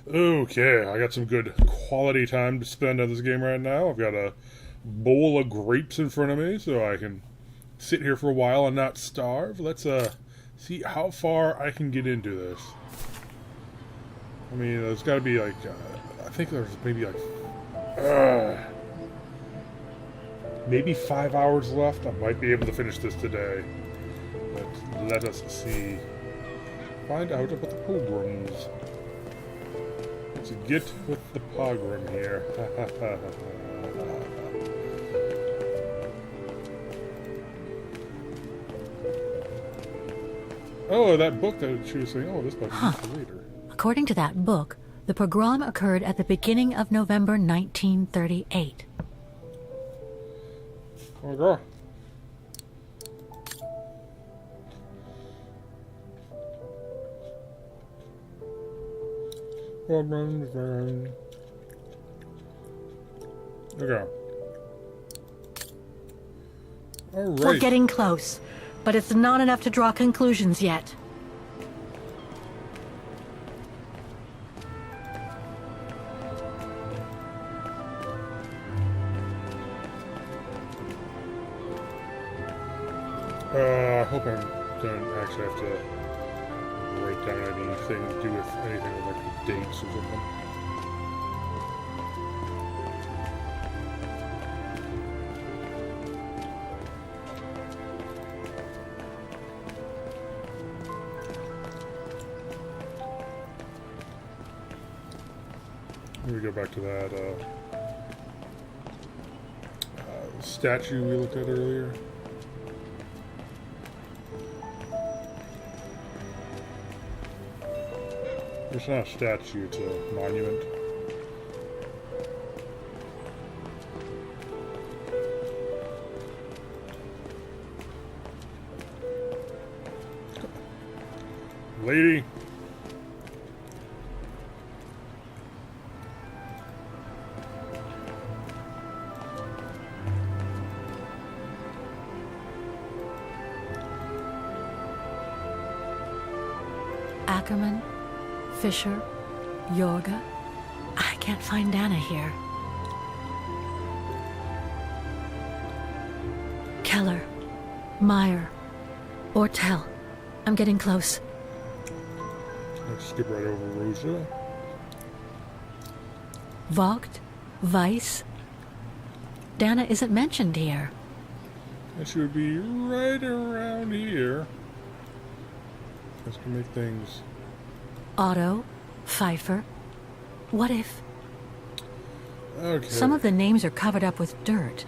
Okay, I got some good quality time to spend on this game right now. I've got a bowl of grapes in front of me, so I can sit here for a while and not starve. Let's see how far I can get into this. I mean, there's got to be like, I think there's maybe 5 hours left. I might be able to finish this today. But let us see. Find out about the pilgrims. Let's get with the pogrom here. Oh, that book that she was saying. Oh, this book is later. According to that book, the pogrom occurred at the beginning of November 1938. Oh my god. Okay. Alright. We're getting close, but it's not enough to draw conclusions yet. I hope I don't actually have to write down anything to do with anything with like the dates or something. Let me go back to that statue we looked at earlier. It's not a statue, it's a monument. Lady. Ackerman, Fisher, Yorga. I can't find Dana here. Keller, Meyer, Ortel. I'm getting close. Let's skip right over Rosa. Vogt, Weiss. Dana isn't mentioned here. That should be right around here. This can make things... Otto, Pfeiffer. What if... Okay. Some of the names are covered up with dirt.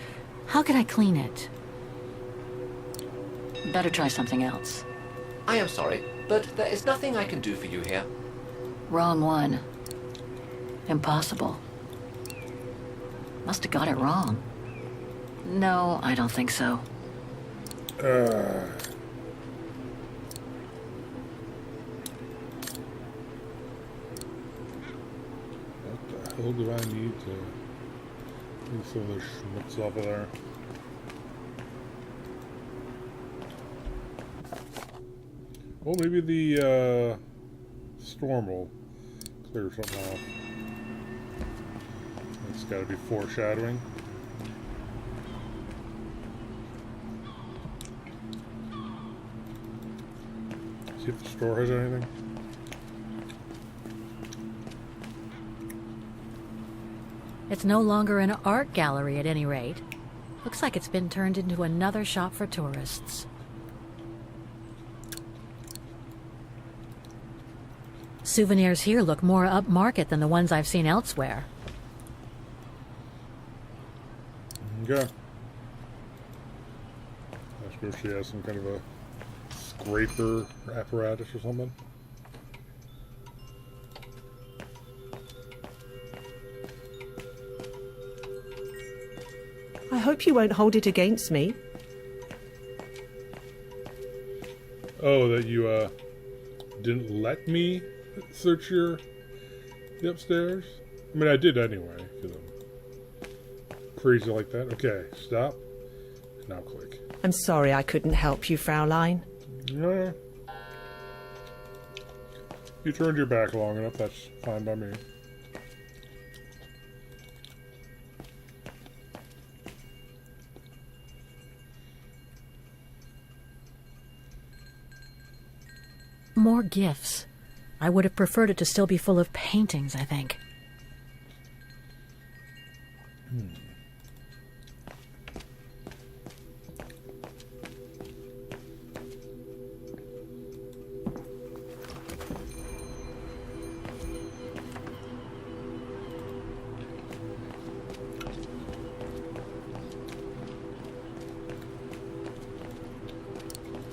How could I clean it? Better try something else. I am sorry, but there is nothing I can do for you here. Wrong one. Impossible. Must have got it wrong. No, I don't think so. What the hell do I need to get some of those schmutz off of there? Well, maybe the storm will clear something off. It's got to be foreshadowing. See if the store has anything. It's no longer an art gallery at any rate. Looks like it's been turned into another shop for tourists. Souvenirs here look more upmarket than the ones I've seen elsewhere. Okay. I suppose she has some kind of a scraper apparatus or something. I hope you won't hold it against me. Oh, that you didn't let me search the upstairs? I mean, I did anyway, because I'm crazy like that. Okay, stop. Now click. I'm sorry I couldn't help you, Fraulein. No. You turned your back long enough, that's fine by me. More gifts. I would have preferred it to still be full of paintings, I think.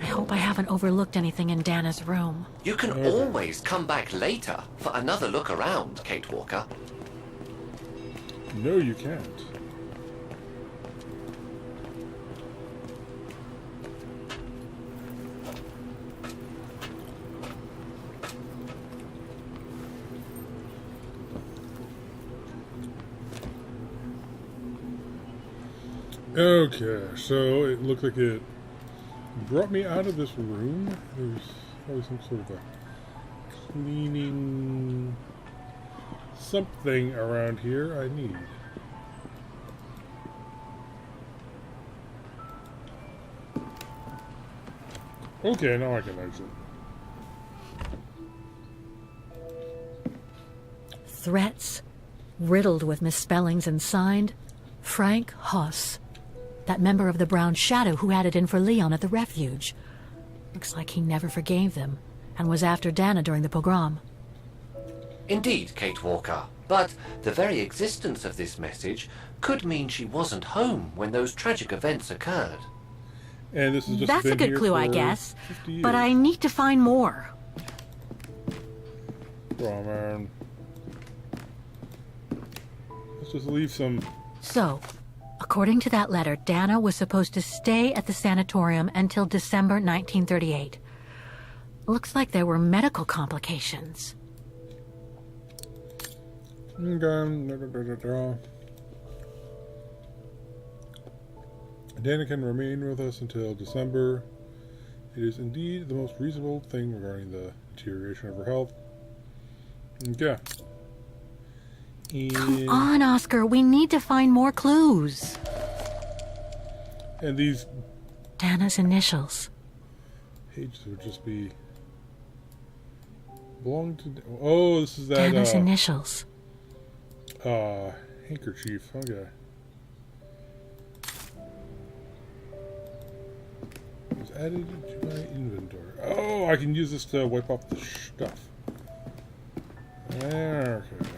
I hope I haven't overlooked anything in Dana's room. You can always come back later for another look around, Kate Walker. No, you can't. Okay, so it looked like it brought me out of this room. There's probably some sort of a cleaning something around here I need. Okay, now I can exit. Threats, riddled with misspellings and signed Frank Hoss, that member of the Brown Shadow who had it in for Leon at the refuge. Looks like he never forgave them and was after Dana during the pogrom. Indeed, Kate Walker. But the very existence of this message could mean she wasn't home when those tragic events occurred. And this is just That's a good clue, I guess. But I need to find more. Come on, man. Let's just leave some. So, according to that letter, Dana was supposed to stay at the sanatorium until December 1938. Looks like there were medical complications. Okay. Dana can remain with us until December. It is indeed the most reasonable thing regarding the deterioration of her health. Okay. Come on, Oscar. We need to find more clues. And these Dana's initials. pages would just be belong to. Oh, this is that. Dana's initials. Handkerchief. Okay. It was added to my inventory. Oh, I can use this to wipe off the stuff. Okay. Okay.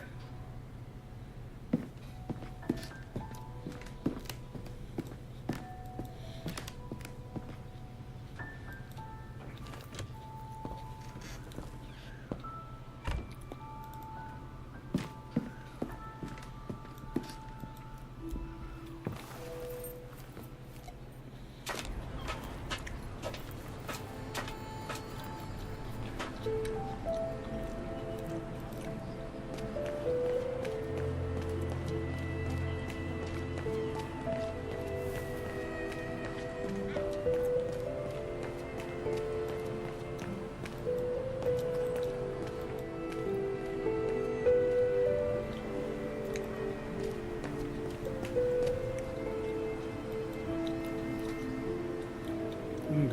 It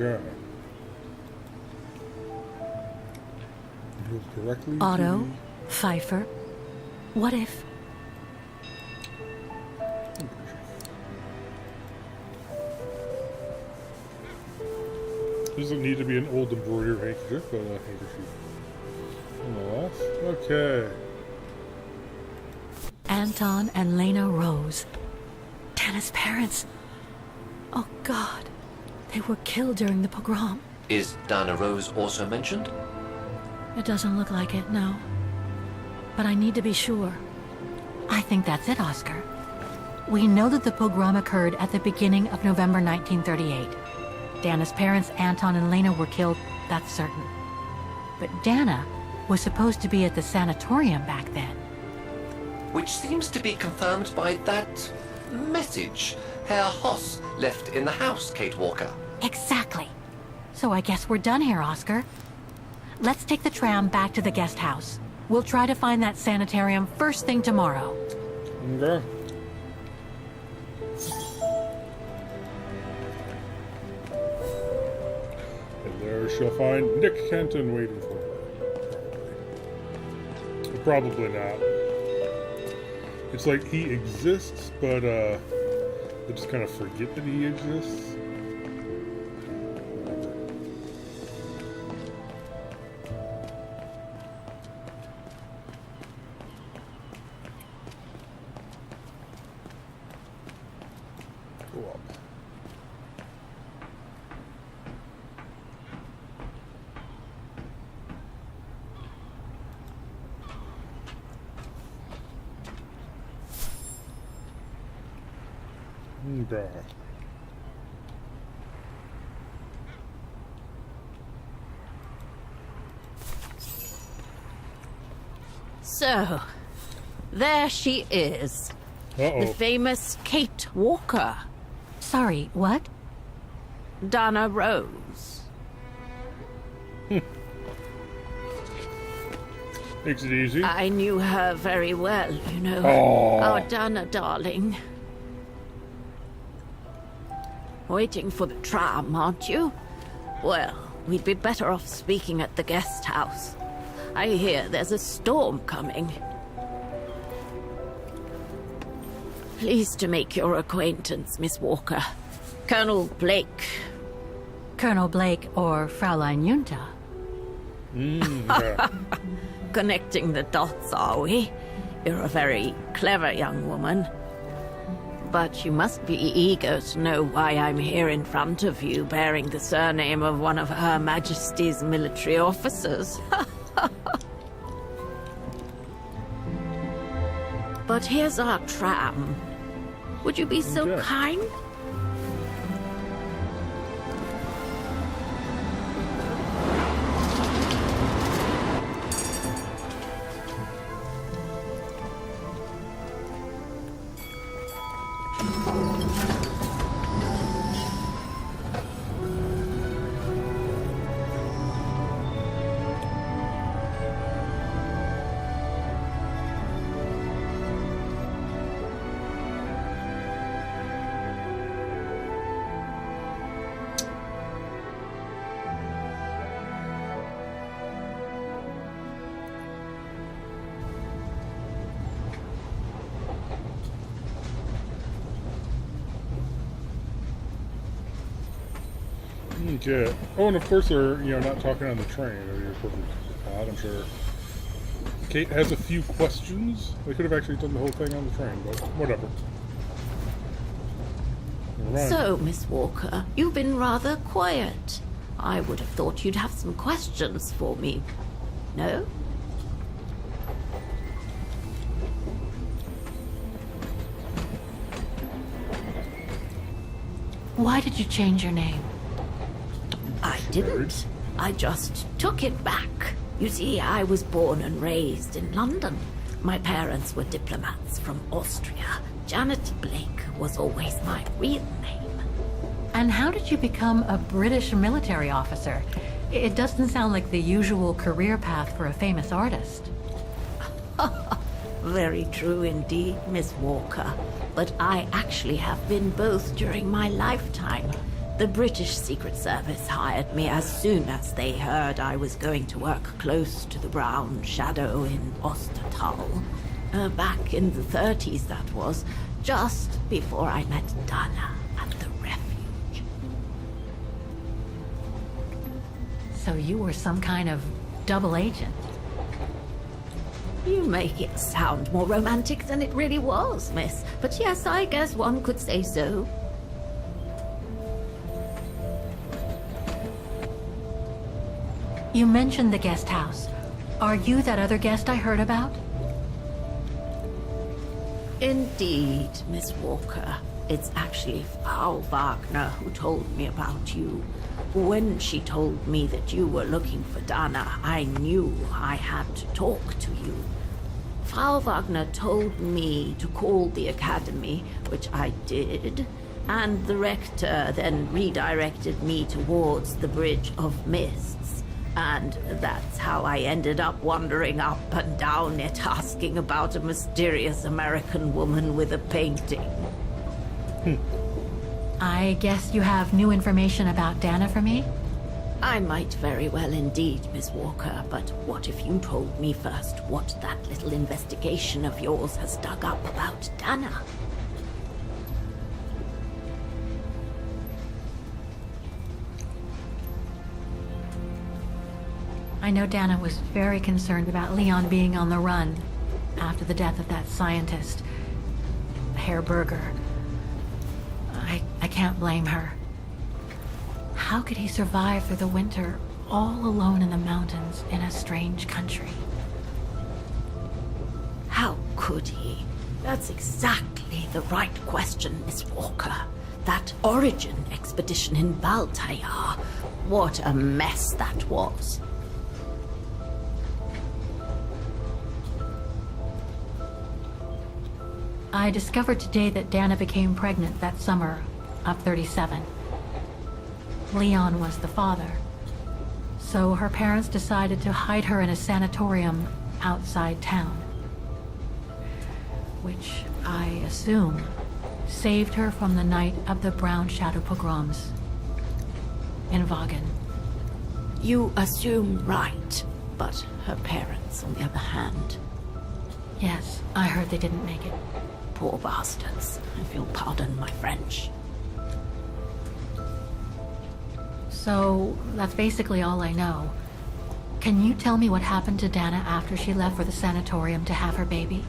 goes directly Otto, to Pfeiffer. What if... Doesn't need to be an old embroidered handkerchief, but a handkerchief nonetheless. Okay. Anton and Lena Rose. Dana's parents. Oh, God. They were killed during the pogrom. Is Dana Rose also mentioned? It doesn't look like it, no. But I need to be sure. I think that's it, Oscar. We know that the pogrom occurred at the beginning of November 1938. Dana's parents, Anton and Lena, were killed, that's certain. But Dana was supposed to be at the sanatorium back then. Which seems to be confirmed by that message Herr Hoss left in the house, Kate Walker. Exactly. So I guess we're done here, Oscar. let's take the tram back to the guest house. We'll try to find that sanitarium first thing tomorrow. Okay. And there she'll find Nick Kenton waiting for her. Probably not. It's like he exists, but they just kind of forget that he exists. Go up. Okay. So, there she is. The Uh-oh. famous Kate Walker, Sorry, what? Dana Rose. Makes it easy. I knew her very well, you know. Aw. Our Dana darling. Waiting for the tram, aren't you? Well, we'd be better off speaking at the guest house. I hear there's a storm coming. Pleased to make your acquaintance, Miss Walker. Colonel Blake. Colonel Blake or Fraulein Junta? Yeah. Connecting the dots, are we? You're a very clever young woman. But you must be eager to know why I'm here in front of you, bearing the surname of one of Her Majesty's military officers. But here's our tram. Would you be so Okay. kind? Okay. Oh, and of course they're, not talking on the train. You're perfect. I'm sure. Kate has a few questions. They could have actually done the whole thing on the train, but whatever. Never mind. So, Miss Walker, you've been rather quiet. I would have thought you'd have some questions for me. No? Why did you change your name? I didn't. I just took it back. You see, I was born and raised in London. My parents were diplomats from Austria. Janet Blake was always my real name. And how did you become a British military officer? It doesn't sound like the usual career path for a famous artist. Very true indeed, Miss Walker. But I actually have been both during my lifetime. The British Secret Service hired me as soon as they heard I was going to work close to the Brown Shadow in Ostertal. Back in the 30s, that was, just before I met Dana at the refuge. So you were some kind of double agent. You make it sound more romantic than it really was, miss. But yes, I guess one could say so. You mentioned the guest house. Are you that other guest I heard about? Indeed, Miss Walker. It's actually Frau Wagner who told me about you. When she told me that you were looking for Dana, I knew I had to talk to you. Frau Wagner told me to call the academy, which I did, and the rector then redirected me towards the Bridge of Mists. And that's how I ended up wandering up and down it, asking about a mysterious American woman with a painting. I guess you have new information about Dana for me? I might very well indeed, Miss Walker, but what if you told me first what that little investigation of yours has dug up about Dana? I know Dana was very concerned about Leon being on the run after the death of that scientist, Herr Berger. I can't blame her. How could he survive through the winter all alone in the mountains in a strange country? How could he? That's exactly the right question, Miss Walker. That origin expedition in Baltayar. What a mess that was. I discovered today that Dana became pregnant that summer of 37. Leon was the father. So her parents decided to hide her in a sanatorium outside town. Which, I assume, saved her from the night of the Brown Shadow pogroms in Vagen. You assume right, but her parents, on the other hand, Yes, I heard they didn't make it. poor bastards, if you'll pardon my French. So, that's basically all I know. Can you tell me what happened to Dana after she left for the sanatorium to have her baby?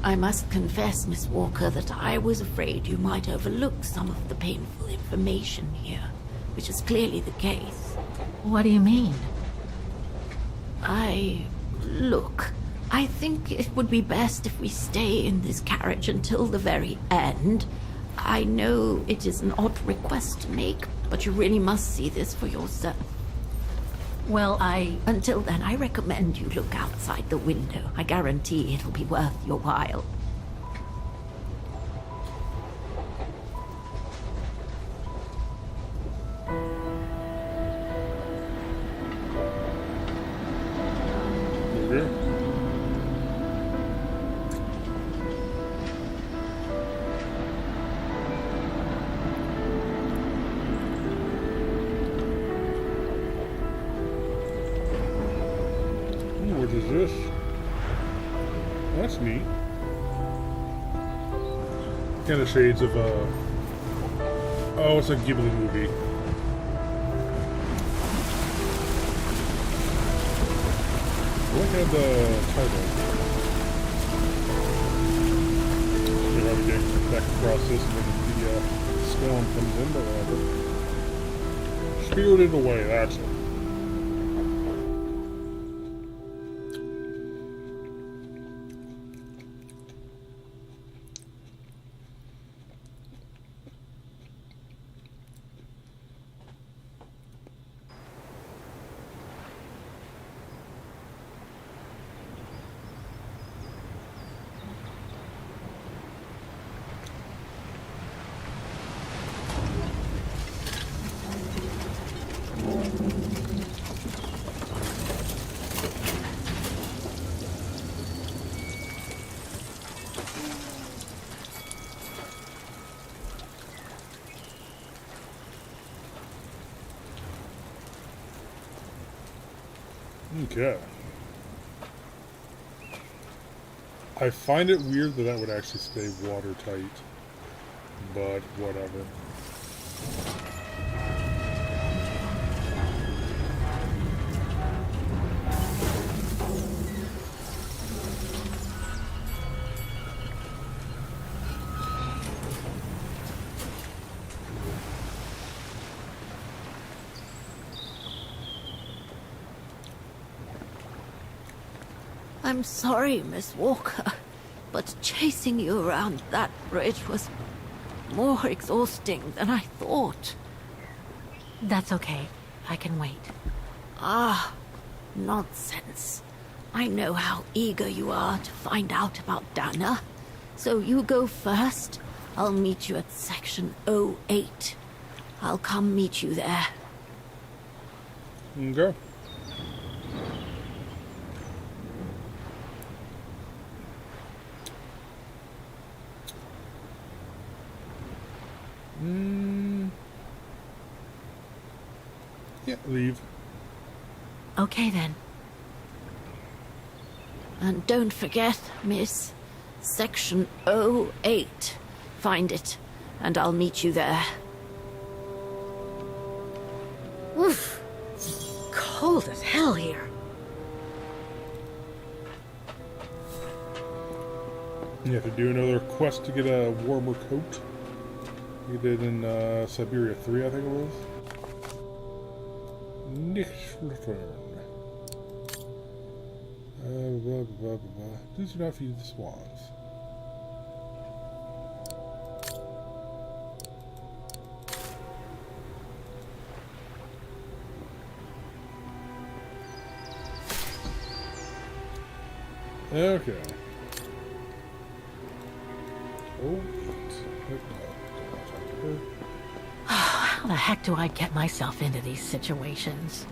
I must confess, Miss Walker, that I was afraid you might overlook some of the painful information here, which is clearly the case. What do you mean? Look, I think it would be best if we stay in this carriage until the very end. I know it is an odd request to make, but you really must see this for yourself. Well, Until then, I recommend you look outside the window. I guarantee it'll be worth your while. Okay. What is this? That's neat. Kind of shades of oh, it's a Ghibli movie. Look at the title. We're probably getting back across this when the storm comes in, but whatever. Spirited Away, that's it. Okay. I find it weird that that would actually stay watertight, but whatever. I'm sorry, Miss Walker, but chasing you around that bridge was more exhausting than I thought. That's okay. I can wait. Ah, nonsense. I know how eager you are to find out about Dana. So you go first. I'll meet you at section 08. I'll come meet you there. Go. Yeah, leave. Okay, then. And don't forget, Miss, Section O8. Find it, and I'll meet you there. Oof. Cold as hell here. You have to do another quest to get a warmer coat. You did in Syberia 3, I think it was. Nichts return. Blah, blah, blah, blah. Please do not feed the swans. Okay. Oh, How the heck do I get myself into these situations?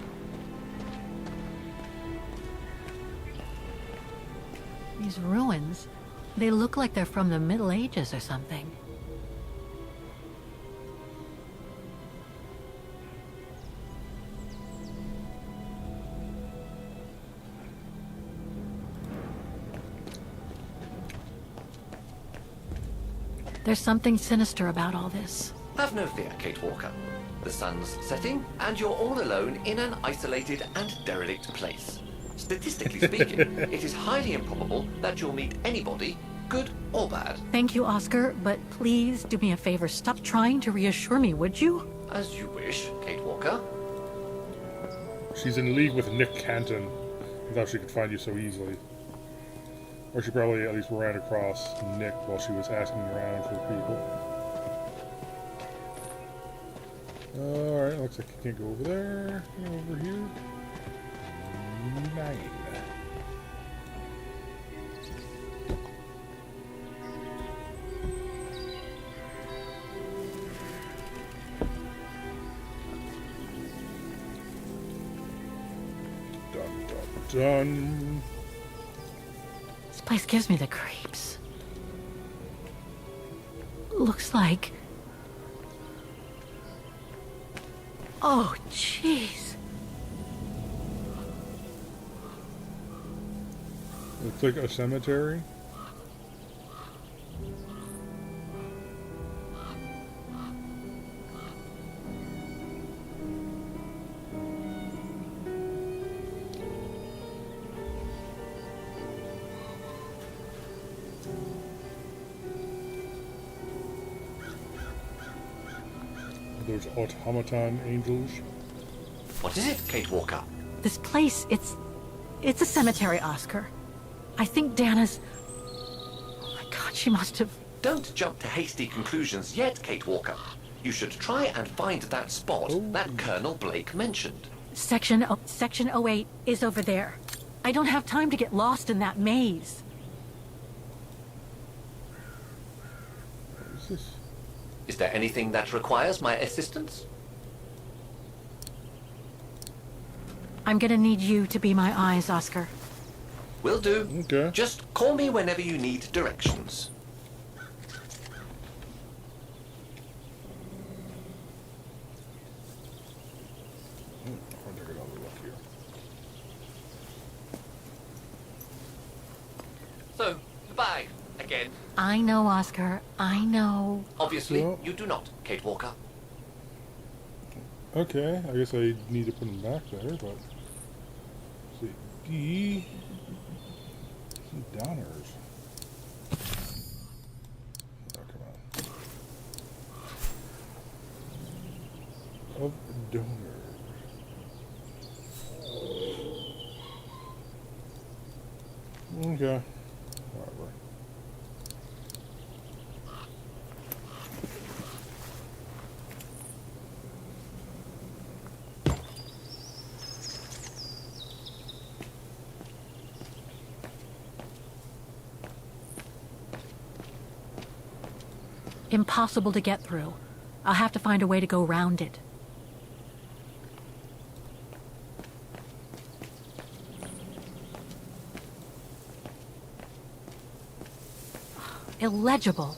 These ruins, they look like they're from the Middle Ages or something. There's something sinister about all this. Have no fear, Kate Walker. The sun's setting, and you're all alone in an isolated and derelict place. Statistically speaking, it is highly improbable that you'll meet anybody, good or bad. Thank you, Oscar, but please do me a favor. Stop trying to reassure me, would you? As you wish, Kate Walker. she's in league with Nick Canton. I thought she could find you so easily. Or she probably at least ran across Nick while she was asking around for people. Alright, looks like you can't go over there. Over here. 9. Dun, dun, dun. This place gives me the creeps. Looks like... Oh, jeez. Looks like a cemetery. Those automaton angels. What is it, Kate Walker? This place, it's a cemetery, Oscar. I think Dana's... Oh my god, she must have... Don't jump to hasty conclusions yet, Kate Walker. You should try and find that spot that Colonel Blake mentioned. Section 08 is over there. I don't have time to get lost in that maze. What is this? Is there anything that requires my assistance? I'm gonna need you to be my eyes, Oscar. Will do. Okay. Just call me whenever you need directions. I'll take another look here. So, goodbye, again. I know, Oscar. I know. Obviously, So- you do not, Kate Walker. Okay, I guess I need to put them back there, but... Let's see. D... Some downers. Oh, come on. Of donors. Okay. Whatever. Impossible to get through. I'll have to find a way to go around it. illegible.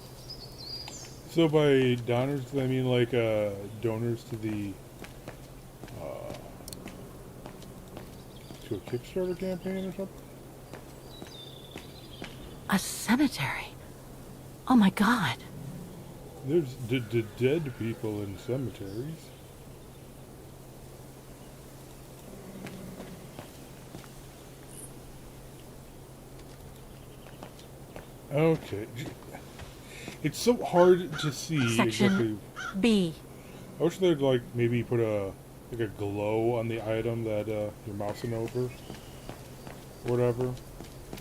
So by donors, do I mean like donors to the to a Kickstarter campaign or something? A cemetery. Oh my god. There's dead people in cemeteries. Okay. It's so hard to see Section exactly. B. I wish they'd like maybe put a glow on the item that you're mousing over. Whatever.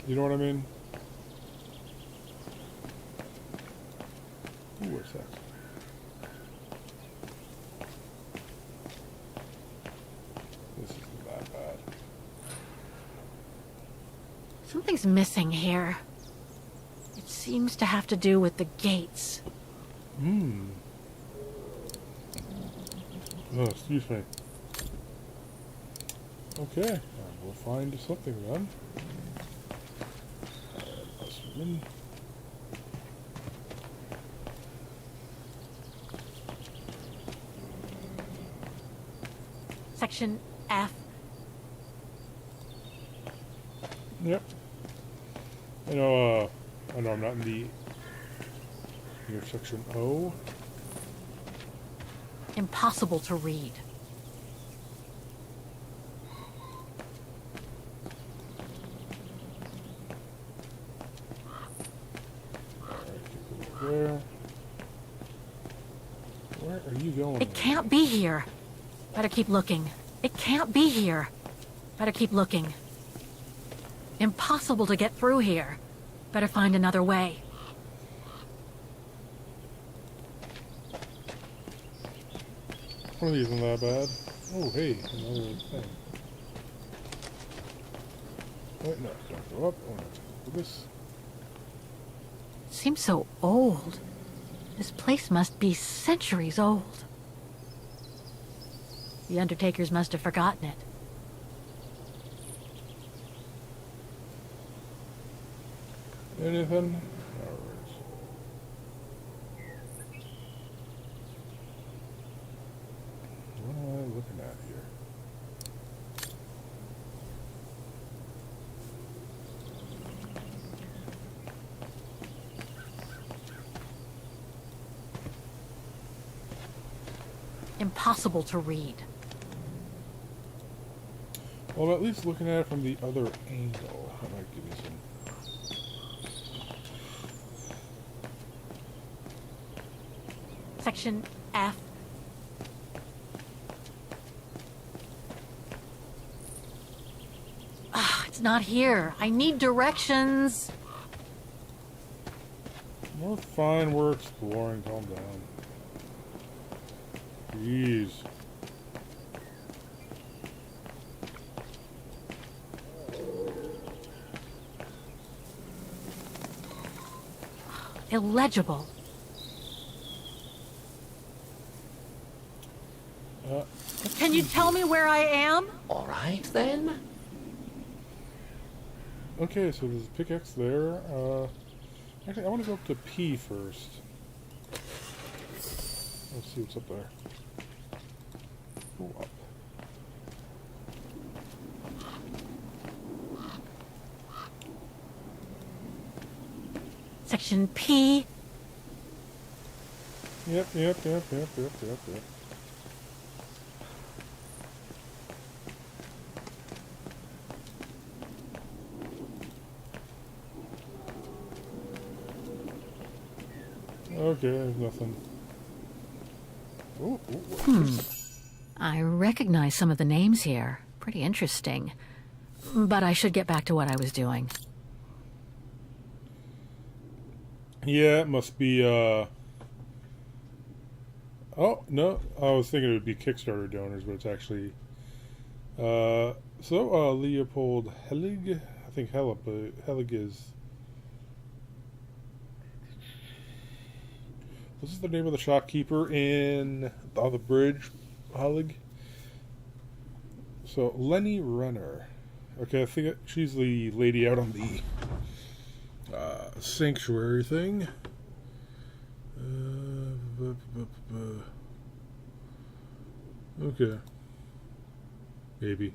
You know what I mean? Ooh, what's that? This isn't that bad. Something's missing here. It seems to have to do with the gates. Oh, excuse me. Okay, we'll find something then. Alright, Section F. Yep. I know I'm not in the intersection O. Impossible to read. There. Where are you going? It can't be here. Better keep looking. It can't be here. Better keep looking. Impossible to get through here. Better find another way. One of these isn't that bad. Oh, hey, another thing. Wait, no, don't go up. Oh, no, do this. It seems so old. This place must be centuries old. The Undertakers must have forgotten it. Anything? What am I looking at here? Impossible to read. Well, I'm at least looking at it from the other angle. That might give me some. Section F. It's not here. I need directions. We're fine. We're exploring. Calm down. Jeez. Illegible. Can you tell me where I am? All right, then. Okay, so there's a pickaxe there. Actually, I want to go up to P first. Let's see what's up there. Go up. Section P. Yep. Okay, there's nothing. Ooh, what's this? I recognize some of the names here. Pretty interesting. But I should get back to what I was doing. Yeah, it must be, oh, no. I was thinking it would be Kickstarter donors, but it's actually, Leopold Helig? I think Helig is... This is the name of the shopkeeper on the bridge, Helig. So, Lenny Renner. Okay, I think she's the lady out on the sanctuary thing. Okay. Maybe.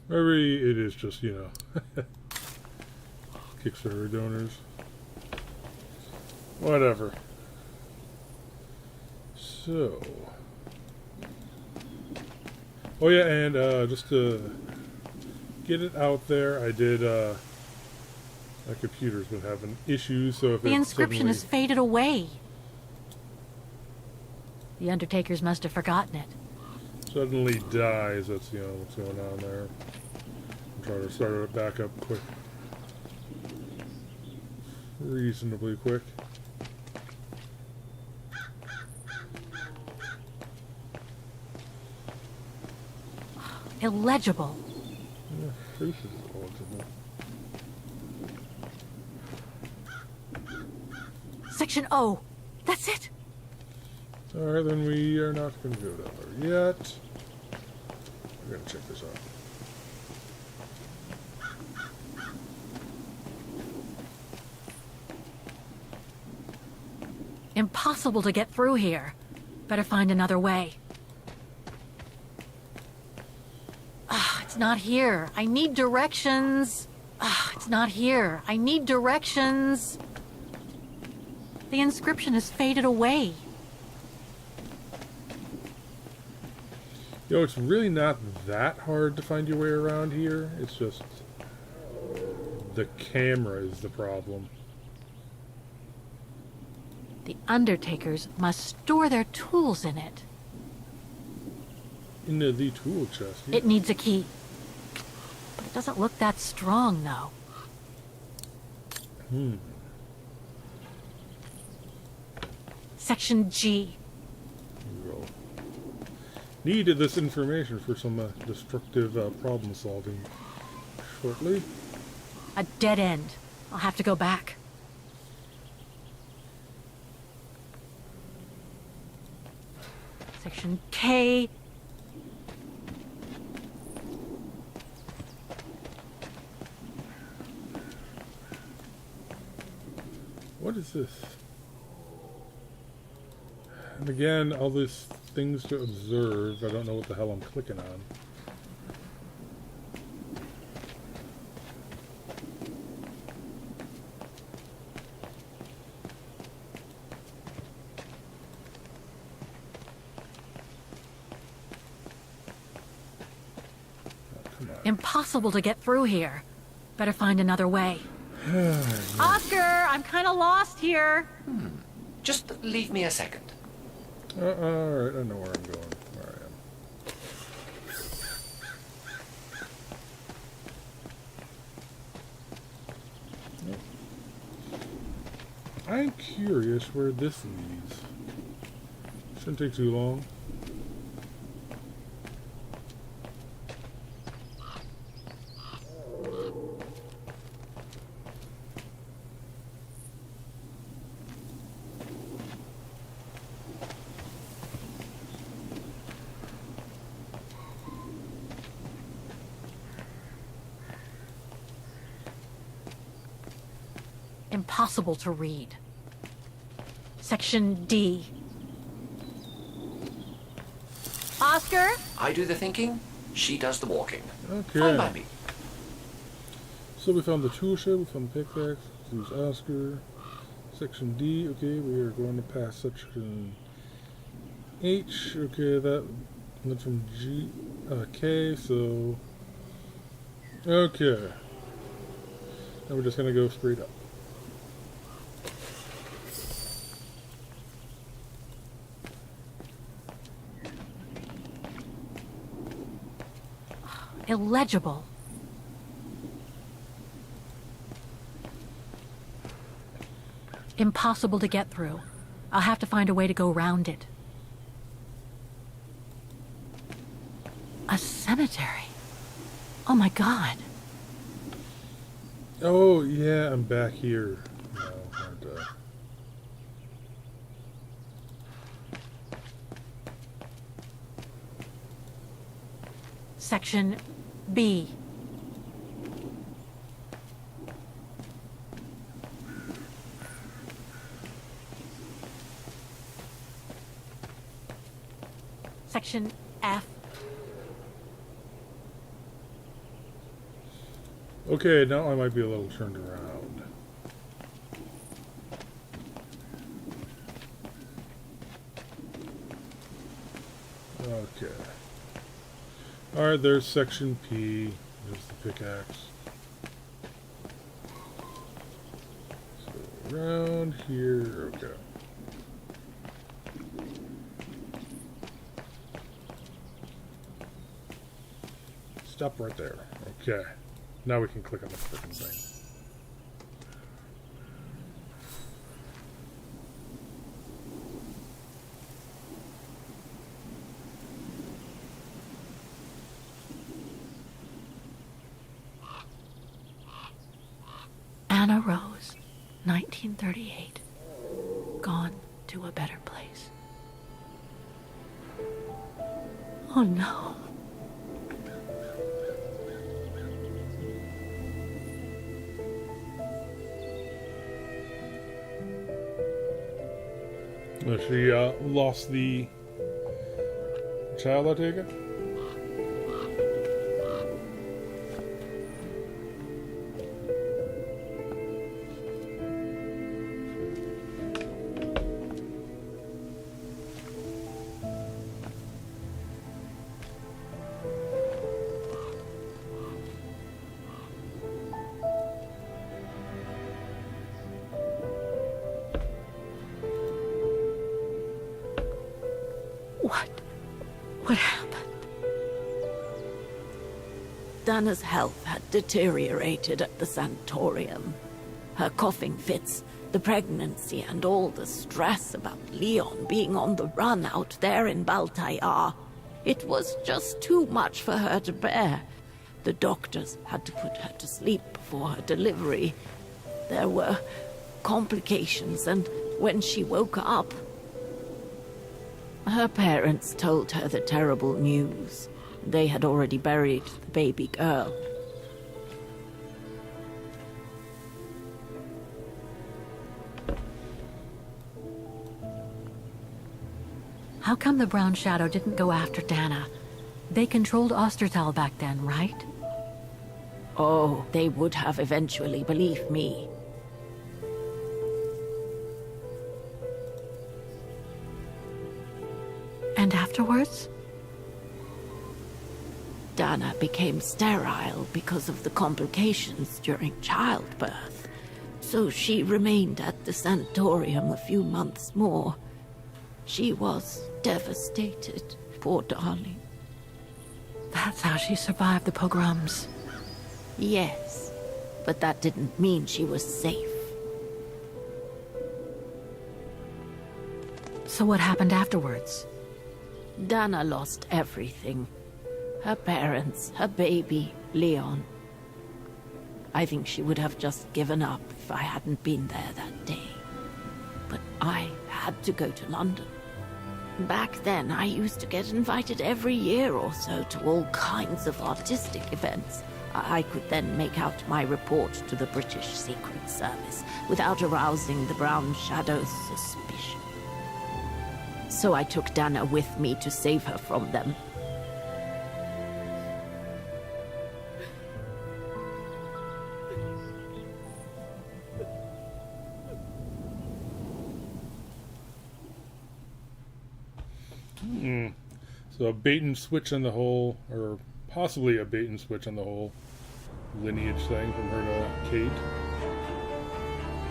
Maybe it is just, you know, Kickstarter donors. Whatever. So. Oh yeah, and just to get it out there, I did, my computer's been having issues, so if The it inscription suddenly, has faded away. The Undertakers must have forgotten it. suddenly dies, that's, you know, what's going on there. I'm trying to start it back up quick. Reasonably quick. Illegible. Yeah, this is eligible. Section O. That's it. Alright, then we are not going to go down there yet. We're going to check this out. Impossible to get through here. Better find another way. It's not here. I need directions. It's not here. I need directions. The inscription has faded away. You know, it's really not that hard to find your way around here. It's just the camera is the problem. The Undertakers must store their tools in it. In the tool chest. It needs a key. But it doesn't look that strong, though. Section G. We will need this information for some destructive problem solving shortly. A dead end. I'll have to go back. Section K. What is this? And again, all these things to observe. I don't know what the hell I'm clicking on. Oh, come on. Impossible to get through here. Better find another way. Oscar, I'm kind of lost here. Just leave me a second. Alright, I know where I'm going. Where I am. I'm curious where this leads. Shouldn't take too long. Impossible to read. Section D. Oscar? I do the thinking, she does the walking. Okay. Fine by me. So we found the tool shed, we found the pickaxe, use Oscar. Section D, okay, we are going to pass section H, okay, that went from G, K, so, okay. Now we're just going to go straight up. Illegible. Impossible to get through. I'll have to find a way to go around it. A cemetery. Oh my god. Oh, yeah, I'm back here. No, aren't I? Section B. Section F. Okay, now I might be a little turned around. Okay. Alright, there's Section P. There's the pickaxe. So around here, okay. Stop right there. Okay. Now we can click on the freaking thing. Anna Rose, 1938. Gone to a better place. Oh no. She lost the child, I take it? What happened? Dana's health had deteriorated at the sanatorium. Her coughing fits, the pregnancy, and all the stress about Leon being on the run out there in Baltayar. It was just too much for her to bear. The doctors had to put her to sleep before her delivery. There were complications, and when she woke up, her parents told her the terrible news. They had already buried the baby girl. How come the Brown Shadow didn't go after Dana? They controlled Ostertal back then, right? Oh, they would have eventually, believe me. And afterwards? Dana became sterile because of the complications during childbirth. So she remained at the sanatorium a few months more. She was devastated, poor darling. That's how she survived the pogroms. Yes, but that didn't mean she was safe. So what happened afterwards? Dana lost everything. Her parents, her baby, Leon. I think she would have just given up if I hadn't been there that day. But I had to go to London. Back then, I used to get invited every year or so to all kinds of artistic events. I could then make out my report to the British Secret Service without arousing the Brown Shadow's suspicion. So I took Dana with me to save her from them. So a bait and switch on the whole, or possibly a bait and switch on the whole lineage thing from her to Kate.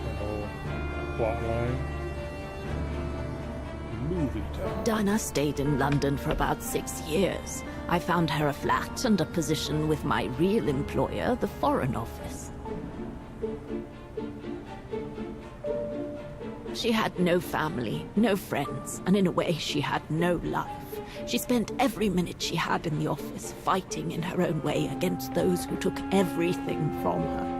That whole plot line. Movie time. Dana stayed in London for about 6 years. I found her a flat and a position with my real employer, the Foreign Office. She had no family, no friends, and in a way she had no life. She spent every minute she had in the office fighting in her own way against those who took everything from her.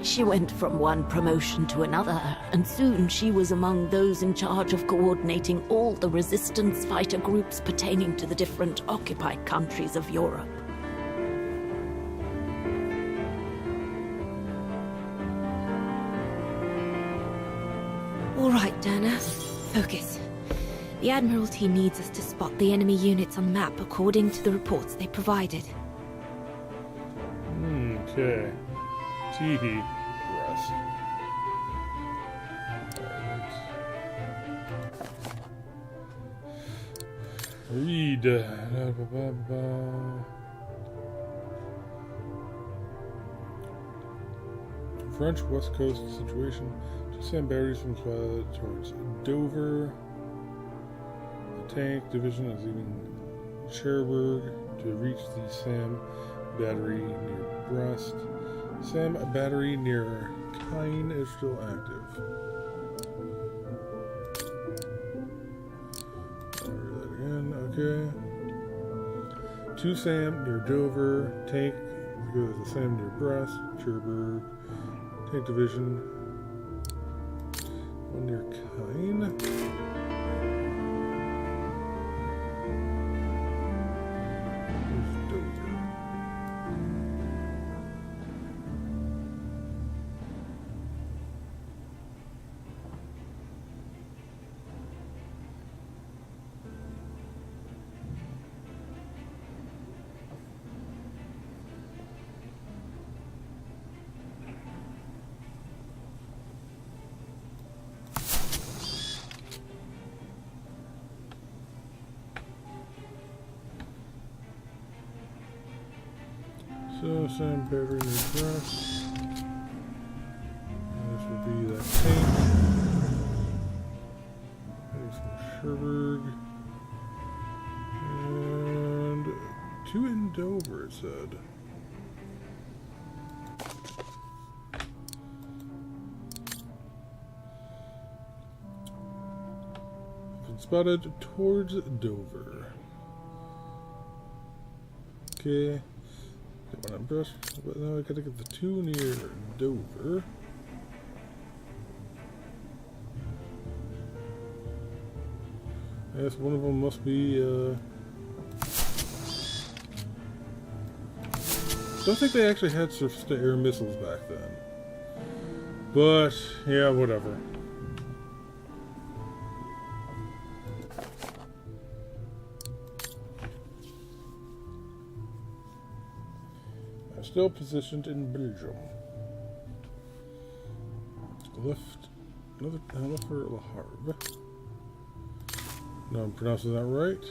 She went from one promotion to another, and soon she was among those in charge of coordinating all the resistance fighter groups pertaining to the different occupied countries of Europe. All All right, Derna. Focus. The Admiralty needs us to spot the enemy units on the map according to the reports they provided. Okay. Teehee. Rest. Read. French West Coast situation. Just send batteries from Twilight towards Dover. The tank division is leaving Cherbourg to reach the Sam battery near Brest. Sam battery near Kine is still active. I'll read that again. Okay. 2 Sam near Dover. Tank goes to Sam near Brest. Cherbourg. Tank division. 1 near Kine. So, Sam battery near Brest. This will be that tank. Heading from Cherbourg. And 2 in Dover, it said. Been spotted towards Dover. Okay. Get one on Brest, but now I gotta get the 2 near Dover. I guess one of them must be, don't think they actually had surface-to-air missiles back then. But, yeah, whatever. Still positioned in Belgium. Left, another for Le Havre. No, I'm pronouncing that right.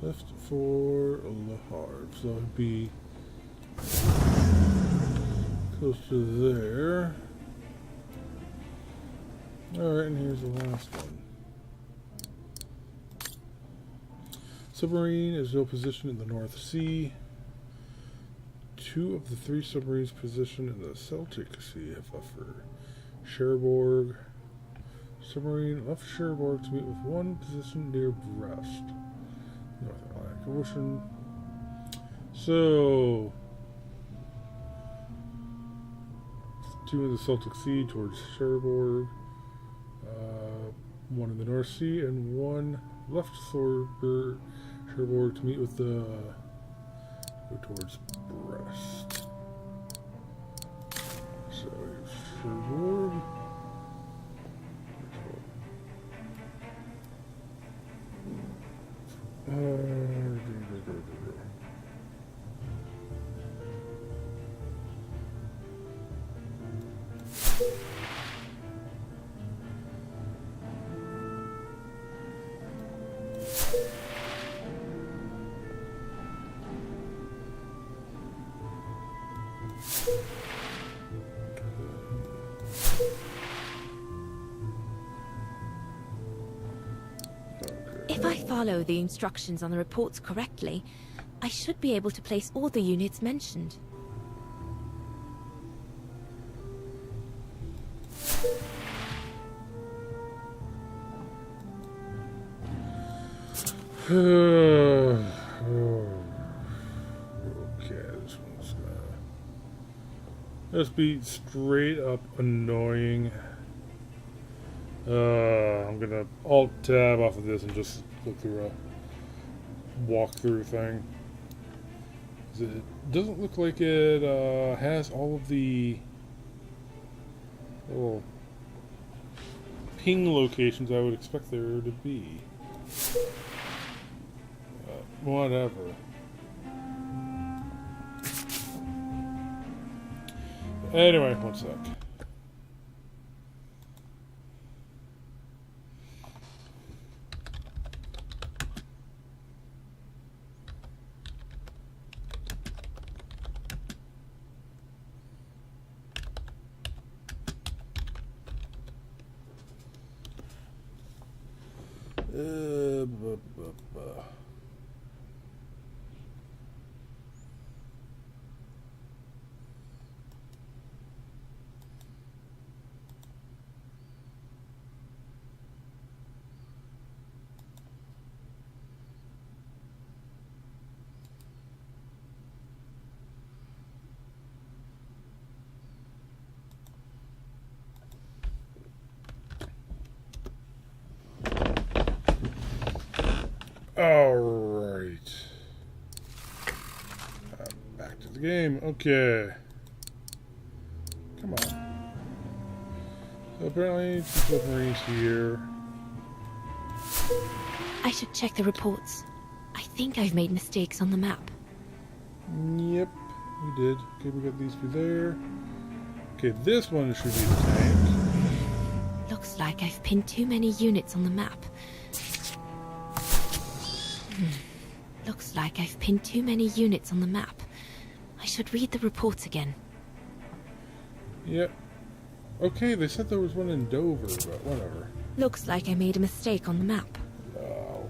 Left for Le Havre, so it would be close to there. Alright, and here's the last one. Submarine is still positioned in the North Sea. 2 of the 3 submarines positioned in the Celtic Sea have left for Cherbourg. Submarine left Cherbourg to meet with 1 position near Brest. North Atlantic Ocean. So 2 in the Celtic Sea towards Cherbourg, 1 in the North Sea, and 1 left Cherbourg to meet with the go towards Brest. So here's Cherbourg. If I follow the instructions on the reports correctly, I should be able to place all the units mentioned. Okay, this one's let's be straight up annoying. I'm gonna alt tab off of this and just look through a walkthrough thing. It doesn't look like it has all of the little ping locations I would expect there to be. Whatever. Anyway, one sec. Alright. Back to the game. Okay. Come on. So apparently, two submarines here. I should check the reports. I think I've made mistakes on the map. Yep, we did. Okay, we got these two there. Okay, this one should be the tank. Looks like I've pinned too many units on the map. Looks like I've pinned too many units on the map. I should read the reports again. Yep. Okay, they said there was one in Dover, but whatever. Looks like I made a mistake on the map. Oh.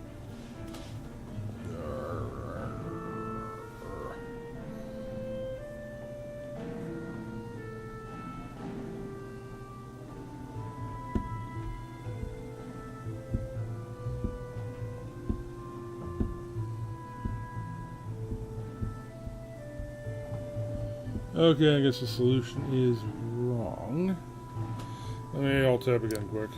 Okay, I guess the solution is wrong. Let me alt tab again quick.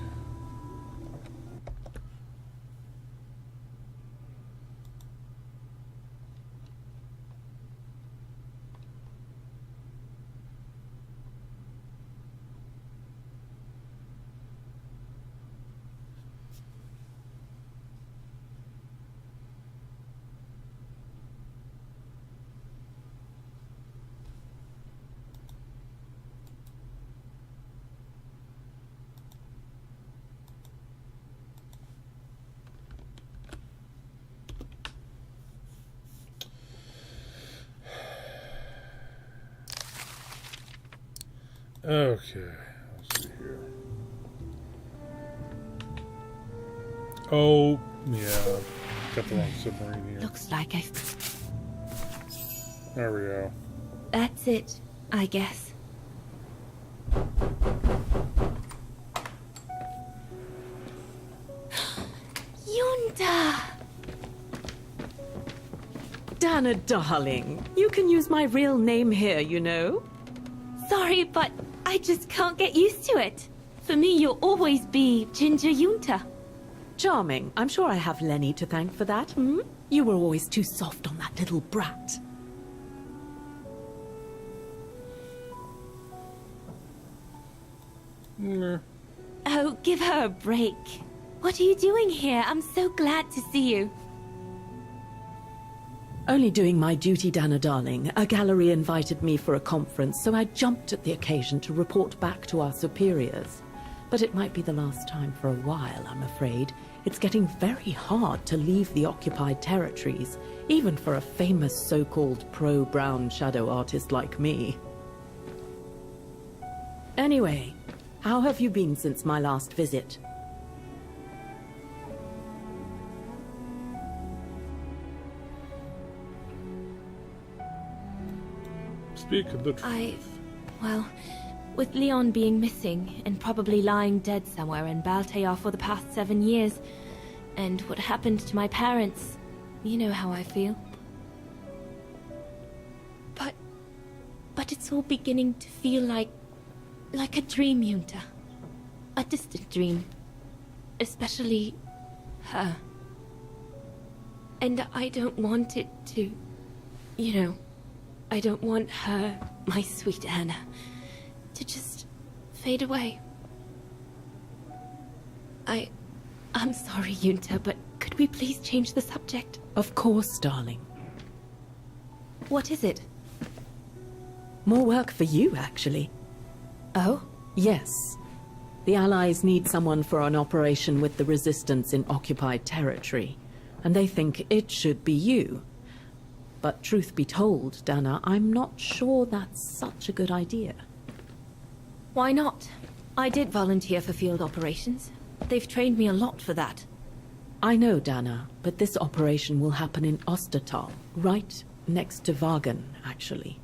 Okay, let's see here. Oh, yeah, got the wrong submarine here. Looks like I've... There we go. That's it, I guess. Yunda! Dana, darling, you can use my real name here, you know. Sorry, but I just can't get used to it. For me, you'll always be Ginger Yunta. Charming. I'm sure I have Lenny to thank for that, hmm? You were always too soft on that little brat. Nah. Oh, give her a break. What are you doing here? I'm so glad to see you. Only doing my duty, Dana, darling. A gallery invited me for a conference, so I jumped at the occasion to report back to our superiors. But it might be the last time for a while, I'm afraid. It's getting very hard to leave the occupied territories, even for a famous so-called pro-brown shadow artist like me. Anyway, how have you been since my last visit? Speak the truth. Well, with Leon being missing and probably lying dead somewhere in Baltair for the past 7 years, and what happened to my parents, you know how I feel. But it's all beginning to feel like a dream, Yunta. A distant dream. especially her. And I don't want it to, I don't want her, my sweet Anna, to just fade away. I'm sorry, Yunta, but could we please change the subject? Of course, darling. What is it? More work for you, actually. Oh? Yes. The Allies need someone for an operation with the Resistance in occupied territory, and they think it should be you. But truth be told, Dana, I'm not sure that's such a good idea. Why not? I did volunteer for field operations. They've trained me a lot for that. I know, Dana, but this operation will happen in Ostertal, right next to Vagan, actually.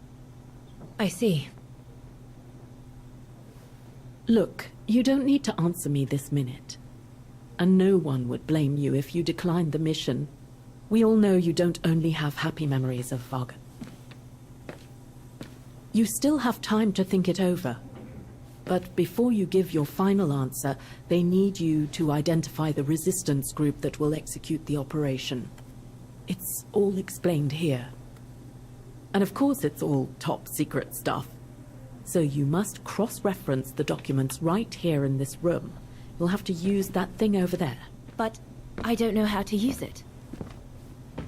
I see. Look, you don't need to answer me this minute. And no one would blame you if you declined the mission. We all know you don't only have happy memories of Vagan. You still have time to think it over. But before you give your final answer, they need you to identify the resistance group that will execute the operation. It's all explained here. And of course it's all top secret stuff. So you must cross-reference the documents right here in this room. You'll have to use that thing over there. But I don't know how to use it.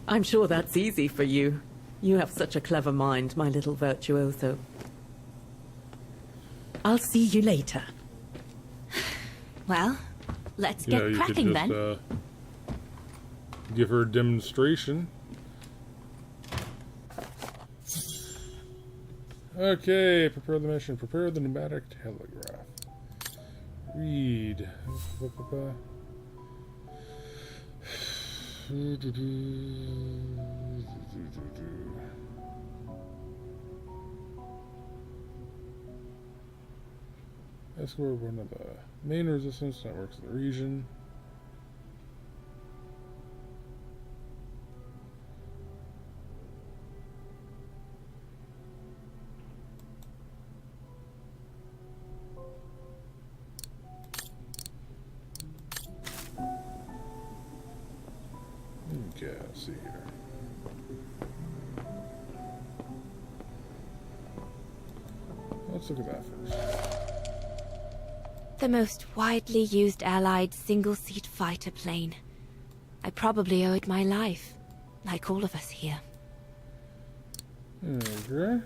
I'm sure that's easy for you. You have such a clever mind, my little virtuoso. I'll see you later. Well, let's Yeah, get you cracking could just, give her a demonstration. Okay, prepare the mission. Prepare the pneumatic telegraph. Read. Escort one of the main resistance networks in the region. Okay, let's see here. Let's look at that first. The most widely used Allied single-seat fighter plane. I probably owe it my life, like all of us here. Okay.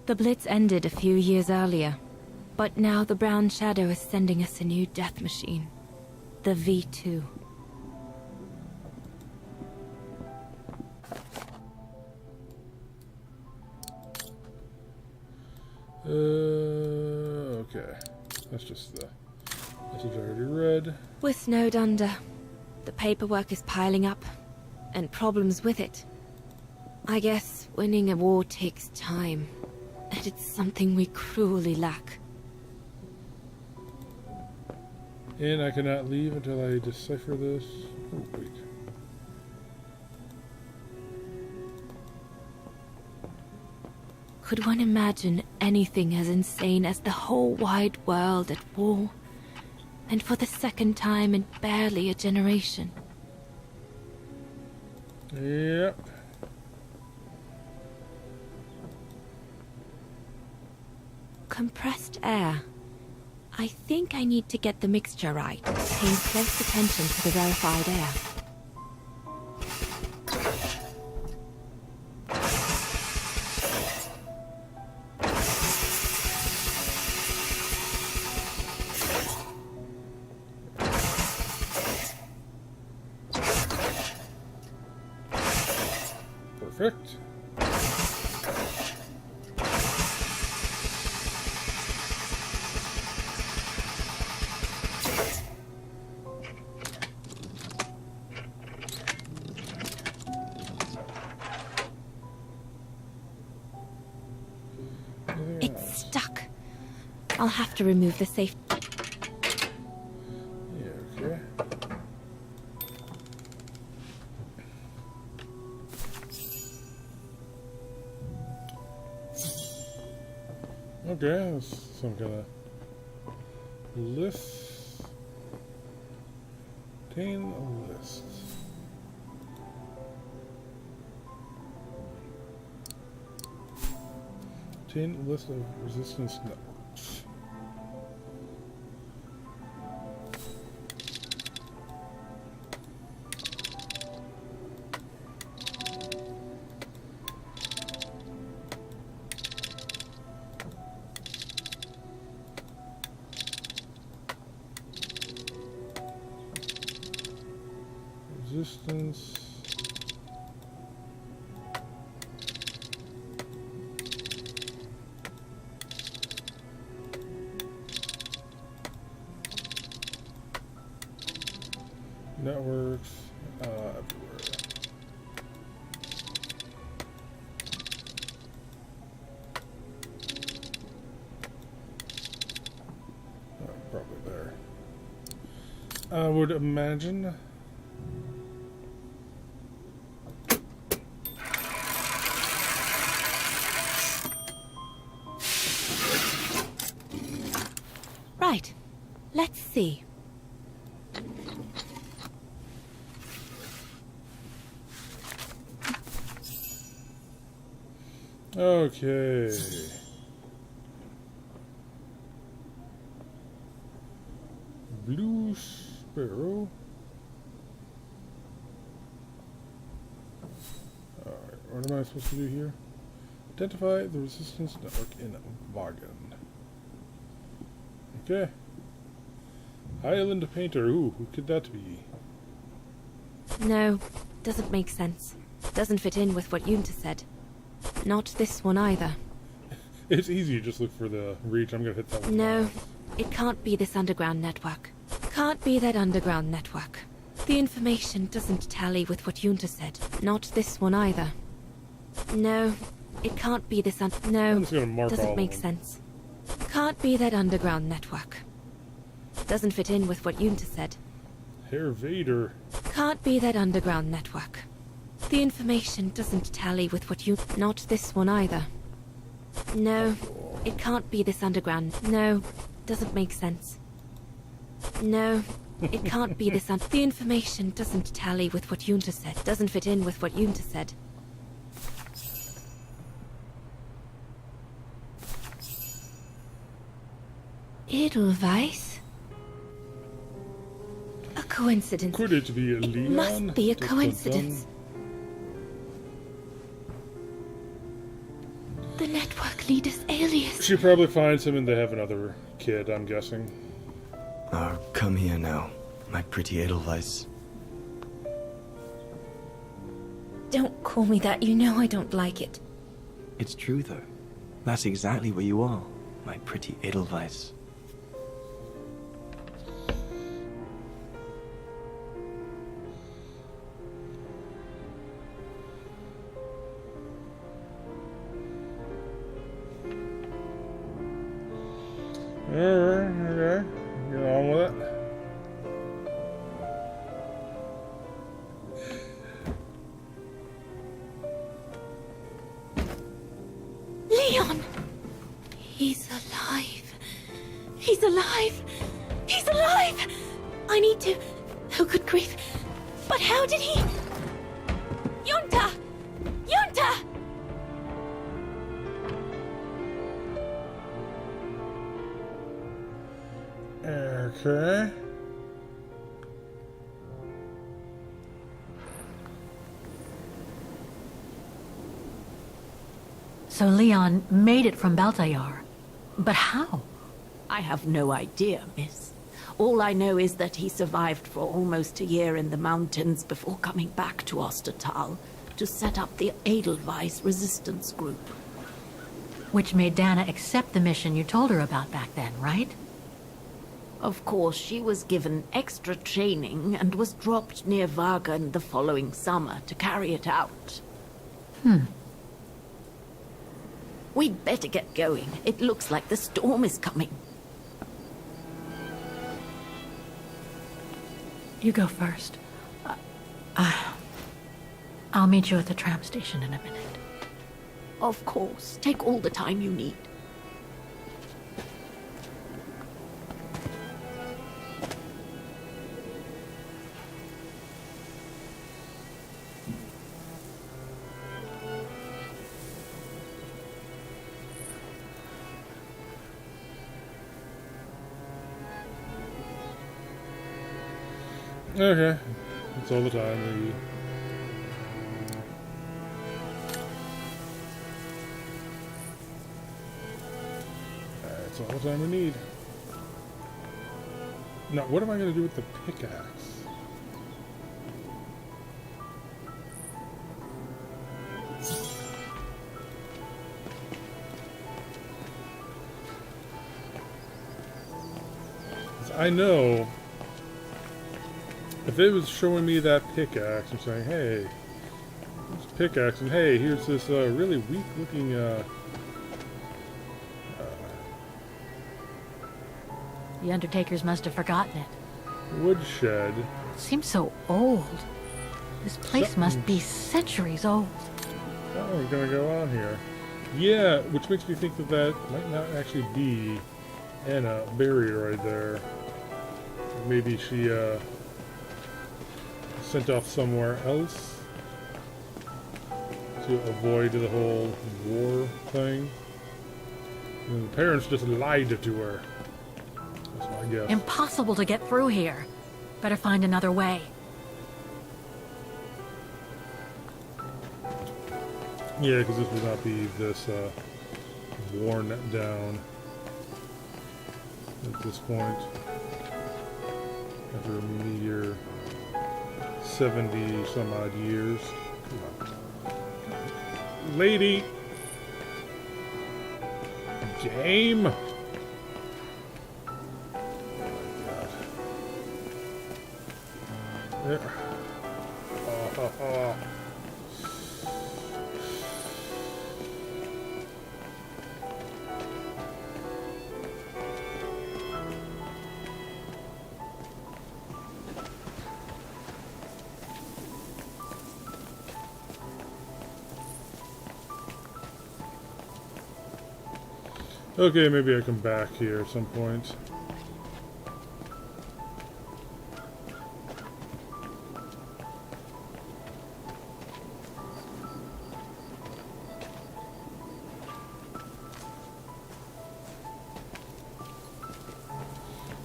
The Blitz ended a few years earlier, but now the Brown Shadow is sending us a new death machine. The V2. Okay. That's just the message I already read. We're snowed under. The paperwork is piling up, and problems with it. I guess winning a war takes time, and it's something we cruelly lack. And I cannot leave until I decipher this. Oh, wait. Could one imagine anything as insane as the whole wide world at war? And for the second time in barely a generation. Yep. Compressed air. I think I need to get the mixture right, paying close attention to the rarefied air. Perfect. It's stuck. I'll have to remove the safety. Yeah, okay. Okay, that's some kind of Lists. Obtain lists. Obtain a list of resistance networks. Resistance. Networks everywhere. Probably there. I would imagine. Right. Let's see. Okay. Blue Sparrow. Alright, what am I supposed to do here? Identify the resistance network in Vagan. Okay. Highland Painter. Ooh, who could that be? No, doesn't make sense. Doesn't fit in with what Yunta said. Not this one either. It's easy, just look for the reach. I'm gonna hit that one. No, it can't be this underground network. Can't be that underground network. The information doesn't tally with what Yunta said. Not this one either. No, it can't be this No, I'm just gonna mark all doesn't of make them. sense. Can't be that underground network. Doesn't fit in with what Yunta said. Herr Vader. Can't be that underground network. The information doesn't tally with what you... Not this one either. No, it can't be this underground... No, doesn't make sense. No, it can't be this The information doesn't tally with what Yunta said. Doesn't fit in with what Yunta said. Edelweiss? A coincidence. Could it be a Leon? It must be a Dun, dun, coincidence. The network leader's alias. She probably finds him and they have another kid, I'm guessing. Oh, come here now, my pretty Edelweiss. Don't call me that, you know I don't like it. It's true, though. That's exactly what you are, my pretty Edelweiss. Alright, okay. Get on with it. Leon! He's alive. He's alive. He's alive! I need to... Oh, good grief. But how did he... Yunta! Yunta! Okay. So Leon made it from Baltayar. But how? I have no idea, miss. All I know is that he survived for almost a year in the mountains before coming back to Ostertal to set up the Edelweiss resistance group. Which made Dana accept the mission you told her about back then, right? Of course, she was given extra training and was dropped near Vagan the following summer to carry it out. We'd better get going. It looks like the storm is coming. You go first. I'll meet you at the tram station in a minute. Of course. Take all the time you need. Okay. That's all the time we need. That's all the time we need. Now, what am I going to do with the pickaxe? I know if it was showing me that pickaxe and saying, hey, this pickaxe, and hey, here's this really weak looking The Undertakers must have forgotten it. woodshed. It seems so old. This place must be centuries old. Something's gonna go on here. Yeah, which makes me think that that might not actually be Anna buried right there. Maybe she sent off somewhere else to avoid the whole war thing. And the parents just lied to her. That's my guess. Impossible to get through here. Better find another way. Yeah, because this would not be this worn down at this point. After a mere 70 some odd years. Come on. Lady! Game! Oh my god. There. Oh. Okay, maybe I come back here at some point.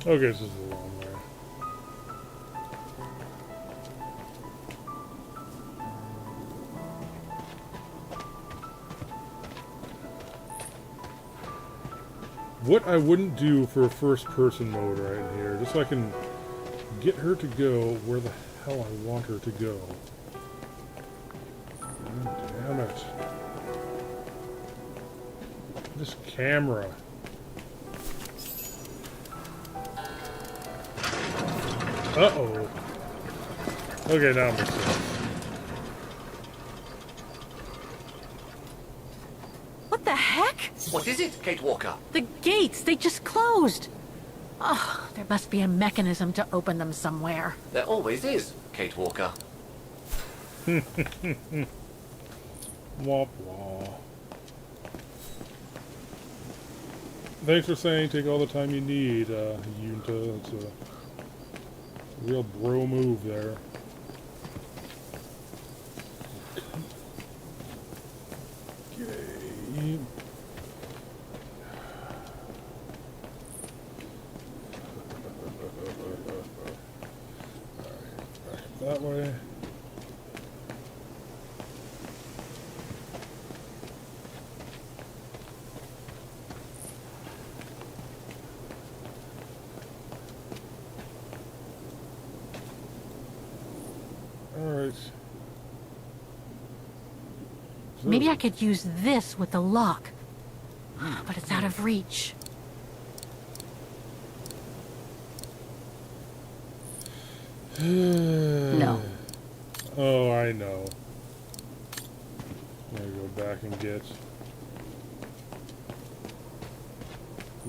Okay, this is a long way. What I wouldn't do for a first-person mode right here, just so I can get her to go where the hell I want her to go. God damn it. This camera. Uh-oh. Okay, now it makes sense. What the heck? What is it, Kate Walker? The gates, they just closed. Oh, there must be a mechanism to open them somewhere. There always is, Kate Walker. Womp womp. Thanks for saying take all the time you need, Yunta. It's a real bro move there. Okay. Alright, back that way. Alright. Maybe I could use this with the lock. But it's out of reach. No. Oh, I know. I'm gonna go back and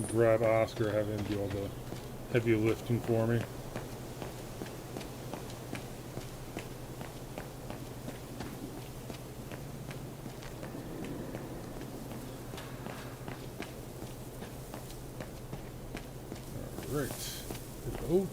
grab Oscar, have him do all the heavy lifting for me. Alright. Oh.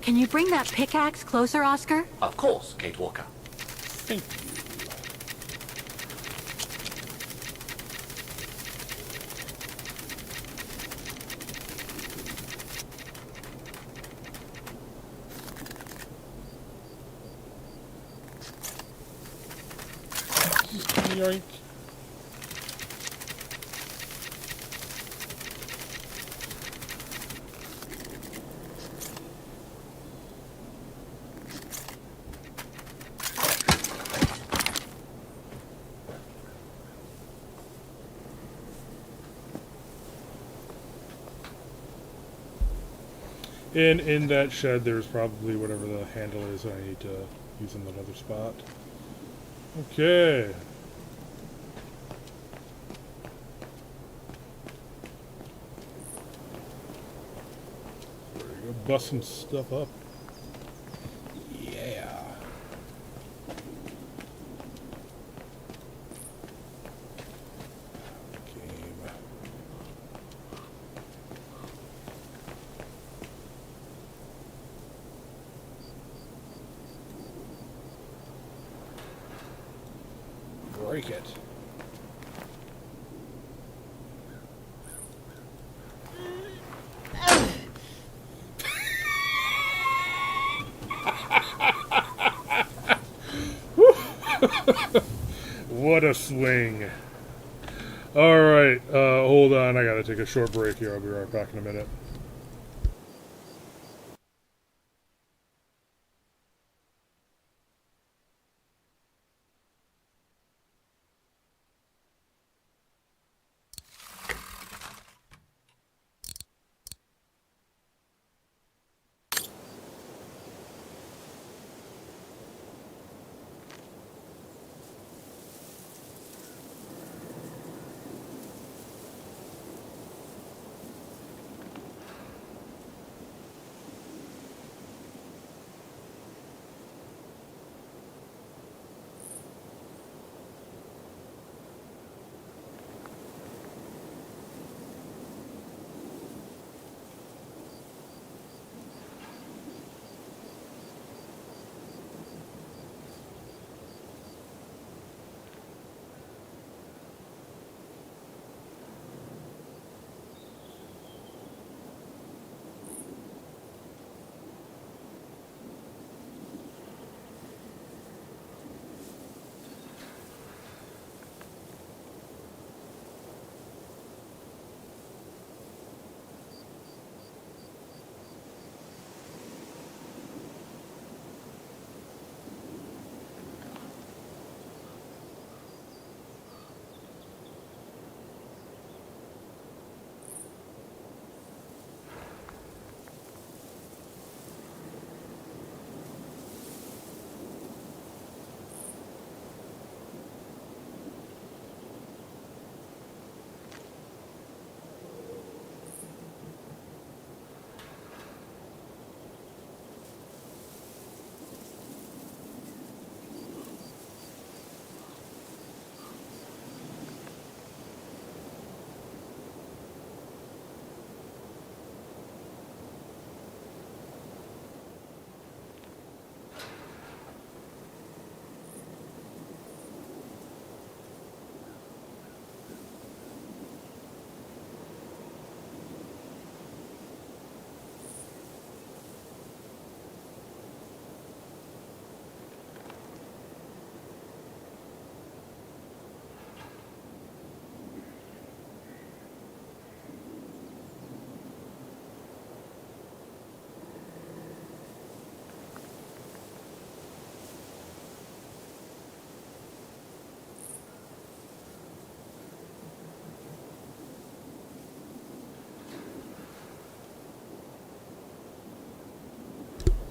Can you bring that pickaxe closer, Oscar? Of course, Kate Walker. Thank you. Yoink. And in that shed, there's probably whatever the handle is I need to use in that other spot. Okay. Ready to go bust some stuff up. Yeah. Break it. What a swing. Alright, hold on, I gotta take a short break here. I'll be right back in a minute.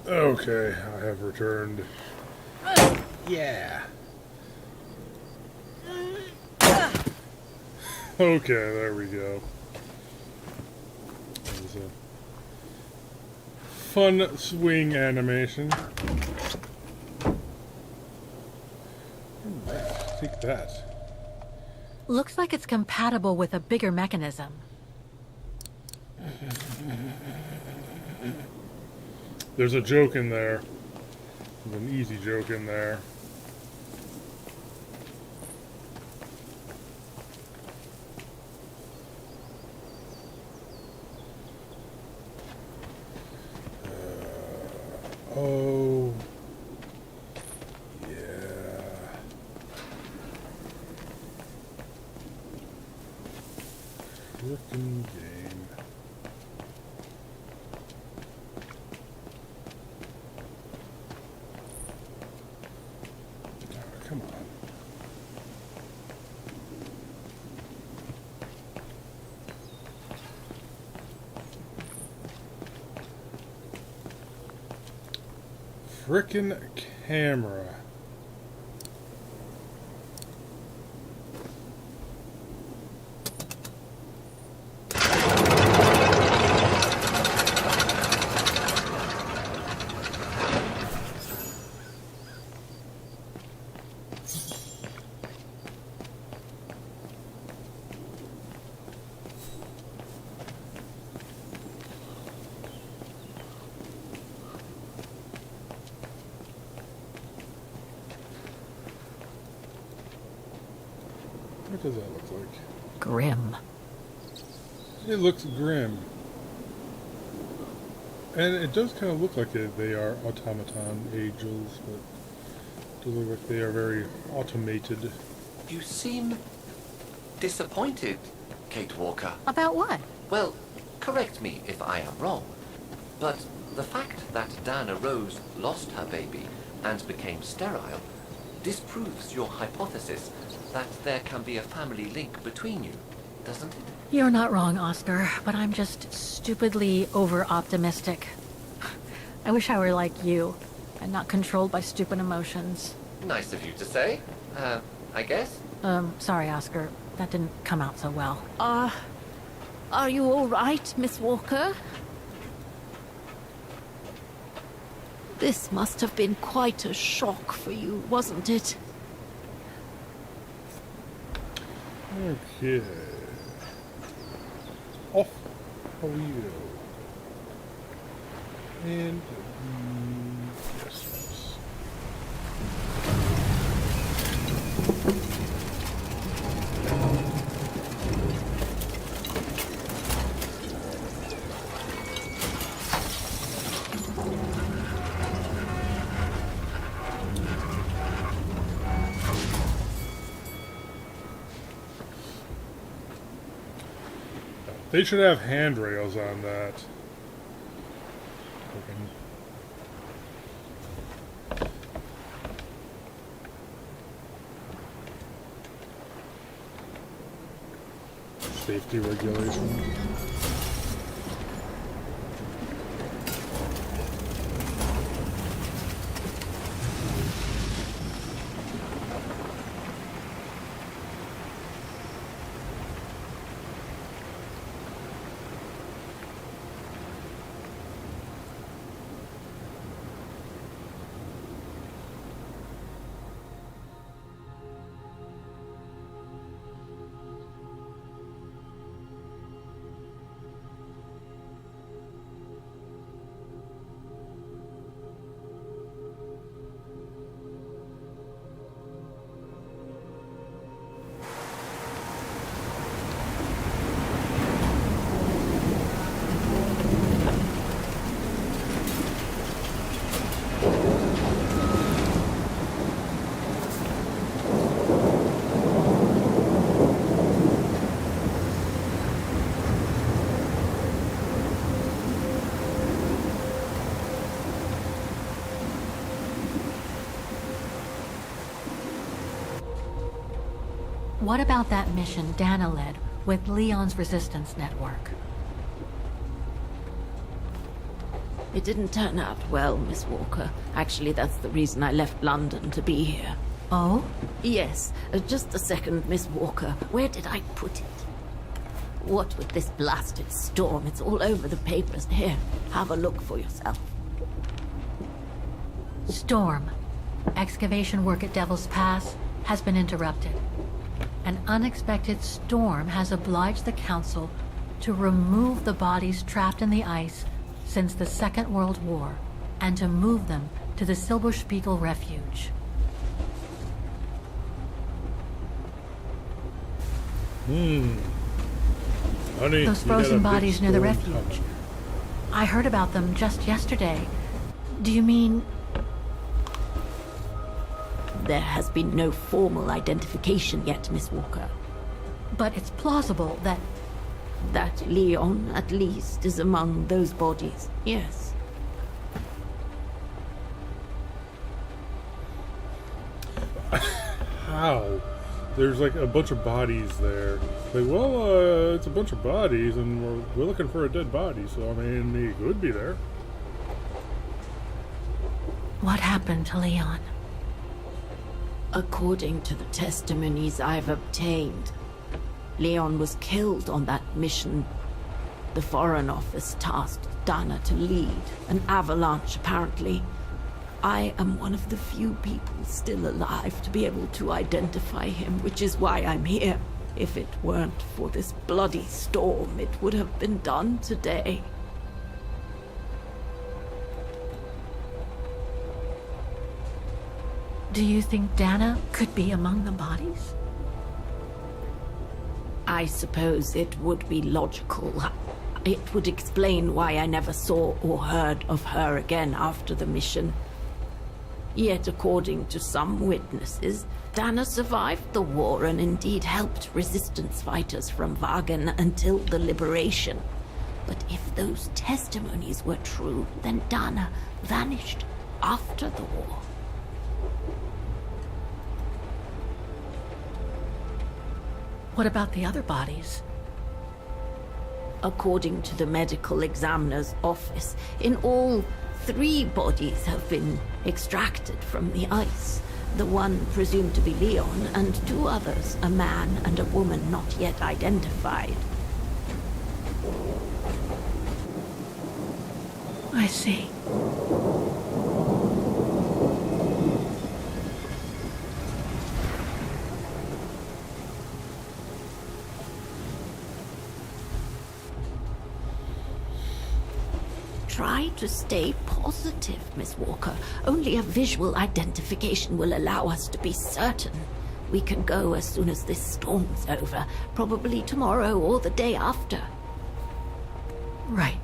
Okay, I have returned. Yeah. Okay, there we go. That was a fun swing animation. Alright, take that. Looks like it's compatible with a bigger mechanism. There's a joke in there. There's an easy joke in there. Oh, yeah. Frickin' game. Oh, come on. Frickin' camera. What does that look like? Grim. It looks grim. And it does kind of look like they are automaton angels, but it does look like they are very automated. You seem disappointed, Kate Walker. About what? Well, correct me if I am wrong, but the fact that Dana Rose lost her baby and became sterile disproves your hypothesis that there can be a family link between you, doesn't it? You're not wrong, Oscar, but I'm just stupidly over-optimistic. I wish I were like you, and not controlled by stupid emotions. Nice of you to say, I guess. Sorry, Oscar. That didn't come out so well. Are you all right, Miss Walker? This must have been quite a shock for you, wasn't it? Okay. Off we go. And yes. They should have handrails on that. Safety regulations. What about that mission Dana led with Leon's resistance network? It didn't turn out well, Miss Walker. Actually, that's the reason I left London to be here. Oh? Yes, just a second, Miss Walker. Where did I put it? What with this blasted storm? It's all over the papers. Here, have a look for yourself. Storm. Excavation work at Devil's Pass has been interrupted. An unexpected storm has obliged the Council to remove the bodies trapped in the ice since the Second World War. and to move them to the Silberspiegel refuge. Honey, Those you got a frozen big bodies near the storm refuge. coming. I heard about them just yesterday. Do you mean... There has been no formal identification yet, Miss Walker. But it's plausible that... That Leon, at least, is among those bodies, yes. How? There's like a bunch of bodies there. Like, well, it's a bunch of bodies, and we're looking for a dead body, so I mean, he could be there. What happened to Leon? According to the testimonies I've obtained, Leon was killed on that mission the Foreign Office tasked Dana to lead. An avalanche, apparently. I am one of the few people still alive to be able to identify him, which is why I'm here. If it weren't for this bloody storm, it would have been done today. Do you think Dana could be among the bodies? I suppose it would be logical. It would explain why I never saw or heard of her again after the mission. Yet, according to some witnesses, Dana survived the war and indeed helped resistance fighters from Wagen until the liberation. But if those testimonies were true, then Dana vanished after the war. What about the other bodies? According to the medical examiner's office, in all, 3 bodies have been extracted from the ice. The one presumed to be Leon, and 2 others, a man and a woman not yet identified. I see. Try to stay positive, Miss Walker. Only a visual identification will allow us to be certain. We can go as soon as this storm's over, probably tomorrow or the day after. Right.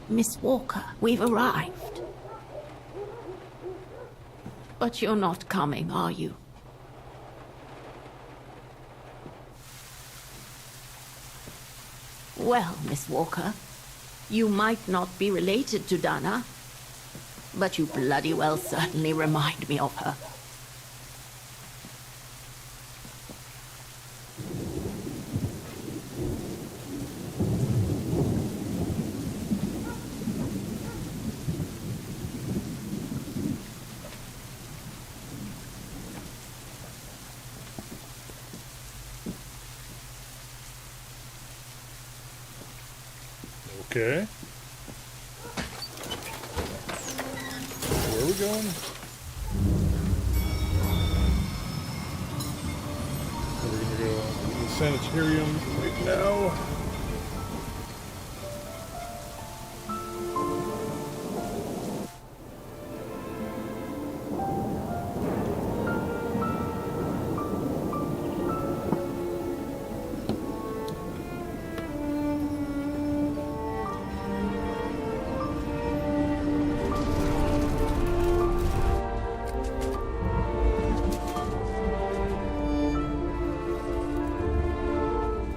Miss Walker, we've arrived. But you're not coming, are you? Well, Miss Walker, you might not be related to Dana, but you bloody well certainly remind me of her. Okay. Where are we going? We're gonna go to the sanitarium right now.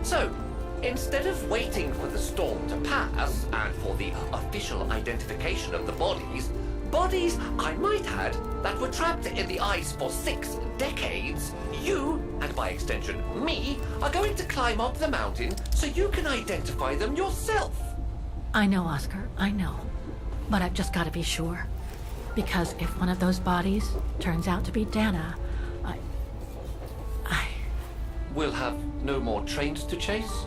So, instead of waiting for the storm to pass and for the official identification of the bodies, bodies, I might add, that were trapped in the ice for 6 decades, you, and by extension me, are going to climb up the mountain so you can identify them yourself. I know, Oscar, I know. But I've just got to be sure. Because if one of those bodies turns out to be Dana, We'll have no more trains to chase?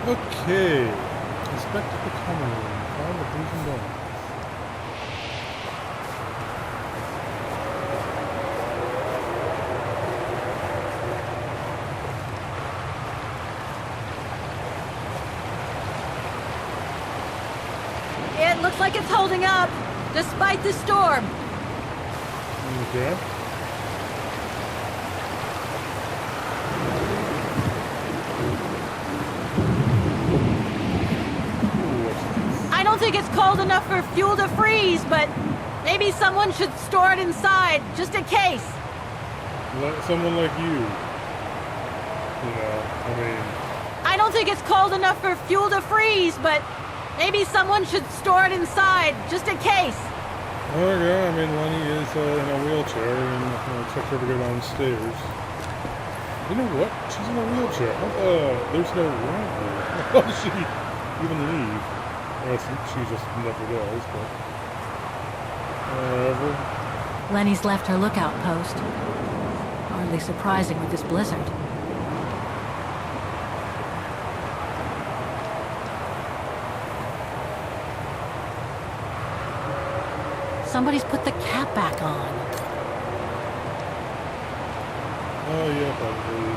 Okay. Inspect the common room. Find the freezing door. It looks like it's holding up, despite the storm. Okay. I don't think it's cold enough for fuel to freeze, but maybe someone should store it inside, just in case. Someone like you. You know, I mean... I don't think it's cold enough for fuel to freeze, but maybe someone should store it inside, just in case. Okay, I mean, Lenny is in a wheelchair, and expect her to go downstairs. You know what? She's in a wheelchair. There's no ramp here. How does she even leave? Well, she just never does, but... whatever. Lenny's left her lookout post. Hardly surprising with this blizzard. Somebody's put the cap back on. Oh, yeah, probably.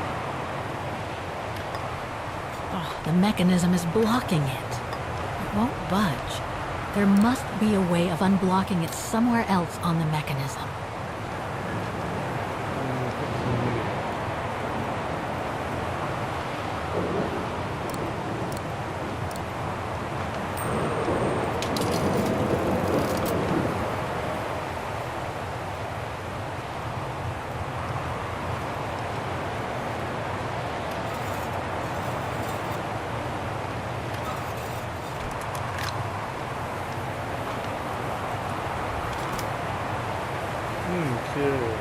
Oh, the mechanism is blocking it. It won't budge. There must be a way of unblocking it somewhere else on the mechanism. Okay.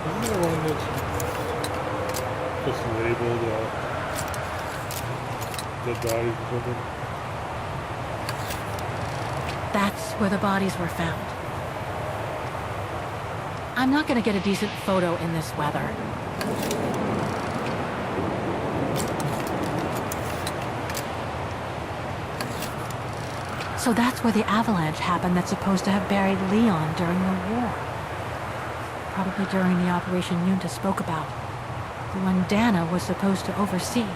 Isn't there one that's just labeled dead bodies or something? That's where the bodies were found. I'm not gonna get a decent photo in this weather. So that's where the avalanche happened that's supposed to have buried Leon during the war. Probably during the operation Yunta spoke about. The one Dana was supposed to oversee.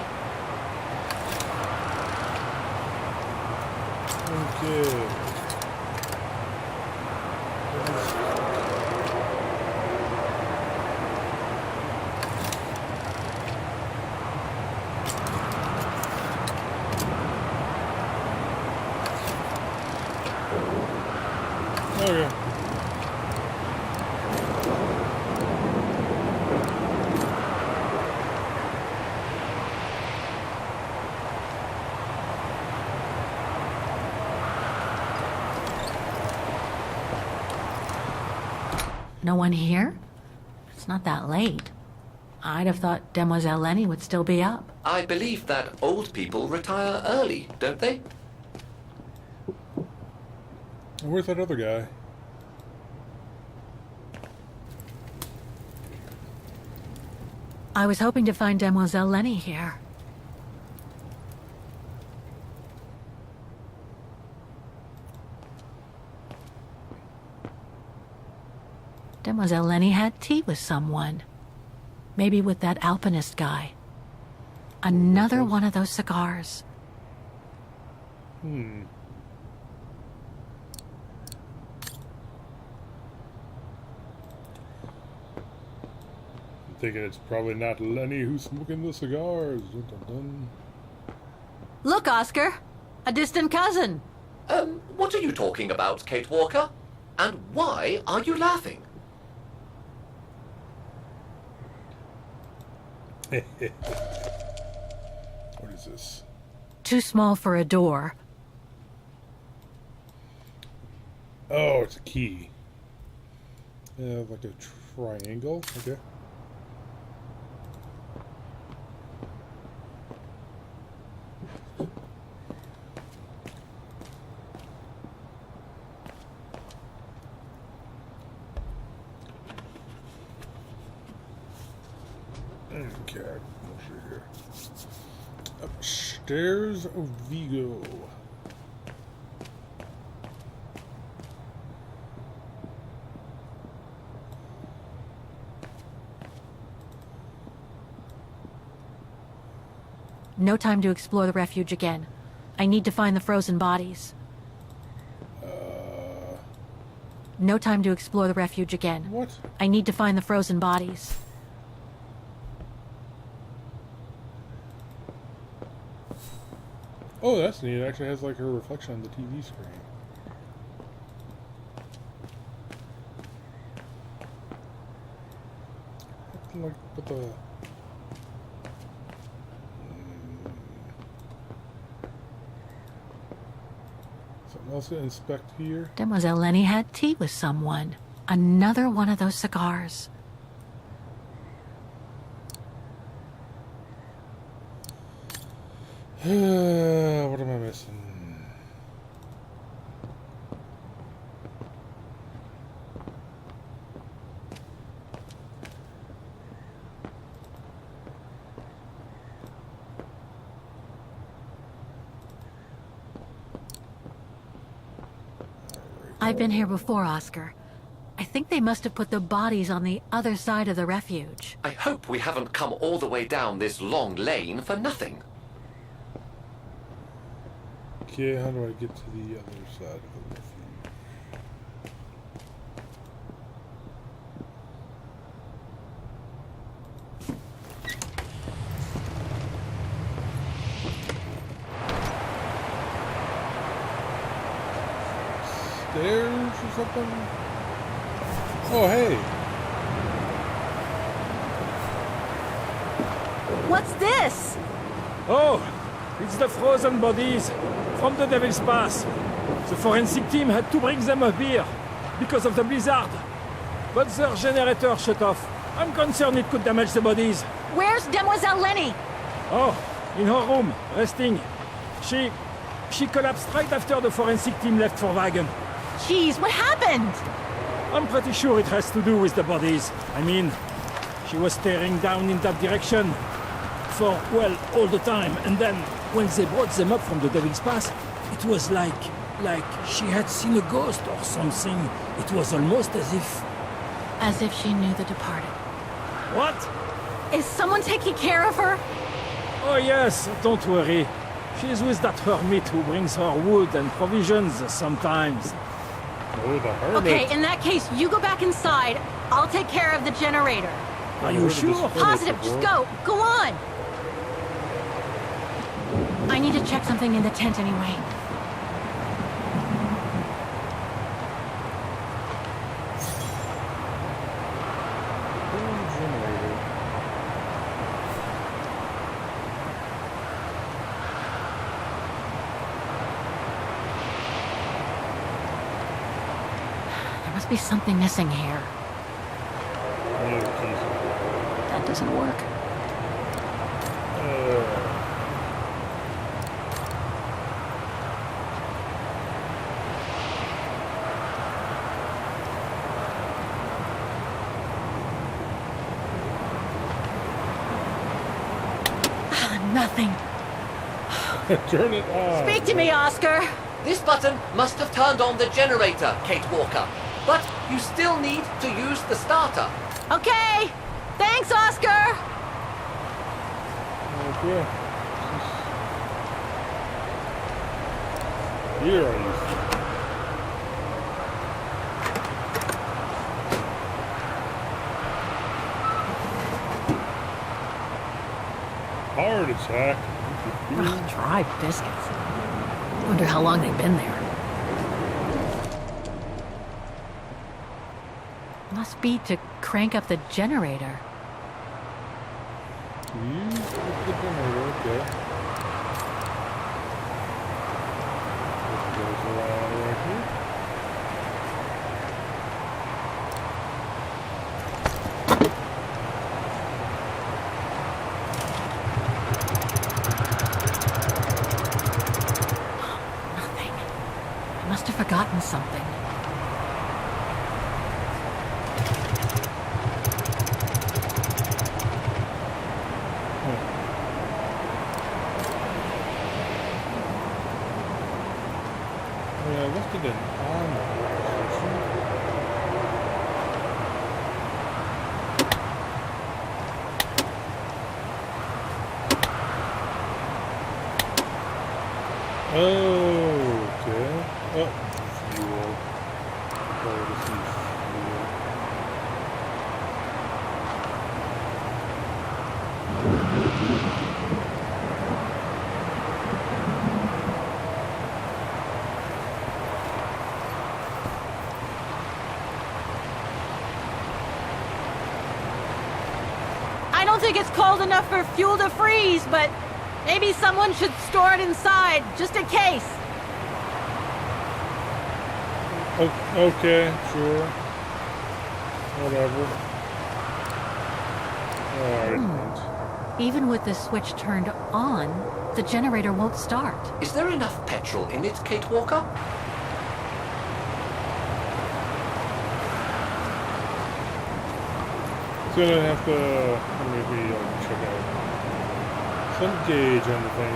Okay. Okay. No one here? It's not that late. I'd have thought Demoiselle Lenny would still be up. I believe that old people retire early, don't they? Where's that other guy? I was hoping to find Demoiselle Lenny here. Demoiselle Lenny had tea with someone. Maybe with that alpinist guy. Another one of those cigars. Hmm. I'm thinking it's probably not Lenny who's smoking the cigars. Dun, dun, dun. Look, Oscar! A distant cousin! What are you talking about, Kate Walker? And why are you laughing? What is this? Too small for a door. Oh, it's a key. Yeah, like a triangle. Okay. Okay, what's here? Upstairs of Vigo. No time to explore the refuge again. I need to find the frozen bodies. No time to explore the refuge again. What? I need to find the frozen bodies. Oh, that's neat. It actually has like her reflection on the TV screen. Like, what the... Something else to inspect here? Demoiselle Lenny had tea with someone. Another one of those cigars. What am I missing? I've been here before, Oscar. I think they must have put the bodies on the other side of the refuge. I hope we haven't come all the way down this long lane for nothing. Okay, how do I get to the other side of the refuge? Stairs or something? Oh, hey. What's this? Oh, it's the frozen bodies from the Devil's Pass. The forensic team had to bring them up here because of the blizzard. But their generator shut off. I'm concerned it could damage the bodies. Where's Demoiselle Lenny? Oh, in her room, resting. She collapsed right after the forensic team left for Wagen. Jeez, what happened? I'm pretty sure it has to do with the bodies. I mean, she was staring down in that direction for, well, all the time. And then, when they brought them up from the Devil's Pass, it was like she had seen a ghost or something. It was almost as if... As if she knew the departed. What? Is someone taking care of her? Oh yes, don't worry. She's with that hermit who brings her wood and provisions sometimes. Oh, the hermit. Okay, in that case, you go back inside. I'll take care of the generator. Are you sure? Positive, just go. Go on. I need to check something in the tent anyway. Must be something missing here. That doesn't work. Nothing. Turn it on. Speak to me, Oscar. This button must have turned on the generator, Kate Walker. But you still need to use the starter. Okay. Thanks, Oscar. Okay. Here are you? Heart attack. Ugh, dry biscuits. Wonder how long they've been there. Must be to crank up the generator. Use the generator, okay. This goes around right here. Nothing. I must have forgotten something. Yeah, I left it in on the station. Oh, okay. Oh, fuel. Oh, this is fuel. I don't think it's cold enough for fuel to freeze, but maybe someone should store it inside, just in case. Okay, sure. Whatever. Alright. Even with the switch turned on, the generator won't start. Is there enough petrol in it, Kate Walker? It's gonna have to maybe check out some gauge on the thing.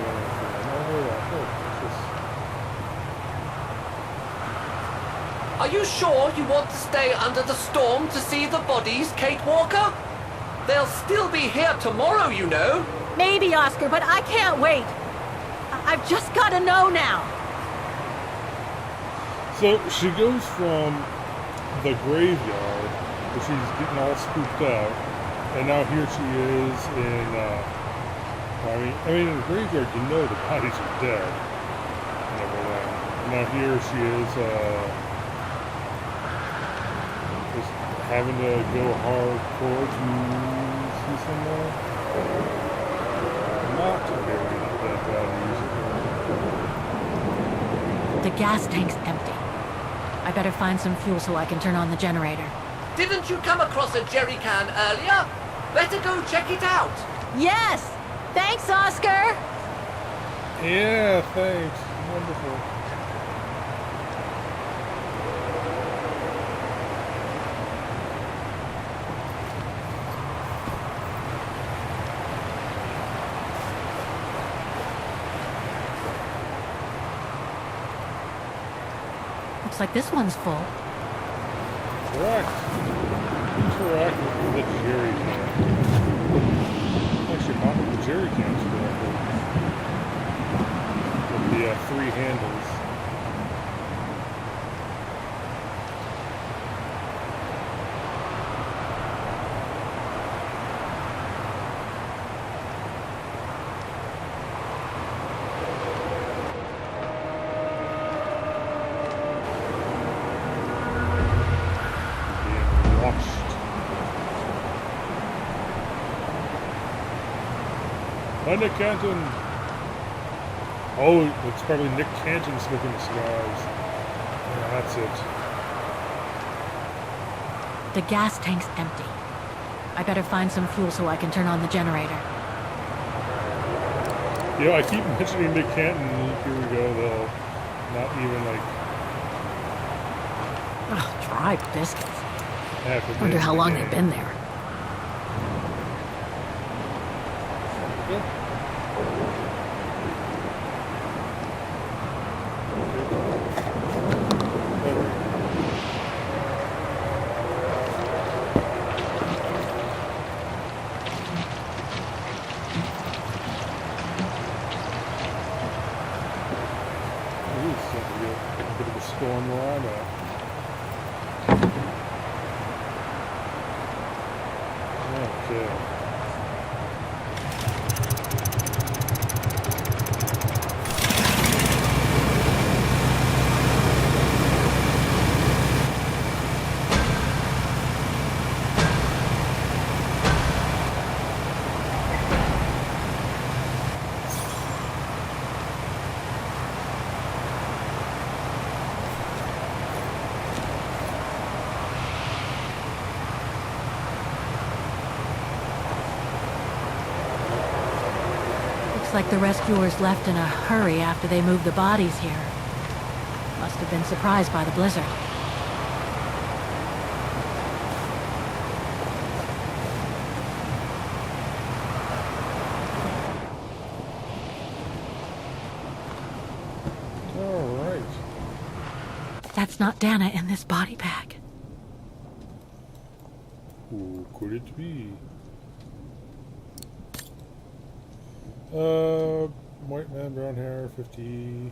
Are you sure you want to stay under the storm to see the bodies, Kate Walker? They'll still be here tomorrow, you know. Maybe, Oscar, but I can't wait. I've just got to know now. So she goes from the graveyard, where she's getting all spooked out, and now here she is in. I mean, in the graveyard, you know the bodies are dead and everything. Now here she is, just having to go hardcore to see someone. Not very that music. The gas tank's empty. I better find some fuel so I can turn on the generator. Didn't you come across a jerry can earlier? Better go check it out. Yes! Thanks, Oscar! Yeah, thanks. Wonderful. Looks like this one's full. Correct. Interact with the jerry can. Actually, not with the jerry cans directly. With the three handles. Being watched. Hi, Nick Canton. Oh, it's probably Nick Canton smoking the cigars. Yeah, that's it. The gas tank's empty. I better find some fuel so I can turn on the generator. You know, I keep mentioning Nick Canton. Here we go, though. Not even like. Oh, dry biscuits. Half a Wonder how long minute. they've been there. A bit of a storm where I'm at. Okay. Looks like the rescuers left in a hurry after they moved the bodies here. Must have been surprised by the blizzard. All right. That's not Dana in this body bag. Who could it be? White man, brown hair, 50.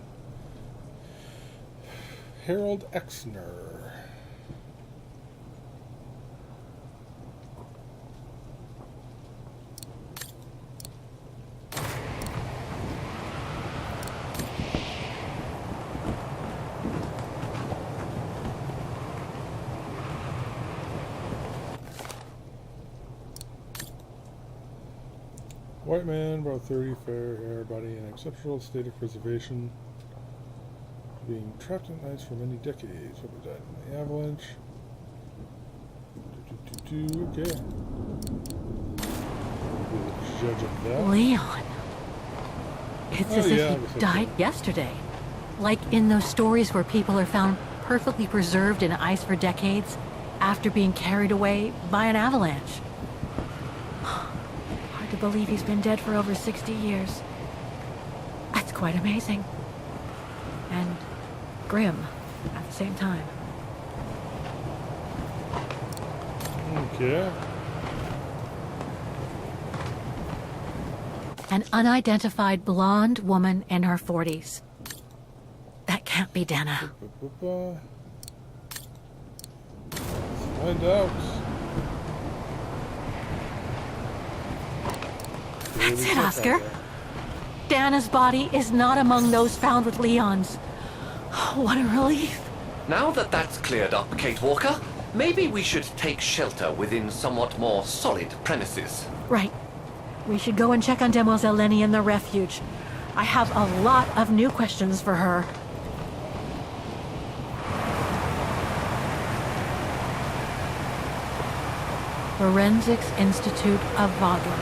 Harold Exner. White man, about 30, fair hair, body in exceptional state of preservation. Being trapped in ice for many decades. What was that? In the avalanche. Okay. We'll judge of that. Leon. It's Oh, as yeah, if he died yesterday. Like in those stories where people are found perfectly preserved in ice for decades after being carried away by an avalanche. Hard to believe he's been dead for over 60 years. That's quite amazing. And grim at the same time. Okay. An unidentified blonde woman in her 40s. That can't be Dana. Let's find out. That's it, Oscar. Dana's body is not among those found with Leon's. What a relief. Now that that's cleared up, Kate Walker, maybe we should take shelter within somewhat more solid premises. Right. We should go and check on Demoiselle Lenny in the refuge. I have a lot of new questions for her. Forensics Institute of Vogel.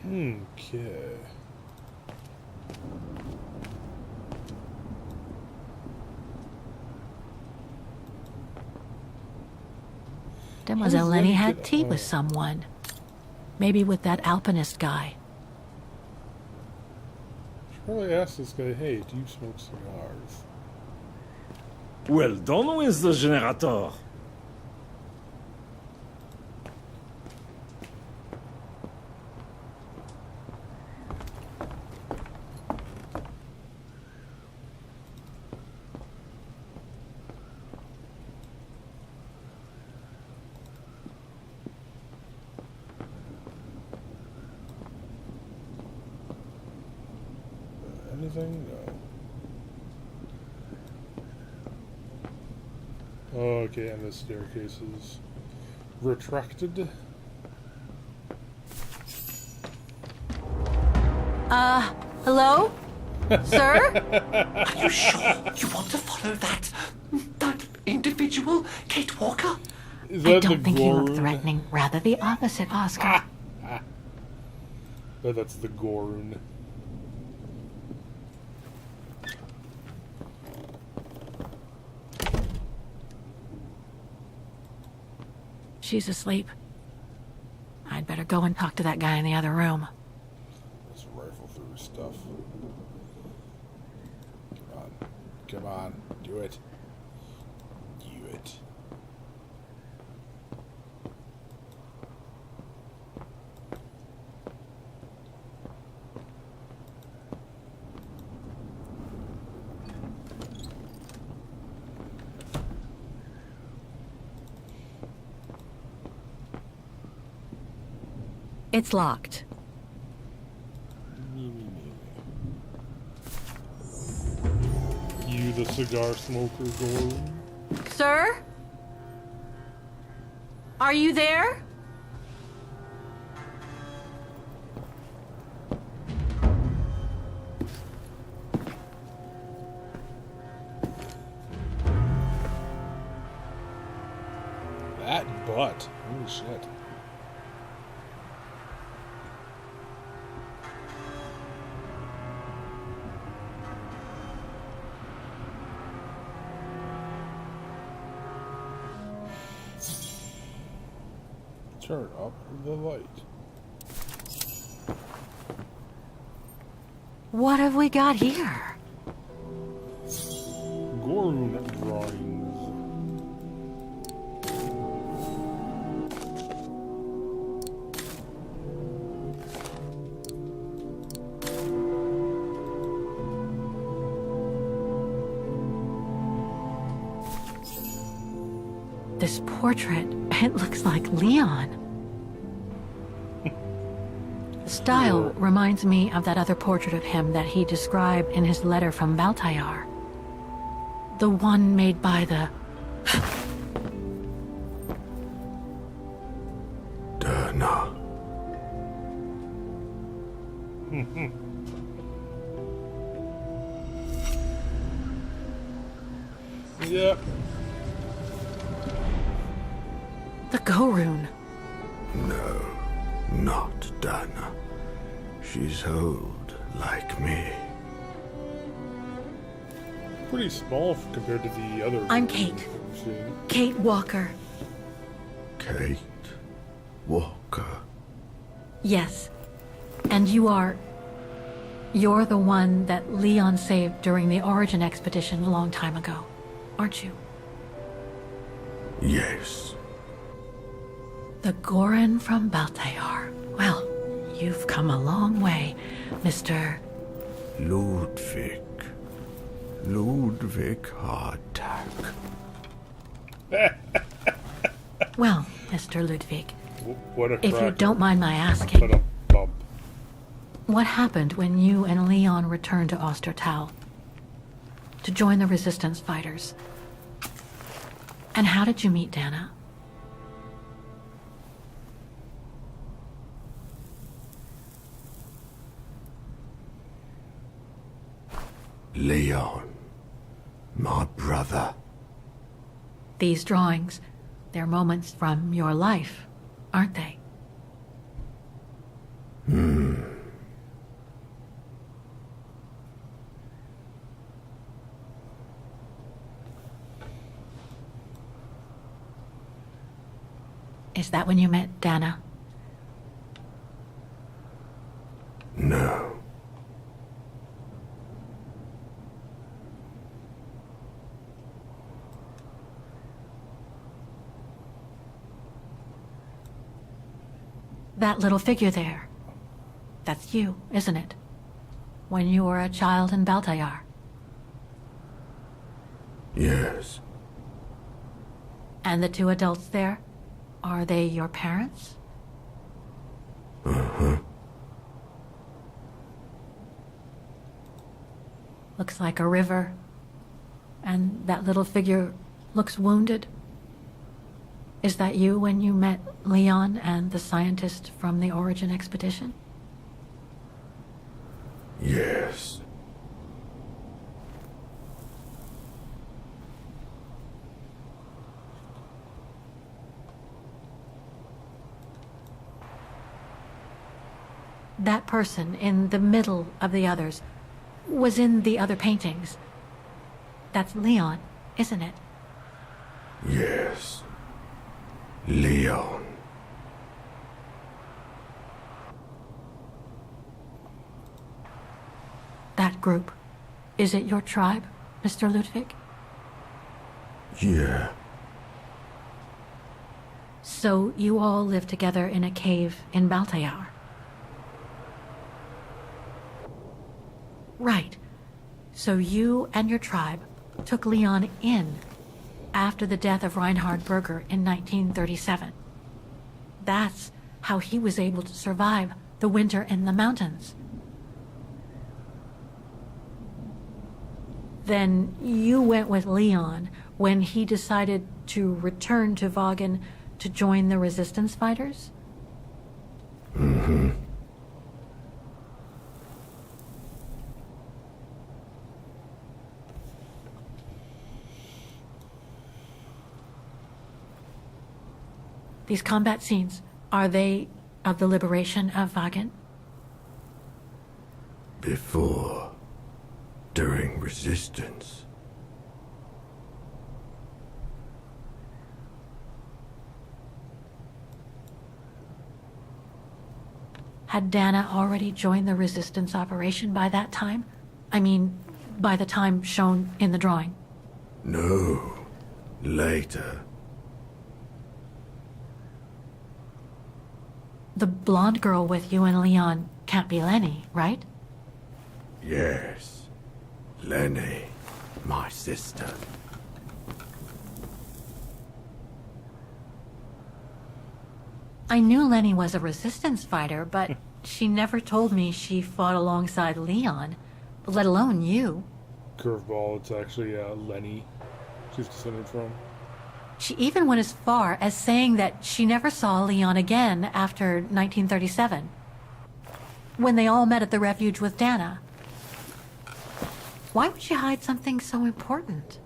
Okay. Demoiselle Lenny Lenny had get- tea with someone. Maybe with that alpinist guy. Should probably ask this guy, hey, do you smoke cigars? Well done with the generator. anything? No. Okay, and this staircase is retracted. Hello? Sir? Are you sure you want to follow that individual, Kate Walker? Is I that don't the think he looked Gorun? threatening. Rather the opposite, Oscar. But that's the Gorun. She's asleep. I'd better go and talk to that guy in the other room. Let's rifle through stuff. Come on. Come on. Do it. Do it. It's locked. You, the cigar smoker, Gorun. Sir? Are you there? That butt. Holy shit. Turn up the light. What have we got here? Gorun drawings. This portrait, it looks like Leon. The style reminds me of that other portrait of him that he described in his letter from Baltayar. The one made by the... Derna. Yep. the Gorun. No, not Derna. She's old, like me. Pretty small compared to the other. I'm Kate. Kate Walker. Kate Walker. Yes. And you're the one that Leon saved during the Origin expedition a long time ago, aren't you? Yes. The Gorun from Baltayar. Well, you've come a long way, Mr. Ludwig. Ludwig Hardtack. Well, Mr. Ludwig, What a if you cracker. don't mind my asking, What a bump. what happened when you and Leon returned to Ostertal to join the resistance fighters? And how did you meet Dana? Leon. My brother. These drawings, they're moments from your life, aren't they? Is that when you met Dana? No. That little figure there. That's you, isn't it? When you were a child in Baltayar. Yes. And the two adults there? Are they your parents? Uh-huh. looks like a river. And that little figure looks wounded. Is that you when you met Leon and the scientist from the Origin expedition? Yes. That person in the middle of the others was in the other paintings. That's Leon, isn't it? Yes. Leon. That group. Is it your tribe, Mr. Ludwig? Yeah. So you all live together in a cave in Baltayar? Right. So you and your tribe took Leon in after the death of Reinhard Berger in 1937. That's how he was able to survive the winter in the mountains. Then you went with Leon when he decided to return to Vaughan to join the resistance fighters? Mm-hmm. These combat scenes, are they of the liberation of Vaughan? Before. During resistance. Had Dana already joined the resistance operation by that time? I mean, by the time shown in the drawing. No. Later. The blonde girl with you and Leon can't be Lenny, right? Yes. Lenny. My sister. I knew Lenny was a resistance fighter, but she never told me she fought alongside Leon, let alone you. Curveball, it's actually Lenny she's descended from. She even went as far as saying that she never saw Leon again after 1937, when they all met at the refuge with Dana. Why would she hide something so important?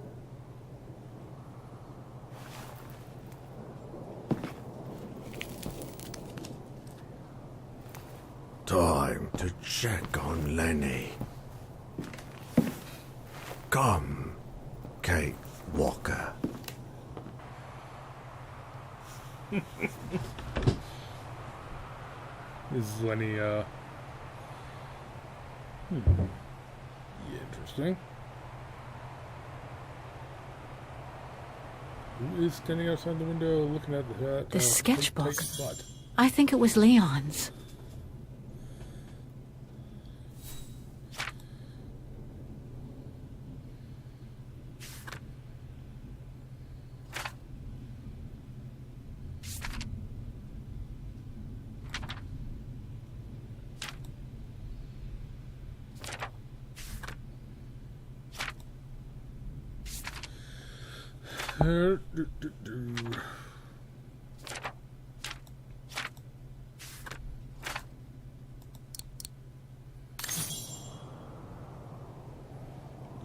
Time to check on Lenny. Come, Kate Walker. Is Lenny, yeah, interesting. Who is standing outside the window looking at The sketchbook. tight butt? I think it was Leon's.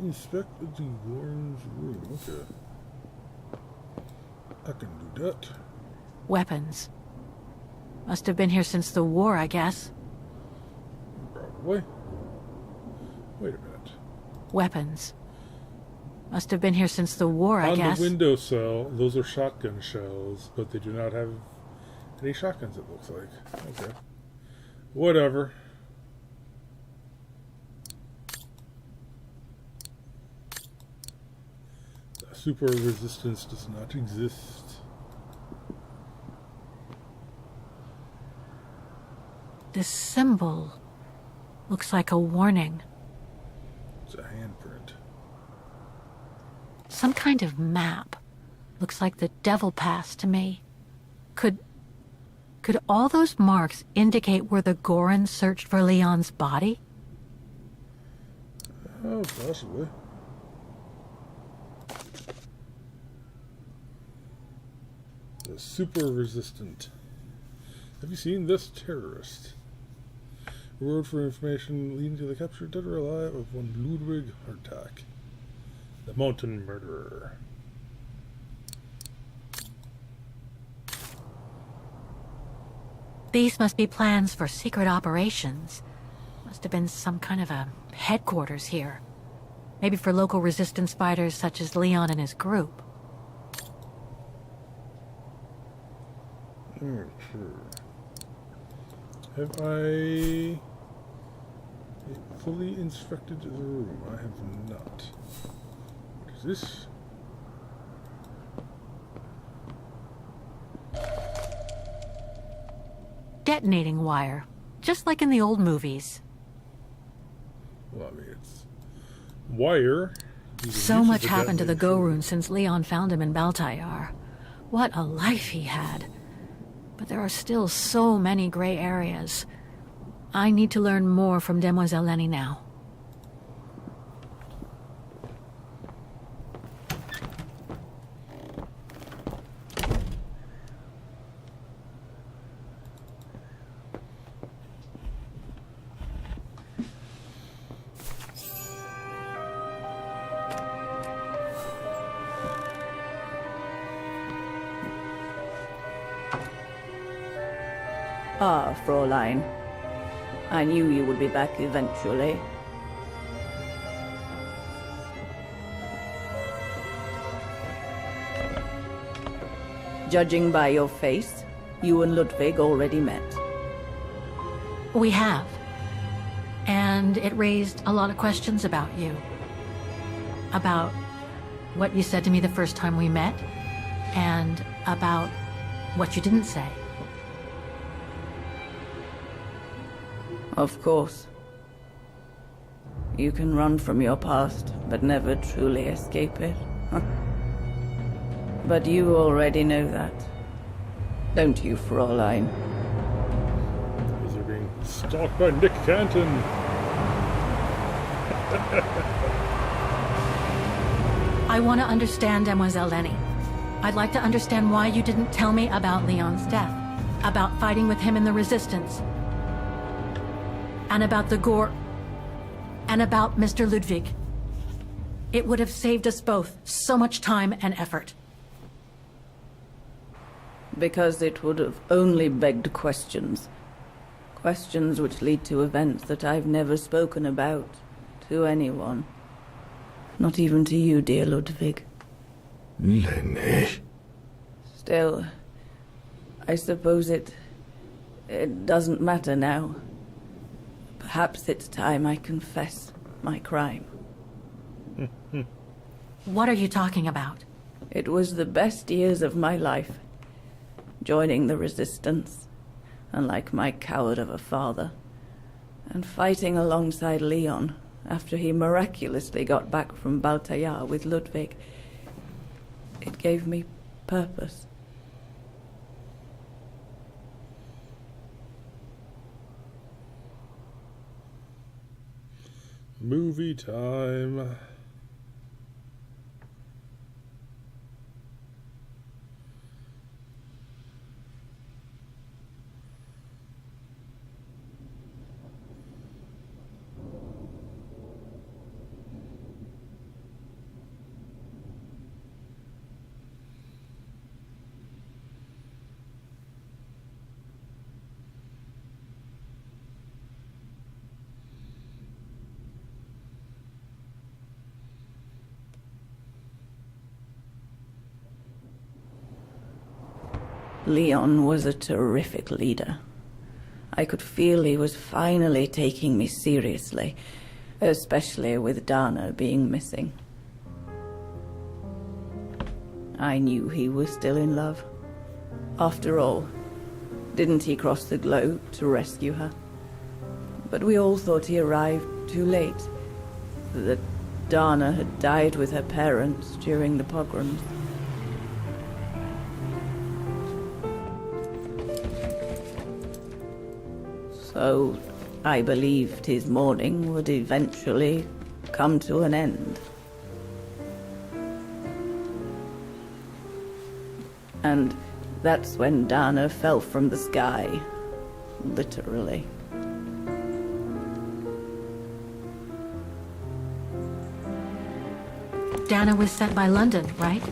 Inspect the Warren's room. Okay. I can do that. Weapons. Must have been here since the war, I guess. Probably. Wait a minute. Weapons. Must have been here since the war, I guess. On the windowsill, those are shotgun shells, but they do not have any shotguns, it looks like. Okay. Whatever. Super resistance does not exist. This symbol looks like a warning. It's a handprint. Some kind of map. Looks like the Devil Pass to me. Could all those marks indicate where the Gorons searched for Leon's body? Oh, possibly. The super resistant. Have you seen this terrorist? Road for information leading to the capture dead or alive of one Ludwig Hartak, the mountain murderer. These must be plans for secret operations. Must have been some kind of a headquarters here. Maybe for local resistance fighters such as Leon and his group. Sure. Have I fully inspected the room? I have not. What is this? Detonating wire. Just like in the old movies. Well, I mean, it's wire. So much happened to the Gorun since Leon found him in Baltayar. What a life he had. But there are still so many gray areas. I need to learn more from Demoiselle Lenny now. Ah, Fräulein. I knew you would be back eventually. Judging by your face, you and Ludwig already met. We have. And it raised a lot of questions about you. About what you said to me the first time we met, and about what you didn't say. Of course. You can run from your past, but never truly escape it. But you already know that. Don't you, Fräulein? These are being stalked by Nick Canton. I want to understand Demoiselle Lenny. I'd like to understand why you didn't tell me about Leon's death, about fighting with him in the Resistance, and about the Gore, and about Mr. Ludwig. It would have saved us both so much time and effort. Because it would have only begged questions. Questions which lead to events that I've never spoken about to anyone. Not even to you, dear Ludwig. Lenny? Still, I suppose it doesn't matter now. Perhaps it's time I confess my crime. What are you talking about? It was the best years of my life. Joining the Resistance, unlike my coward of a father, and fighting alongside Leon after he miraculously got back from Baltayar with Ludwig. It gave me purpose. Movie time. Leon was a terrific leader. I could feel he was finally taking me seriously, especially with Dana being missing. I knew he was still in love. After all, didn't he cross the globe to rescue her? But we all thought he arrived too late, that Dana had died with her parents during the pogroms. So, I believed his mourning would eventually come to an end. And that's when Dana fell from the sky. Literally. Dana was sent by London, right?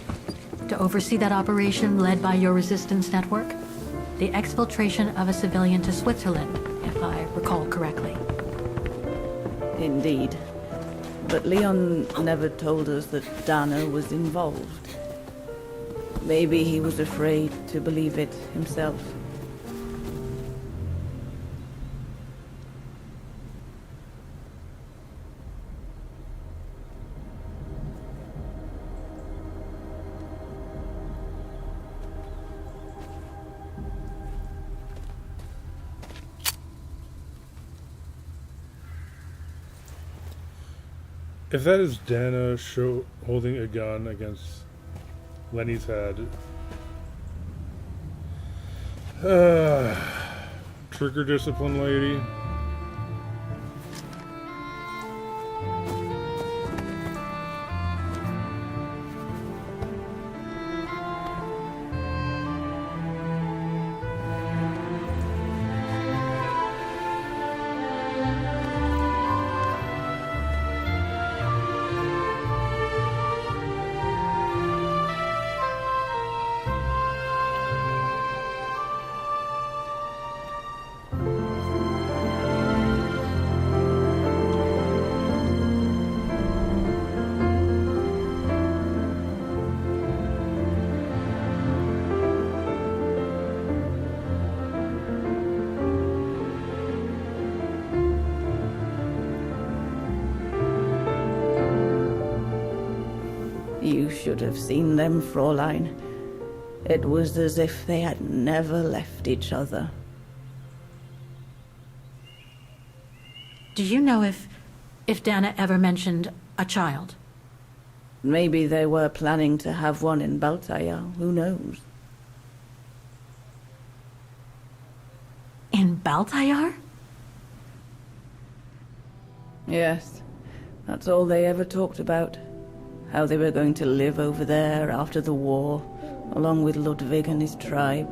To oversee that operation led by your resistance network? The exfiltration of a civilian to Switzerland, if I recall correctly. Indeed. But Leon never told us that Dana was involved. Maybe he was afraid to believe it himself. If that is Dana holding a gun against Lenny's head, trigger discipline, lady. You should have seen them, Fräulein. It was as if they had never left each other. Do you know if Dana ever mentioned a child? Maybe they were planning to have one in Baltaya, who knows? In Baltayar? Yes, that's all they ever talked about. How they were going to live over there after the war, along with Ludwig and his tribe.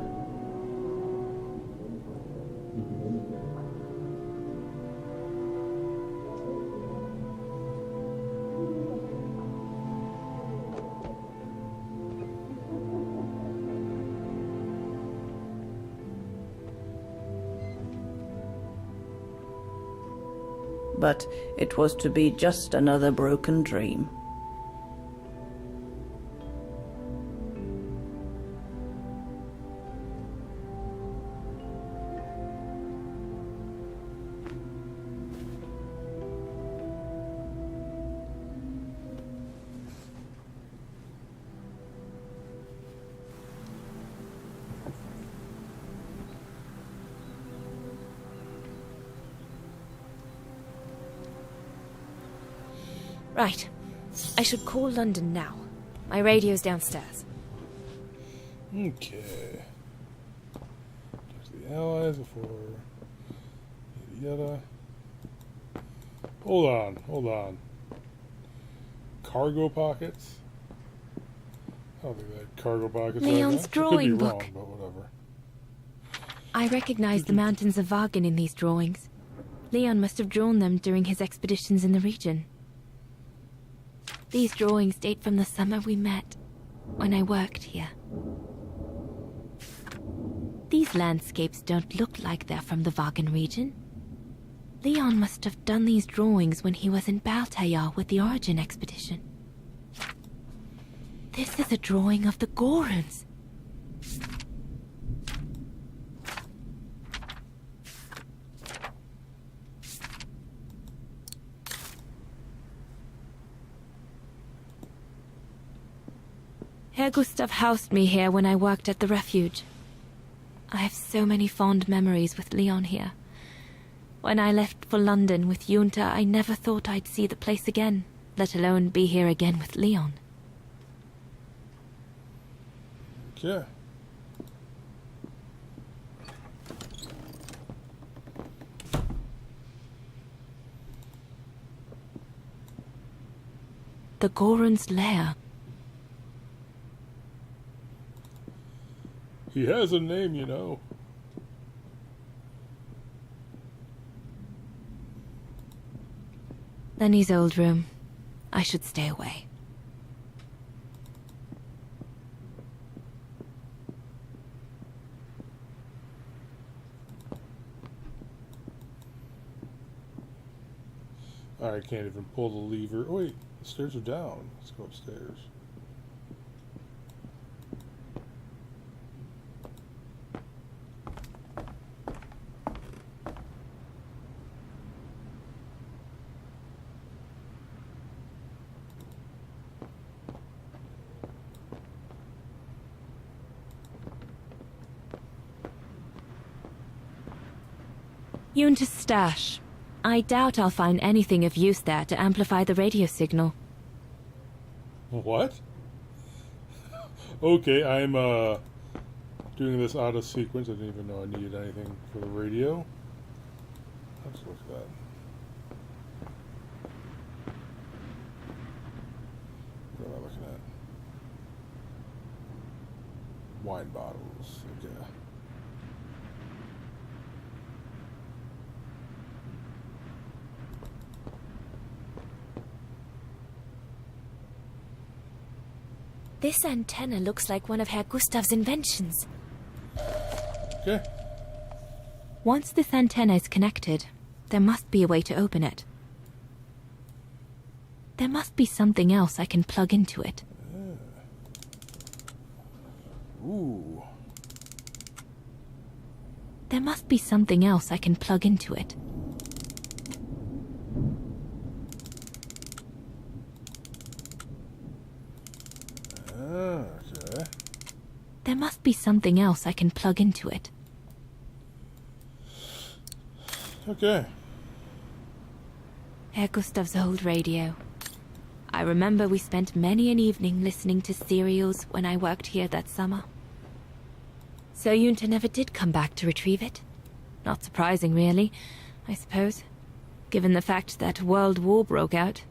But it was to be just another broken dream. Right. I should call London now. My radio's downstairs. Okay. Talk to the Allies before... Yada yada. Hold on. Cargo pockets? I don't think that cargo pockets are Leon's that. drawing Could be book. wrong, but whatever. I recognize the mountains of Vagen in these drawings. Leon must have drawn them during his expeditions in the region. These drawings date from the summer we met, when I worked here. These landscapes don't look like they're from the Vagen region. Leon must have done these drawings when he was in Baltayar with the Origin expedition. This is a drawing of the Goruns. Herr Gustav housed me here when I worked at the refuge. I have so many fond memories with Leon here. When I left for London with Junta, I never thought I'd see the place again, let alone be here again with Leon. Okay. The Goron's lair. He has a name, you know. Lenny's old room. I should stay away. I can't even pull the lever. Oh wait, the stairs are down. Let's go upstairs. Yunta's stash. I doubt I'll find anything of use there to amplify the radio signal. What? Okay, I'm doing this out of sequence. I didn't even know I needed anything for the radio. Let's look at that. What am I looking at? Wine bottles. Okay. This antenna looks like one of Herr Gustav's inventions. Okay. Once this antenna is connected, there must be a way to open it. There must be something else I can plug into it. Ooh. There must be something else I can plug into it. Okay. There must be something else I can plug into it. Okay. Herr Gustav's old radio. I remember we spent many an evening listening to serials when I worked here that summer. So Yunta never did come back to retrieve it. Not surprising, really, I suppose, given the fact that World War broke out.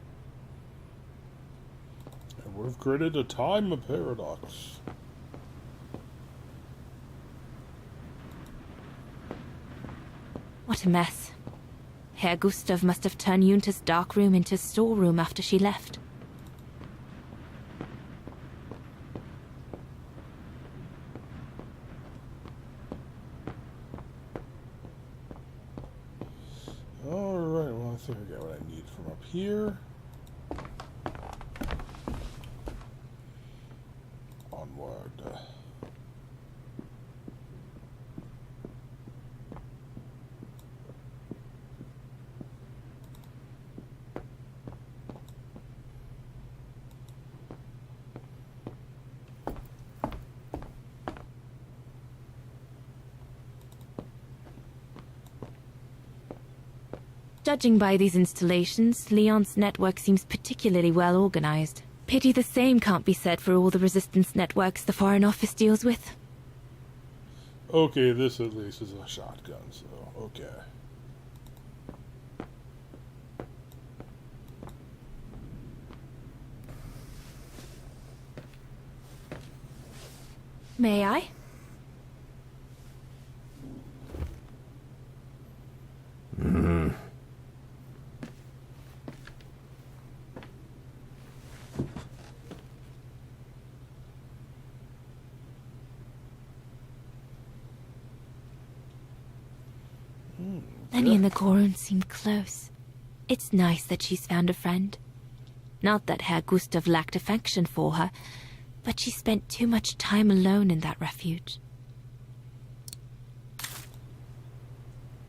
It would have created a time of paradox. What a mess. Herr Gustav must have turned Yunta's dark room into storeroom after she left. Alright, well, I think I got what I need from up here. Onward. Judging by these installations, Leon's network seems particularly well organized. Pity the same can't be said for all the resistance networks the Foreign Office deals with. Okay, this at least is a shotgun, so okay. May I? Lenny and the Gorun seem close. It's nice that she's found a friend. Not that Herr Gustav lacked affection for her, but she spent too much time alone in that refuge.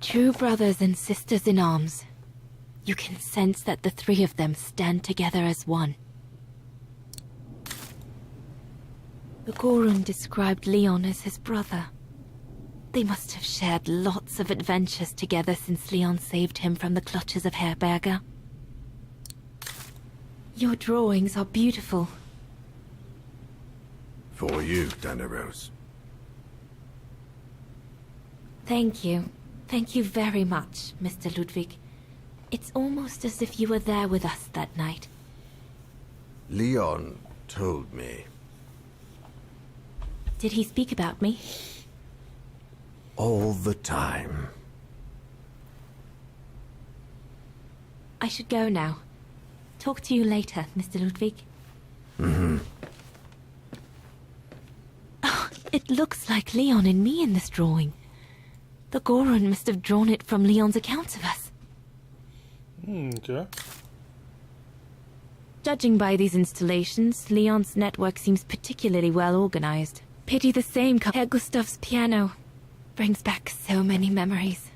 True brothers and sisters in arms. You can sense that the three of them stand together as one. The Gorun described Leon as his brother. They must have shared lots of adventures together since Leon saved him from the clutches of Herberger. Your drawings are beautiful. For you, Daneros. Thank you. Thank you very much, Mr. Ludwig. It's almost as if you were there with us that night. Leon told me. Did he speak about me? All the time. I should go now. Talk to you later, Mr. Ludwig. Mm-hmm. Oh, it looks like Leon and me in this drawing. The Goron must have drawn it from Leon's accounts of us. Okay. Judging by these installations, Leon's network seems particularly well organized. Pity the same Herr Gustav's piano. Brings back so many memories.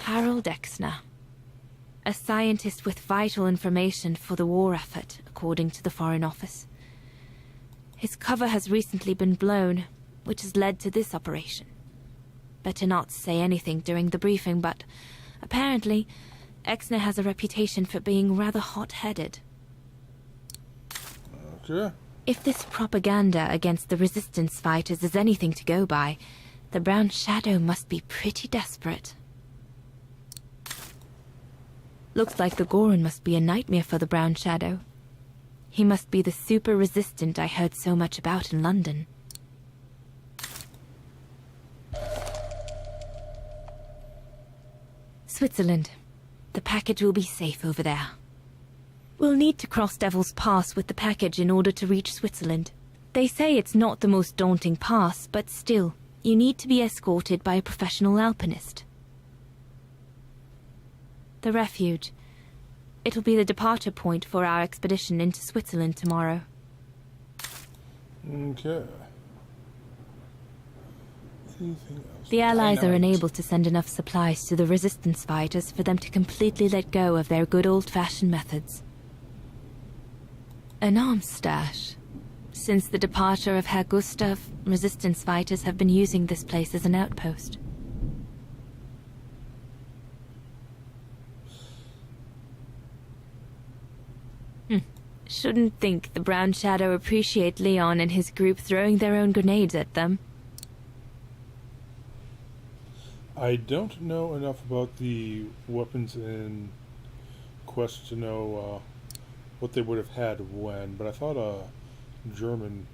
Harold Exner. A scientist with vital information for the war effort, according to the Foreign Office. His cover has recently been blown, which has led to this operation. Better not say anything during the briefing, but apparently, Exner has a reputation for being rather hot-headed. Okay. If this propaganda against the resistance fighters is anything to go by, the Brown Shadow must be pretty desperate. Looks like the Goron must be a nightmare for the Brown Shadow. He must be the super resistant I heard so much about in London. Switzerland. The package will be safe over there. We'll need to cross Devil's Pass with the package in order to reach Switzerland. They say it's not the most daunting pass, but still, you need to be escorted by a professional alpinist. The refuge. It'll be the departure point for our expedition into Switzerland tomorrow. Okay. Anything else? The Allies are unable to send enough supplies to the resistance fighters for them to completely let go of their good old-fashioned methods. An arms stash. Since the departure of Herr Gustav, resistance fighters have been using this place as an outpost. Shouldn't think the Brown Shadow appreciate Leon and his group throwing their own grenades at them. I don't know enough about the weapons in Quest to know what they would have had when, but I thought German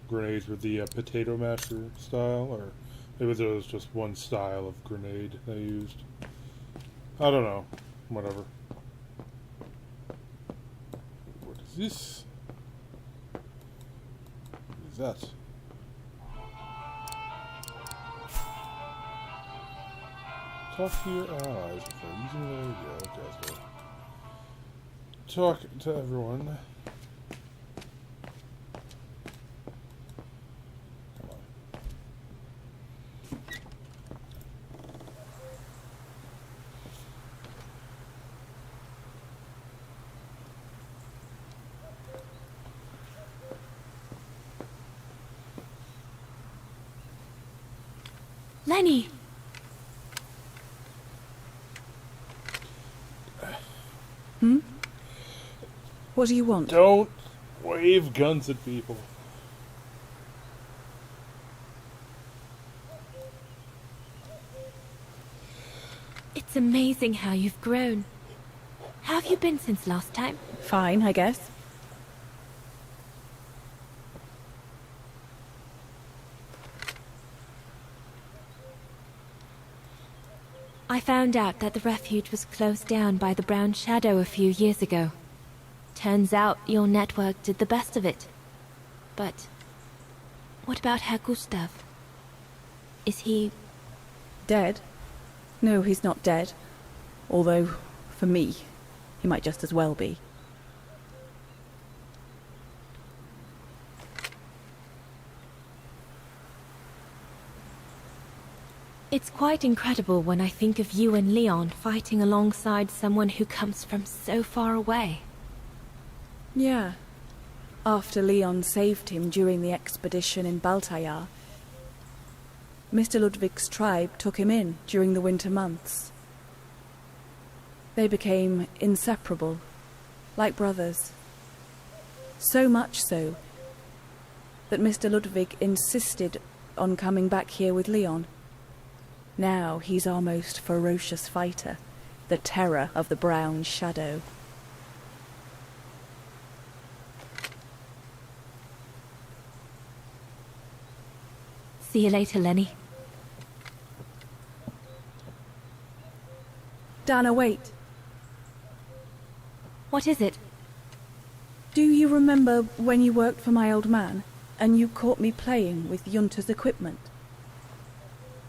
grenades were the potato masher style, or maybe there was just one style of grenade they used. I don't know. Whatever. What is this? What is that? Talk to your allies before using the radio. Okay, so talk to everyone. Come on. Lenny! What do you want? Don't wave guns at people. It's amazing how you've grown. How have you been since last time? Fine, I guess. I found out that the refuge was closed down by the Brown Shadow a few years ago. Turns out your network did the best of it. But what about Herr Gustav? Is he... Dead? No, he's not dead. Although, for me, he might just as well be. It's quite incredible when I think of you and Leon fighting alongside someone who comes from so far away. Yeah. After Leon saved him during the expedition in Baltayar, Mr. Ludwig's tribe took him in during the winter months. They became inseparable, like brothers. So much so that Mr. Ludwig insisted on coming back here with Leon. Now he's our most ferocious fighter, the terror of the brown shadow. See you later, Lenny. Dana, wait. What is it? Do you remember when you worked for my old man, and you caught me playing with Yunta's equipment?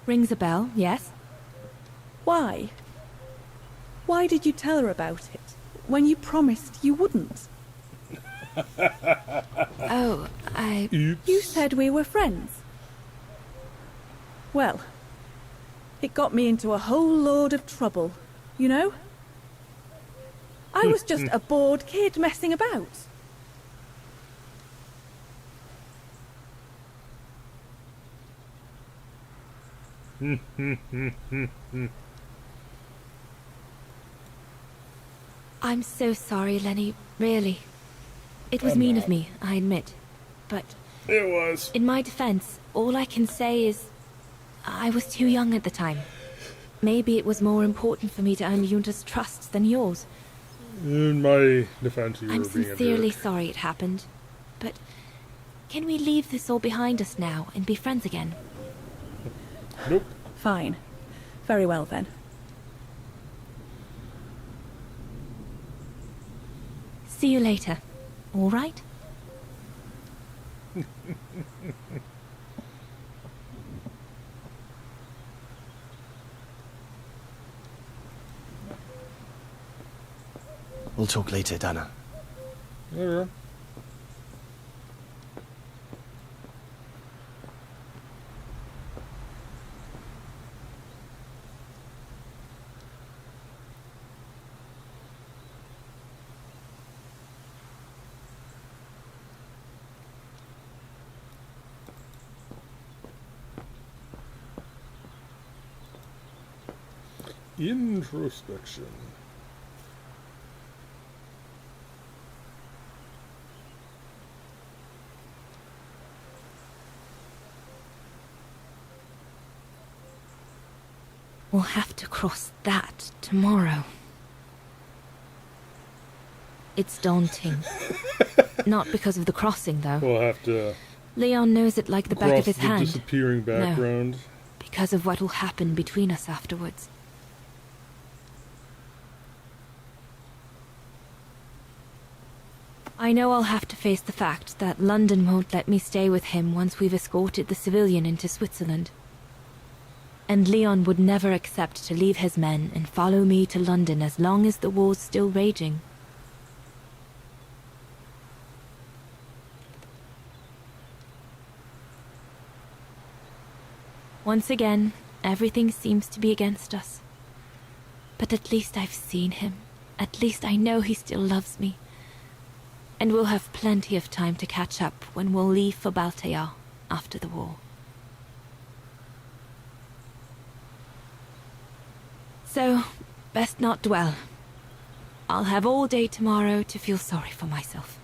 Rings a bell, yes? Why? Why did you tell her about it, when you promised you wouldn't? Oh, Oops. You said we were friends. Well, it got me into a whole load of trouble, you know? I was just a bored kid messing about. I'm so sorry, Lenny, really. It was mean of me, I admit. But It was. in my defense, all I can say is I was too young at the time. Maybe it was more important for me to earn Yunta's trust than yours. In my defense, you I'm were being sincerely a jerk. sorry it happened. But can we leave this all behind us now and be friends again? Nope. Fine. Very well then. See you later, all right? We'll talk later, Dana. Yeah. Introspection. We'll have to cross that tomorrow. It's daunting. Not because of the crossing, though. We'll have to Leon knows it like the back cross of his the hand. disappearing background. Because of what will happen between us afterwards. I know I'll have to face the fact that London won't let me stay with him once we've escorted the civilian into Switzerland. And Leon would never accept to leave his men and follow me to London as long as the war's still raging. Once again, everything seems to be against us. But at least I've seen him. At least I know he still loves me. And we'll have plenty of time to catch up when we'll leave for Baltair after the war. So, best not dwell. I'll have all day tomorrow to feel sorry for myself.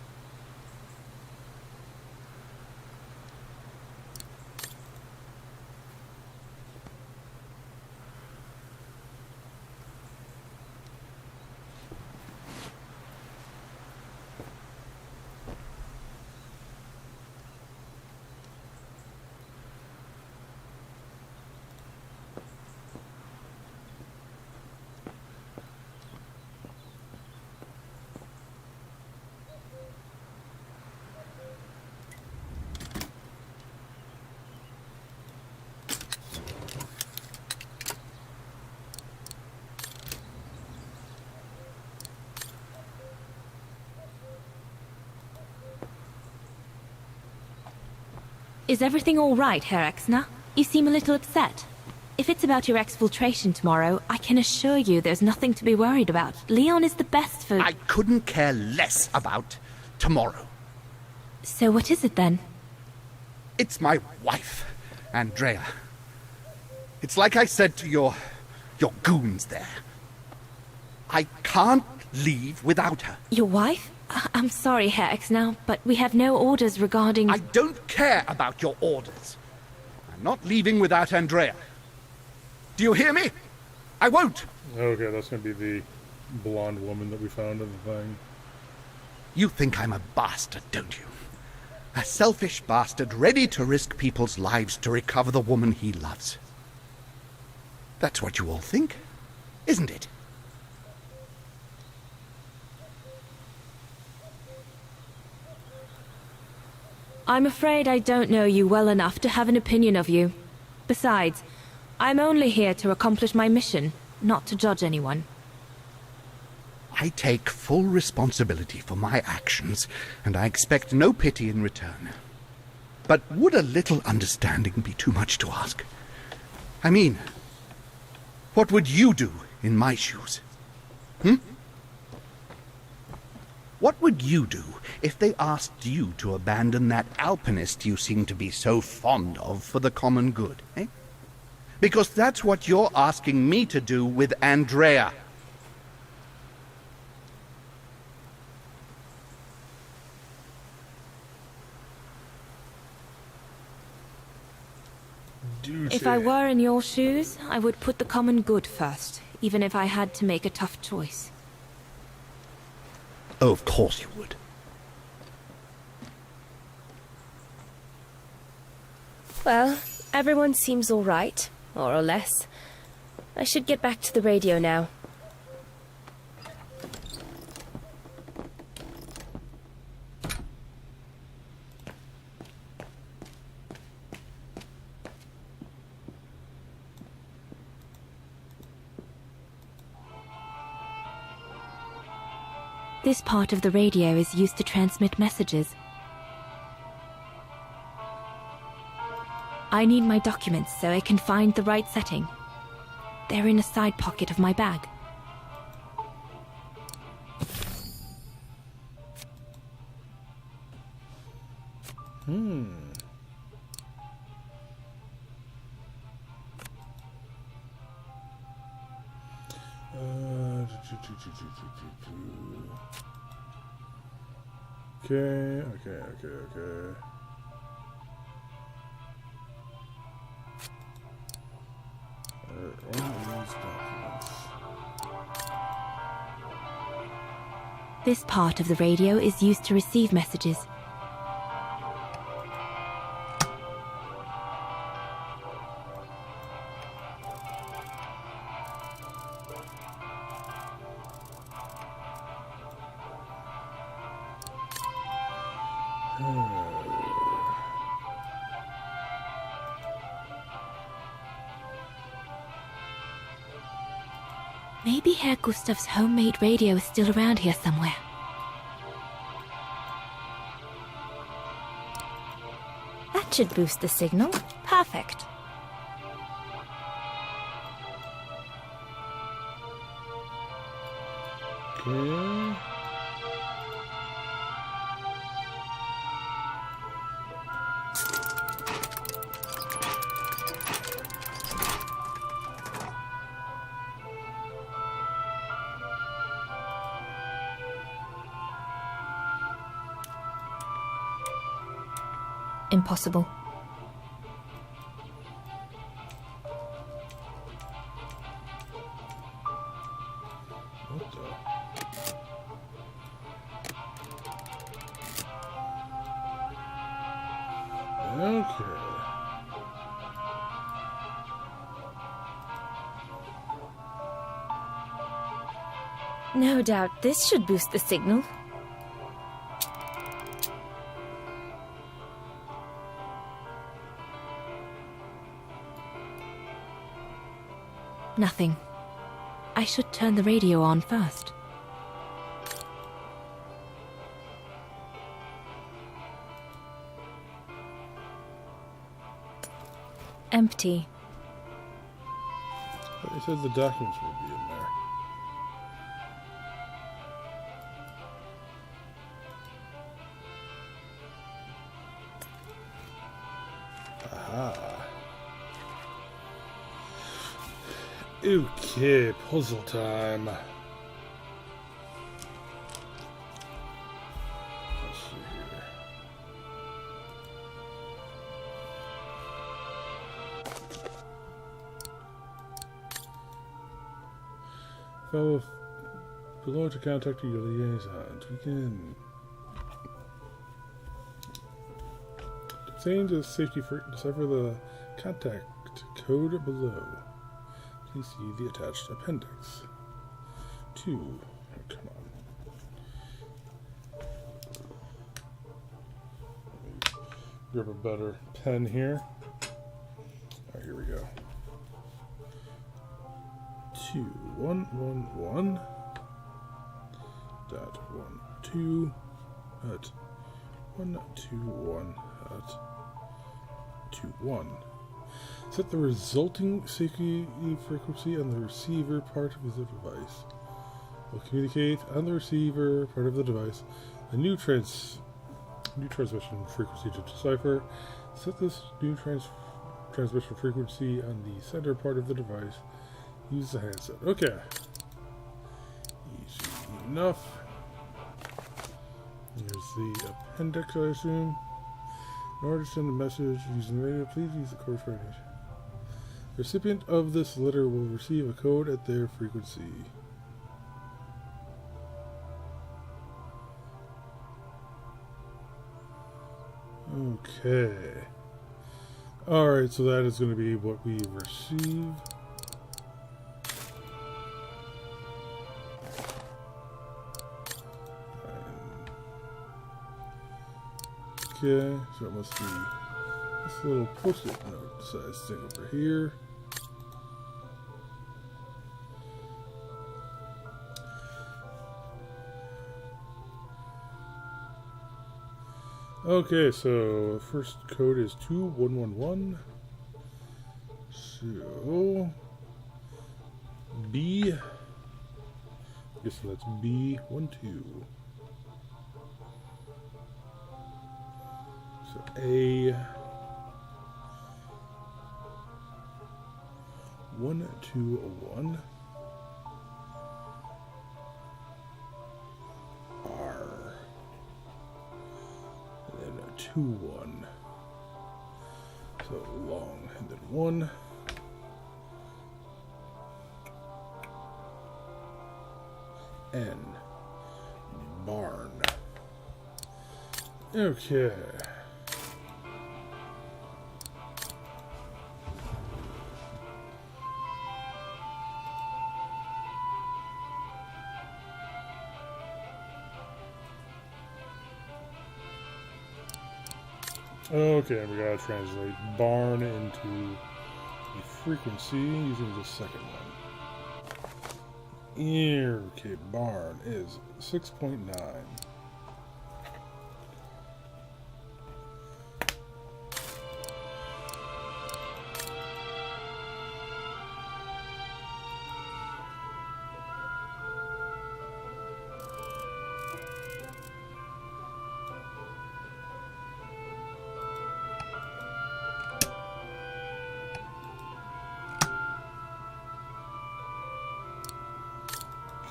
Is everything all right, Herr Exner? You seem a little upset. If it's about your exfiltration tomorrow, I can assure you there's nothing to be worried about. Leon is the best for... I couldn't care less about tomorrow. So what is it then? It's my wife, Andrea. It's like I said to your goons there. I can't leave without her. Your wife? I'm sorry, Herr Exner, but we have no orders regarding... I don't care about your orders. I'm not leaving without Andrea. Do you hear me? I won't! Okay, that's going to be the blonde woman that we found in the thing. You think I'm a bastard, don't you? A selfish bastard ready to risk people's lives to recover the woman he loves. That's what you all think, isn't it? I'm afraid I don't know you well enough to have an opinion of you. Besides, I'm only here to accomplish my mission, not to judge anyone. I take full responsibility for my actions, and I expect no pity in return. But would a little understanding be too much to ask? I mean, what would you do in my shoes? What would you do if they asked you to abandon that alpinist you seem to be so fond of for the common good, eh? Because that's what you're asking me to do with Andrea. If I were in your shoes, I would put the common good first, even if I had to make a tough choice. Oh, of course you would. Well, everyone seems all right, more or less. I should get back to the radio now. This part of the radio is used to transmit messages. I need my documents so I can find the right setting. They're in a side pocket of my bag. Okay. This part of the radio is used to receive messages. Maybe Herr Gustav's homemade radio is still around here somewhere. That should boost the signal. Perfect. Okay. Impossible. What the? Okay. No doubt this should boost the signal. Nothing. I should turn the radio on first. Empty. But he said the documents would be in there. Aha. Okay, puzzle time. Let's see here. Follow below to contact your liaisons. Begin. Change the safety for decipher the contact code below. Please see the attached appendix. 2. Oh, come on. Grab a better pen here. Alright, here we go. 2111 dot 12 at 121 at 21. Set the resulting safety frequency on the receiver part of the device. Will communicate on the receiver part of the device a new transmission frequency to decipher. Set this new transmission frequency on the center part of the device. Use the handset. Okay. Easy enough. Here's the appendix, I assume. In order to send a message using the radio, please use the course range. The recipient of this letter will receive a code at their frequency. Okay. Alright, so that is going to be what we receive. Okay, so it must be this little post-it note size thing over here. Okay, so first code is 2111. So B, I guess that's B12. So A 121 R and then a 21. So long and then 1. N barn. Okay. Okay, we gotta translate barn into the frequency using the second one. Okay, barn is 6.9.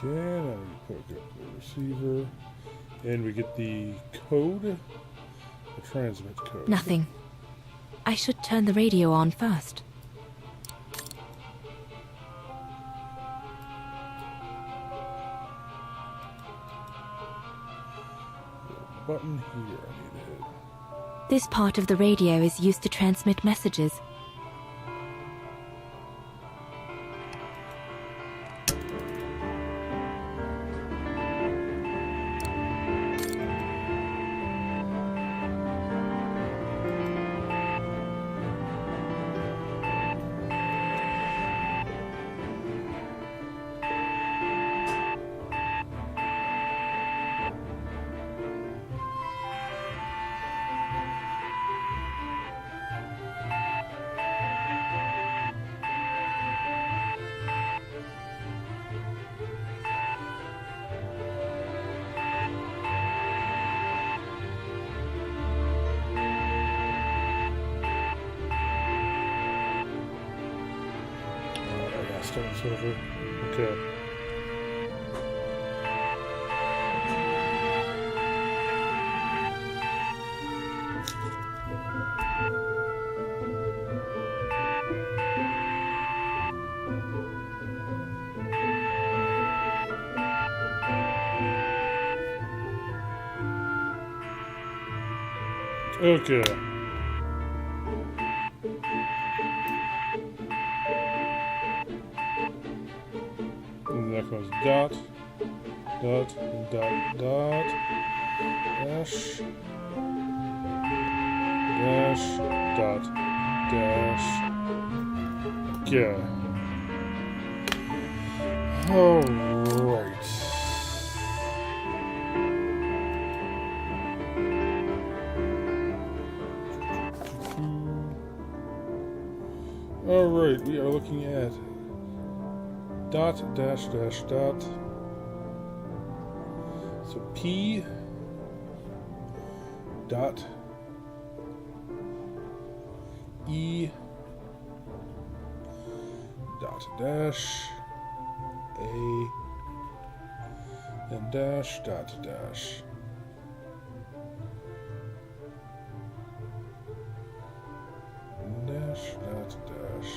Okay, now we put up the receiver, and we get the code, the transmit code. Nothing. I should turn the radio on first. Button here I need to hit. This part of the radio is used to transmit messages. Starts over. Okay. Okay. And that goes dot, dot, dot, dot, dash, dash, dot, dash. Yeah. Alright. Alright, we are looking at dot, dash, dash, dot. So P dot E dot dash A and dash dot dash. Dash dot dash.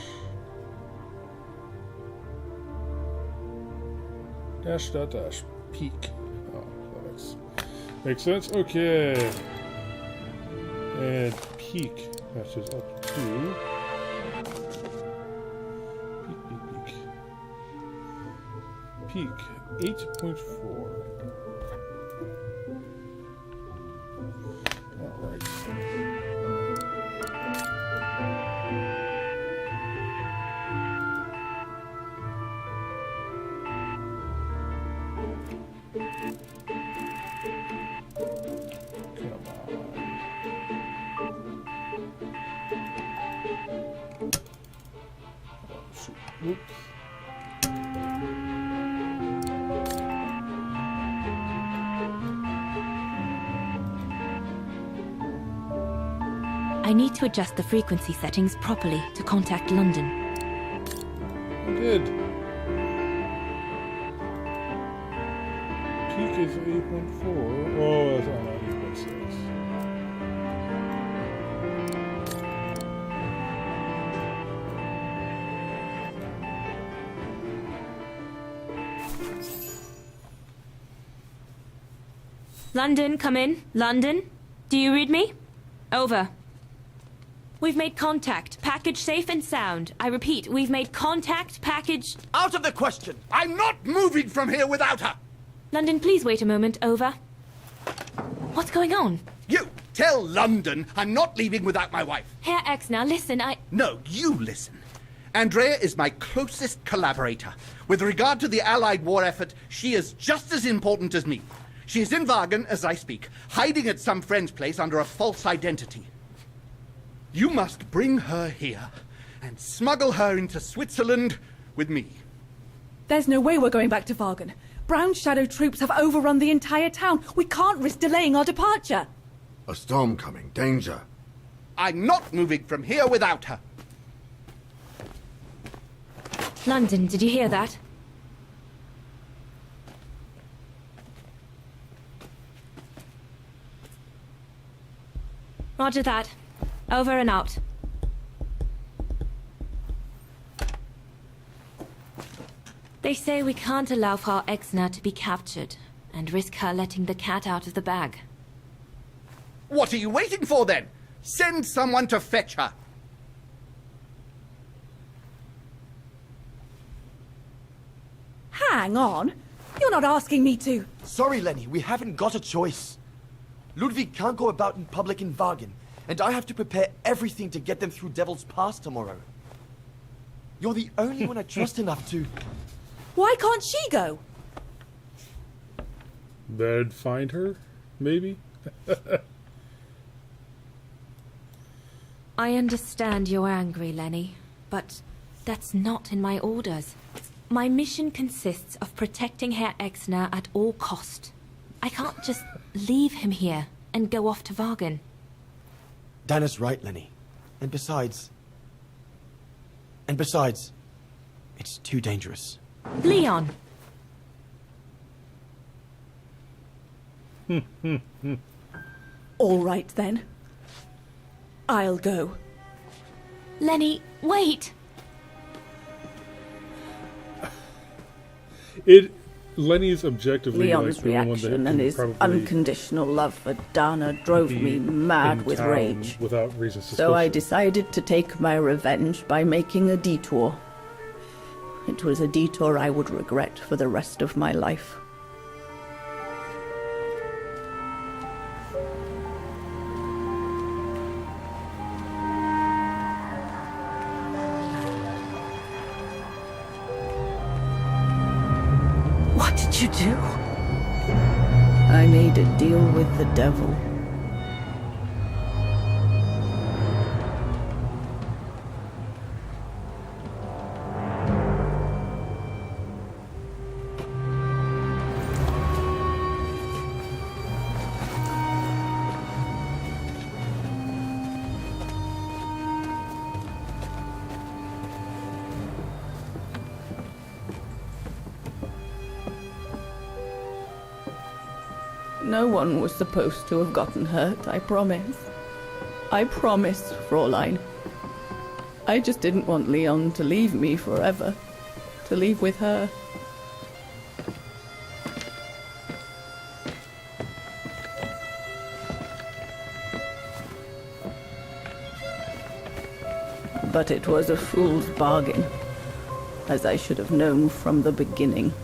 Dash dot dash. Peak. Oh, that makes sense. Okay. And peak matches up to peak 8.4. Alright. Oops. I need to adjust the frequency settings properly to contact London. I did. Peak is 8.4. Oh, that's on 8.6. London, come in. London, do you read me? Over. We've made contact. Package safe and sound. I repeat, we've made contact. Package... Out of the question! I'm not moving from here without her! London, please wait a moment. Over. What's going on? You tell London I'm not leaving without my wife. Herr X, now listen, No, you listen. Andrea is my closest collaborator. With regard to the Allied war effort, she is just as important as me. She is in Wagen as I speak, hiding at some friend's place under a false identity. You must bring her here and smuggle her into Switzerland with me. There's no way we're going back to Wagen. Brown Shadow troops have overrun the entire town. We can't risk delaying our departure. A storm coming. Danger. I'm not moving from here without her. London, did you hear that? Roger that. Over and out. They say we can't allow Frau Exner to be captured and risk her letting the cat out of the bag. What are you waiting for then? Send someone to fetch her. Hang on. You're not asking me to... Sorry, Lenny, we haven't got a choice. Ludwig can't go about in public in Wagen, and I have to prepare everything to get them through Devil's Pass tomorrow. You're the only one I trust enough to... Why can't she go? They'd find her, maybe? I understand you're angry, Lenny, but that's not in my orders. My mission consists of protecting Herr Exner at all cost. I can't just leave him here and go off to Wagen. Dana's right, Lenny. And besides, it's too dangerous. Leon! All right, then. I'll go. Lenny, wait! Lenny's objectively Leon's like the only one that reaction can and his probably unconditional love for Dana drove be me mad in with town rage. without reason to So I suspicion. decided to take my revenge by making a detour. It was a detour I would regret for the rest of my life. What did you do? I made a deal with the devil. No one was supposed to have gotten hurt, I promise. I promise, Fraulein. I just didn't want Leon to leave me forever. To leave with her. But it was a fool's bargain, as I should have known from the beginning.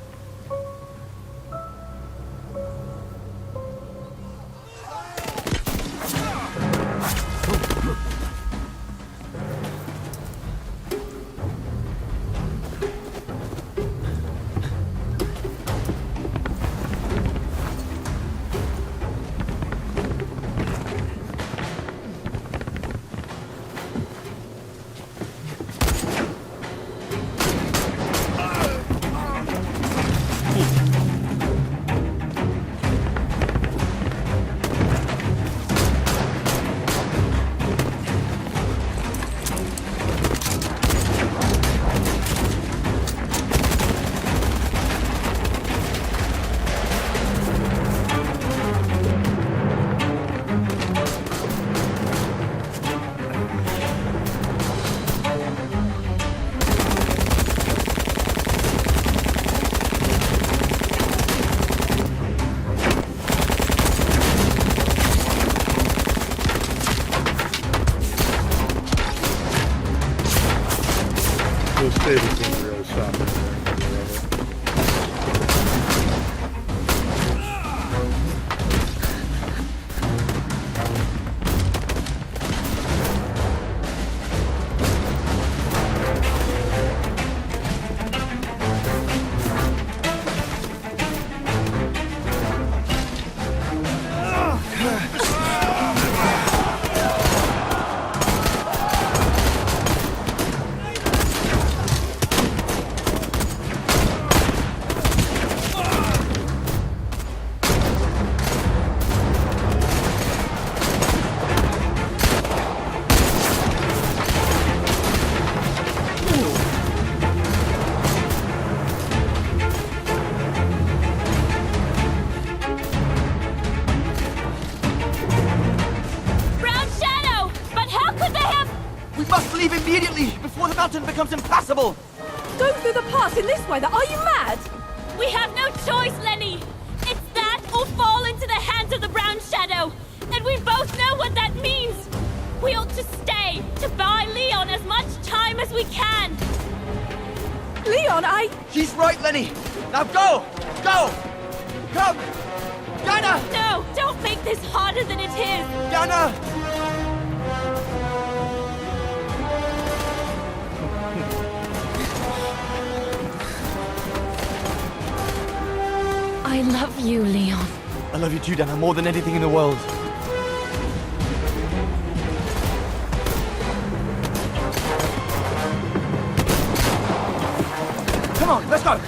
Those tables didn't really stop anything. Leave immediately, before the mountain becomes impassable! Go through the pass in this weather, are you mad? We have no choice, Lenny! It's that or fall into the hands of the Brown Shadow! And we both know what that means! We ought to stay, to buy Leon as much time as we can! Leon, She's right, Lenny! Now go! Go! Come! Dana! No! Don't make this harder than it is! Dana! I love you, Leon. I love you too, Dana, more than anything in the world. Come on, let's go!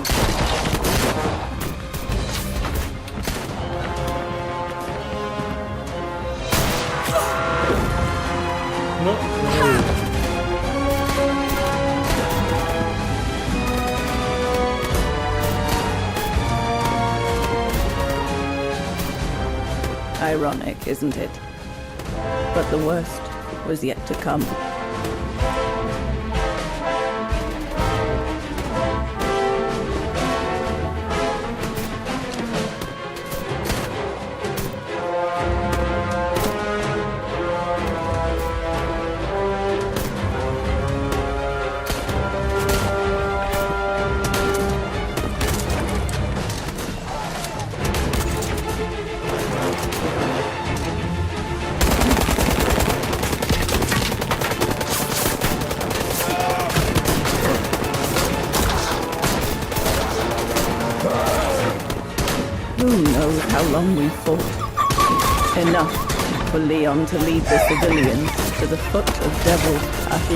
Ironic, isn't it? But the worst was yet to come. how long we fought. Enough for Leon to lead the civilians to the foot of Devil's Pass.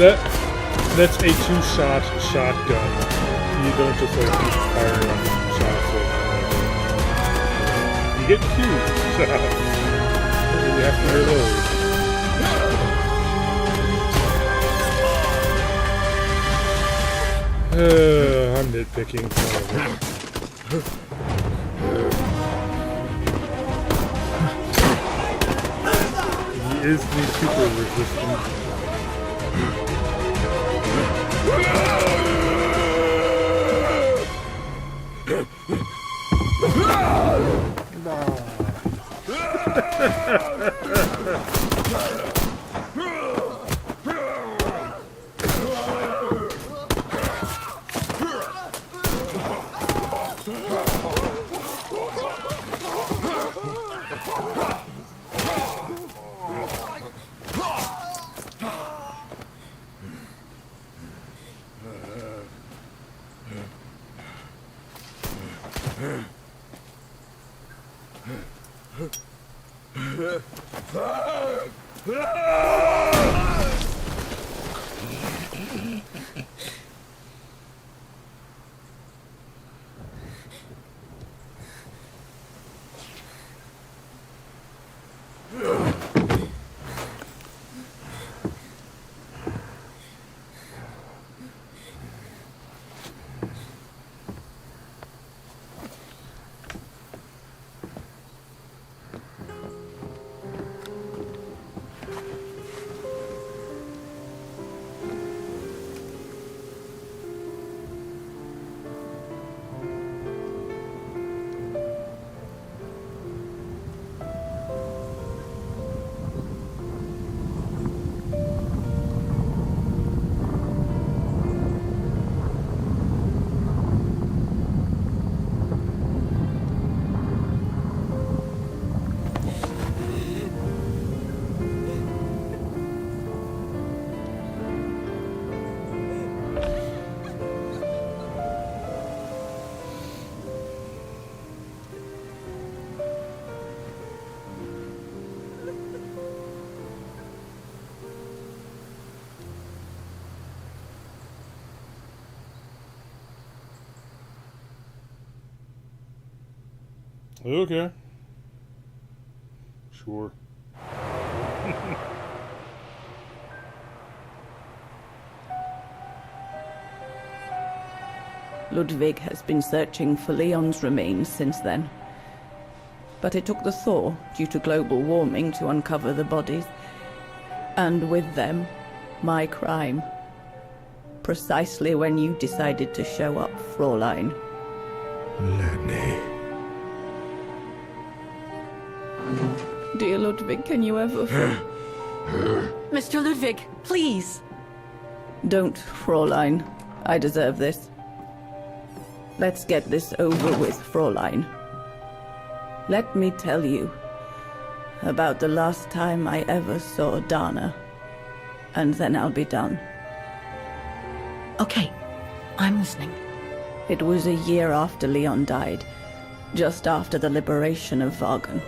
That's a two-shot shotgun. You don't just like keep firing on shots of you get two shots. You have to reload. I'm nitpicking. He is super resistant. Okay. Sure. Ludwig has been searching for Leon's remains since then. But it took the thaw due to global warming to uncover the bodies. And with them, my crime. Precisely when you decided to show up, Fraulein. Lenny. Dear Ludwig, can you ever... Mr. Ludwig, please. Don't, Fraulein. I deserve this. Let's get this over with, Fraulein. Let me tell you about the last time I ever saw Dana, and then I'll be done. Okay, I'm listening. It was a year after Leon died, just after the liberation of Vagen.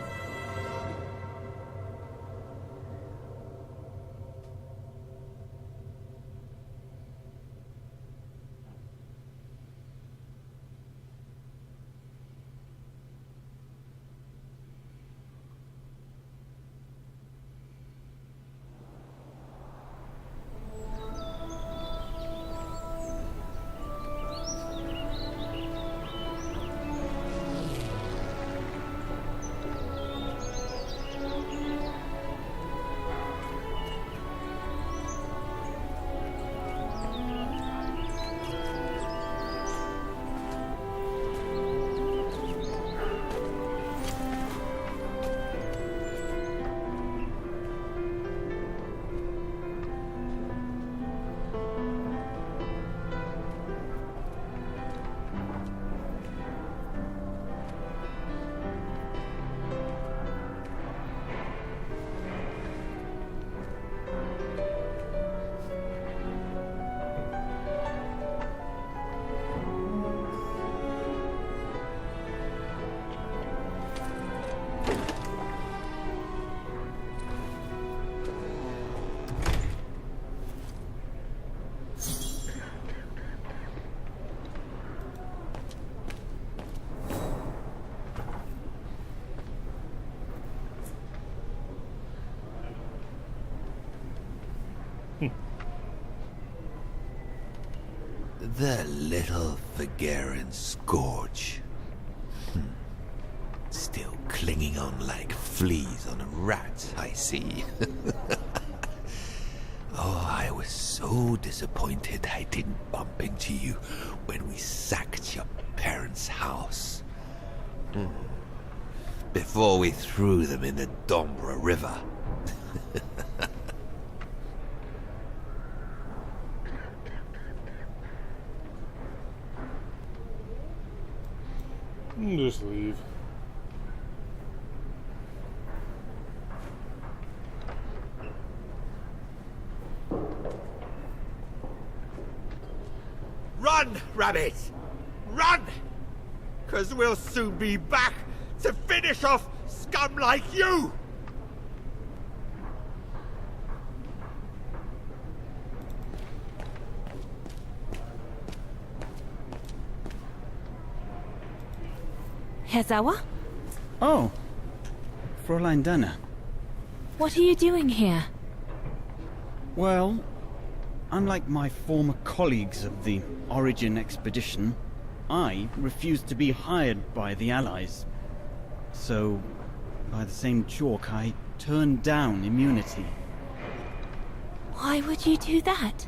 The little Vagaran scourge. Still clinging on like fleas on a rat, I see. Oh, I was so disappointed I didn't bump into you when we sacked your parents' house. Before we threw them in the Dombra River. Just leave. Run, Rabbit! Run! 'Cause we'll soon be back to finish off scum like you! Herzawa? Oh, Fräulein Dana. What are you doing here? Well, unlike my former colleagues of the Origin expedition, I refused to be hired by the Allies. So, by the same chalk, I turned down immunity. Why would you do that?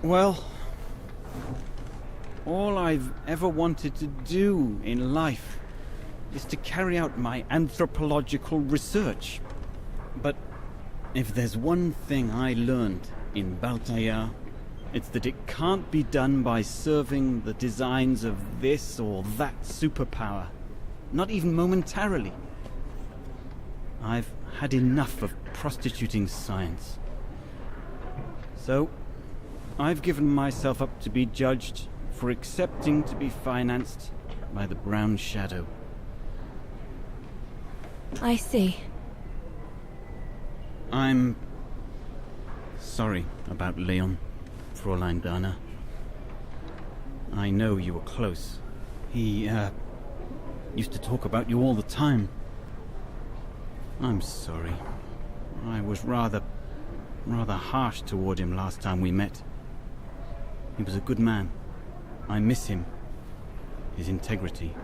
Well, all I've ever wanted to do in life is to carry out my anthropological research. But if there's one thing I learned in Baltayar, it's that it can't be done by serving the designs of this or that superpower. Not even momentarily. I've had enough of prostituting science. So, I've given myself up to be judged for accepting to be financed by the Brown Shadow. I see. I'm sorry about Leon, Fräulein Dana. I know you were close. He, used to talk about you all the time. I'm sorry. I was rather harsh toward him last time we met. He was a good man. I miss him. His integrity.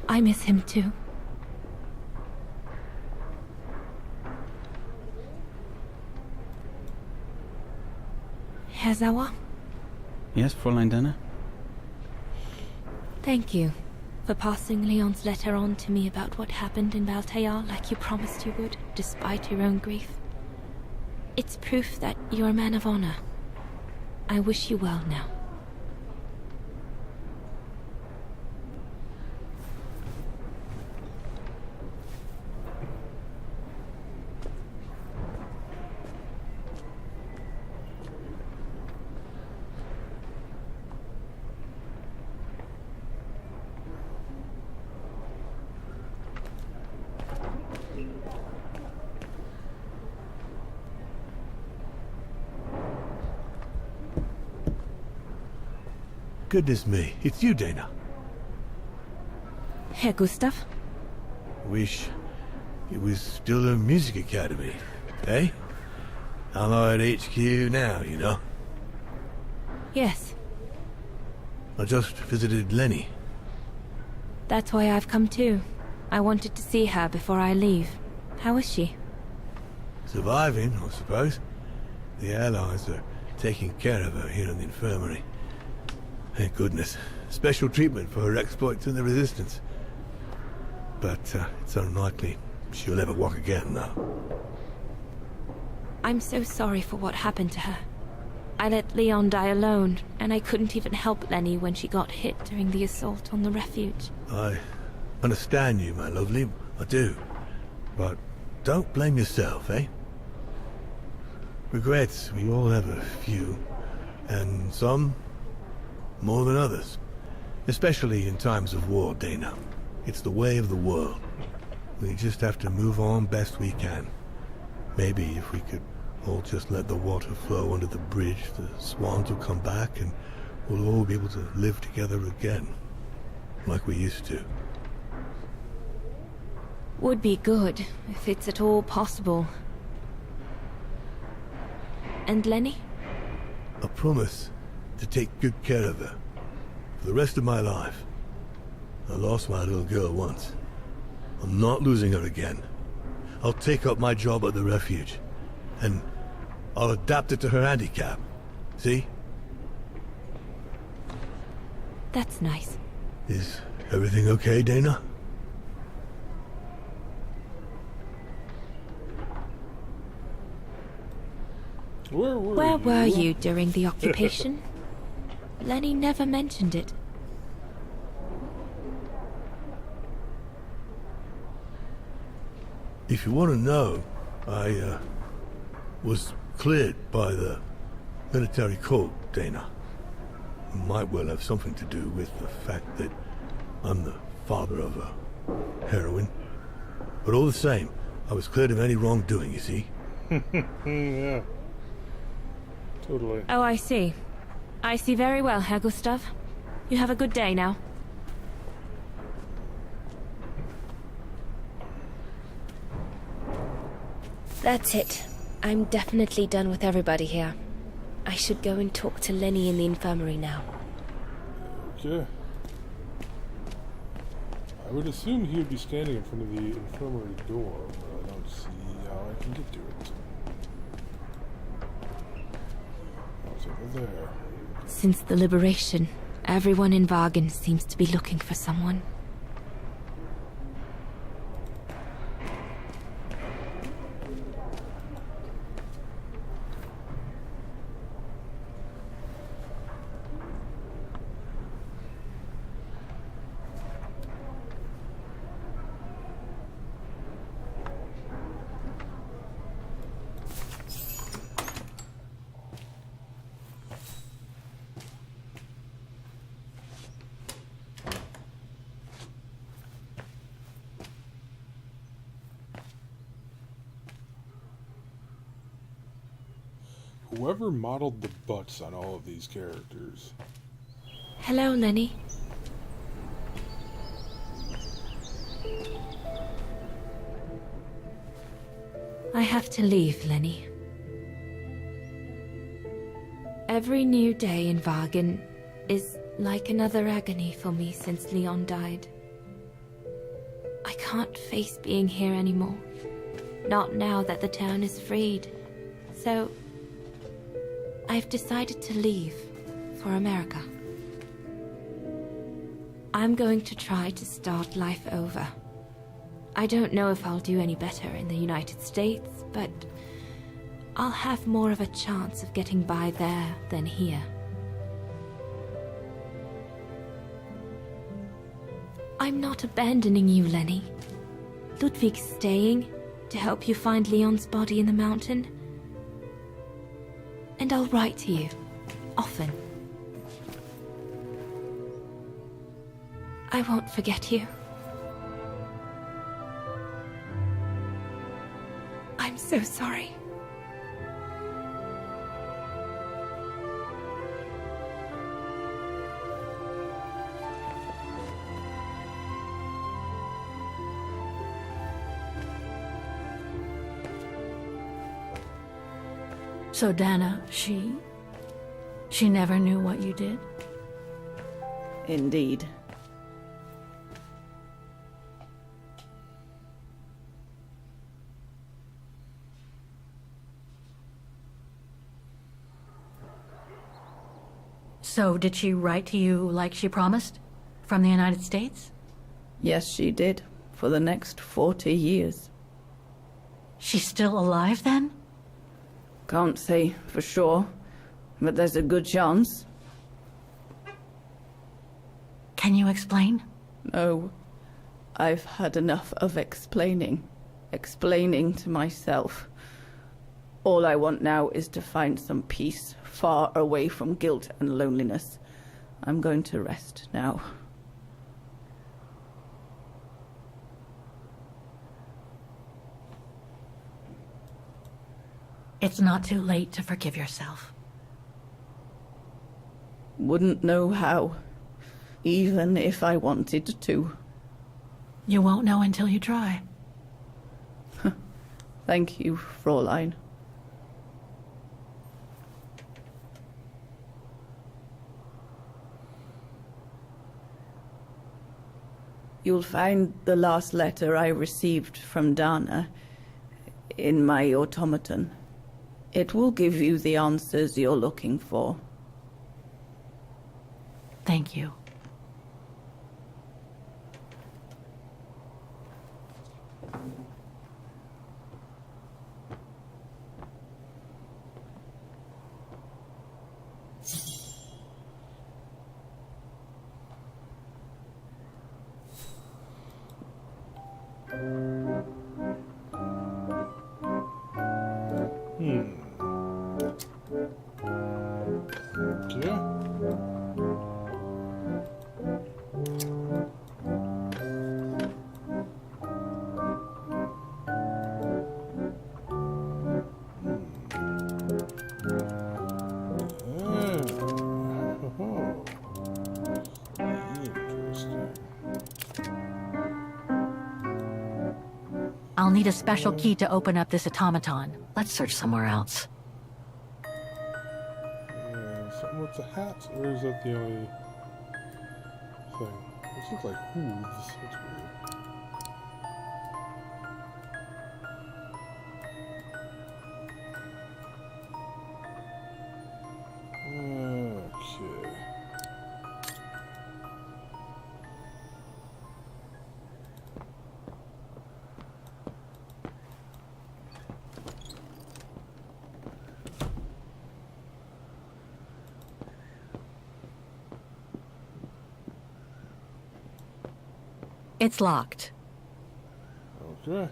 I miss him too. Herzawa? Yes, Fräulein Dana? Thank you for passing Leon's letter on to me about what happened in Baltayar like you promised you would, despite your own grief. It's proof that you're a man of honor. I wish you well now. Goodness me, it's you, Dana. Herr Gustav? Wish it was still a music academy, eh? Allied HQ now, you know. Yes. I just visited Lenny. That's why I've come too. I wanted to see her before I leave. How is she? Surviving, I suppose. The Allies are taking care of her here in the infirmary. Thank goodness. Special treatment for her exploits in the Resistance. But it's unlikely she'll ever walk again, though. I'm so sorry for what happened to her. I let Leon die alone, and I couldn't even help Lenny when she got hit during the assault on the refuge. I understand you, my lovely. I do. But don't blame yourself, eh? Regrets, we all have a few. And some more than others. Especially in times of war, Dana. It's the way of the world. We just have to move on best we can. Maybe if we could all just let the water flow under the bridge, the swans will come back and we'll all be able to live together again. Like we used to. Would be good, if it's at all possible. And Lenny? I promise to take good care of her for the rest of my life. I lost my little girl once. I'm not losing her again. I'll take up my job at the refuge, and I'll adapt it to her handicap. See? That's nice. Is everything okay, Dana? Where were you during the occupation? Lenny never mentioned it. If you want to know, I was cleared by the military court, Dana. It might well have something to do with the fact that I'm the father of a heroine. But all the same, I was cleared of any wrongdoing, you see? Yeah. Totally. Oh, I see. I see very well, Herr Gustav. You have a good day now. That's it. I'm definitely done with everybody here. I should go and talk to Lenny in the infirmary now. Okay. I would assume he would be standing in front of the infirmary door, but I don't see how I can get to it. Oh, it's over there. Since the liberation, everyone in Vagen seems to be looking for someone. Whoever modeled the butts on all of these characters. Hello, Lenny. I have to leave, Lenny. Every new day in Vagen is like another agony for me since Leon died. I can't face being here anymore. Not now that the town is freed. So I've decided to leave for America. I'm going to try to start life over. I don't know if I'll do any better in the United States, but I'll have more of a chance of getting by there than here. I'm not abandoning you, Lenny. Ludwig's staying to help you find Leon's body in the mountain. And I'll write to you, often. I won't forget you. I'm so sorry. So Dana, she never knew what you did? Indeed. So did she write to you like she promised? From the United States? Yes, she did. For the next 40 years. She's still alive then? Can't say for sure, but there's a good chance. Can you explain? No. I've had enough of explaining. Explaining to myself. All I want now is to find some peace, far away from guilt and loneliness. I'm going to rest now. It's not too late to forgive yourself. Wouldn't know how, even if I wanted to. You won't know until you try. Thank you, Fräulein. You'll find the last letter I received from Dana in my automaton. It will give you the answers you're looking for. Thank you. I'll need a special key to open up this automaton. Let's search somewhere else. Something with the hat, or is that the only thing? This looks like hooves. That's weird. Okay. It's locked. Okay.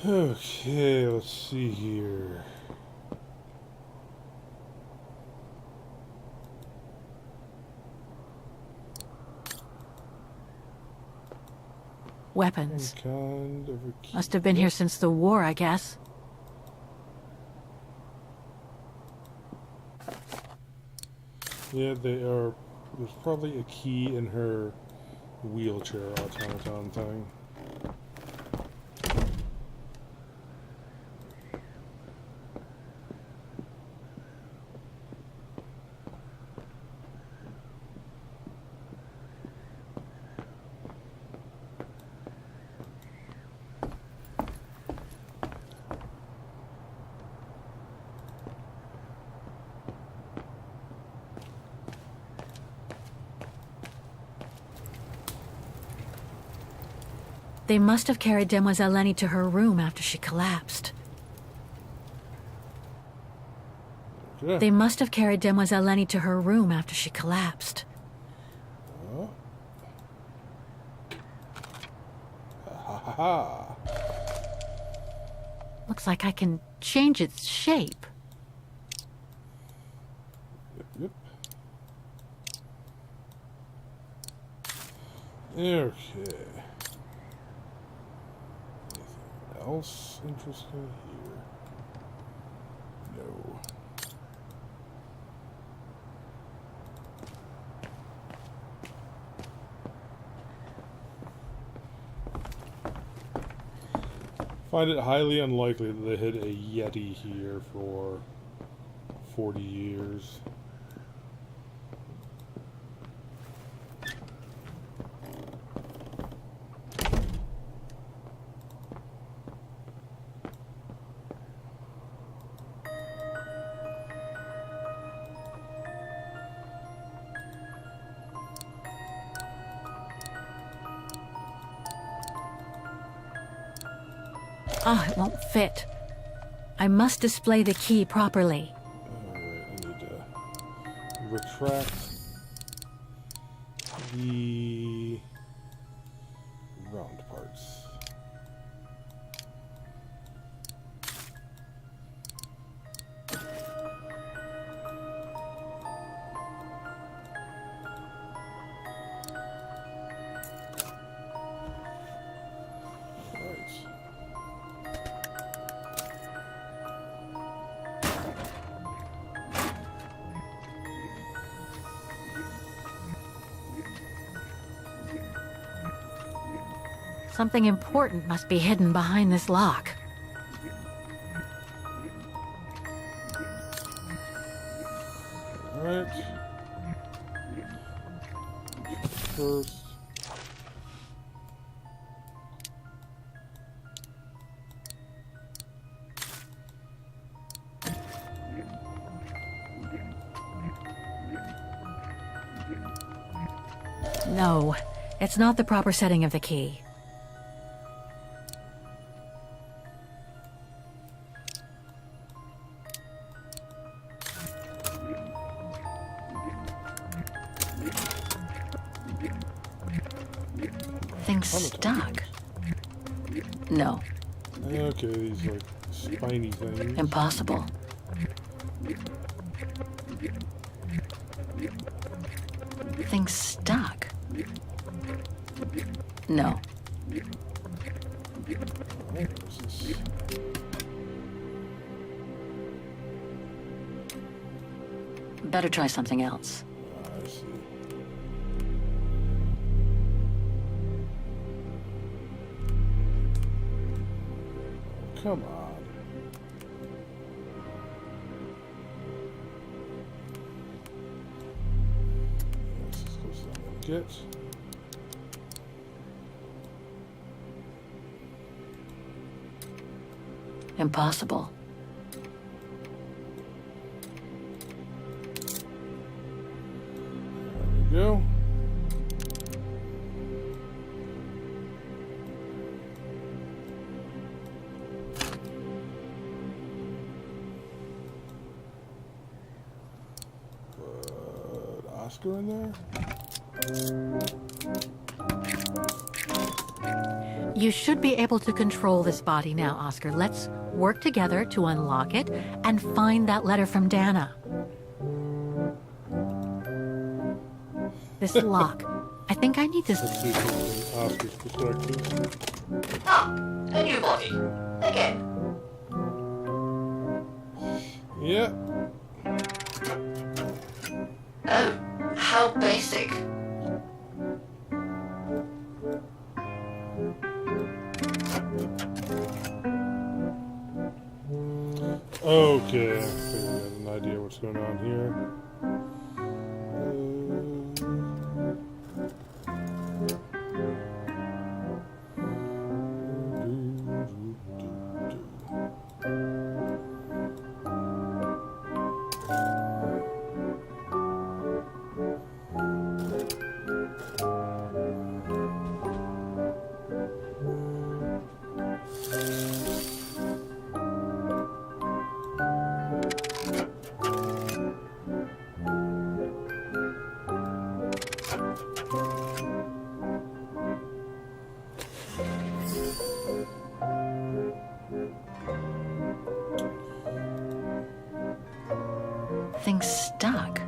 Okay, let's see here. Weapons. Must have been here since the war, I guess. Yeah, they are. There's probably a key in her wheelchair automaton thing. They must have carried Demoiselle Lenny to her room after she collapsed. Yeah. They must have carried Demoiselle Lenny to her room after she collapsed. Oh. Ha ha ha. Looks like I can change its shape. Yep. Okay. Anything else interesting here? No. Find it highly unlikely that they had a Yeti here for 40 years. Oh, it won't fit. I must display the key properly. Alright, I need to retract the round parts. Alright. Something important must be hidden behind this lock. Alright. First. No, it's not the proper setting of the key. Thing's stuck. No. Okay, these like spiny things. Impossible. Thing's stuck. No. Better try something else. I see. Come on. This is close enough to get. Impossible. There we go. Put Oscar in there. You should be able to control this body now, Oscar. Let's work together to unlock it and find that letter from Dana. This lock. I think I need this. Let's see from Oscar's perspective. Ah, a new body. Again. Yeah. Oh, how basic. Okay, I think we have an idea what's going on here. Thing's stuck.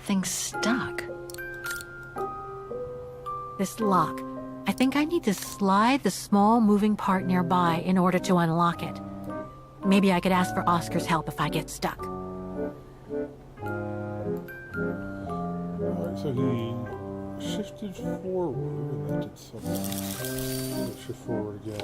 Thing's stuck. This lock. I think I need to slide the small moving part nearby in order to unlock it. Maybe I could ask for Oscar's help if I get stuck. Alright, so he shifted forward and that did something. Let's shift forward again.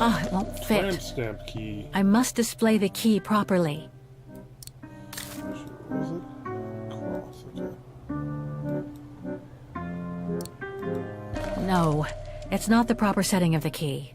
Oh, it won't fit. Timestamp key. I must display the key properly. Was it? Cross, okay. No, it's not the proper setting of the key.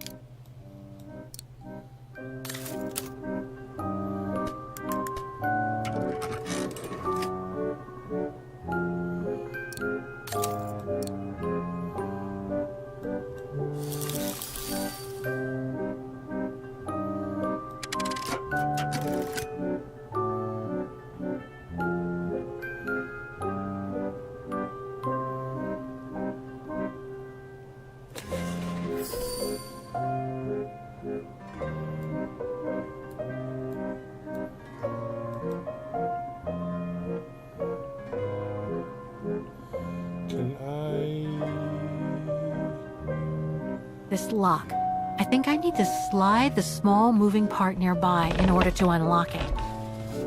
this lock. I think I need to slide the small moving part nearby in order to unlock it.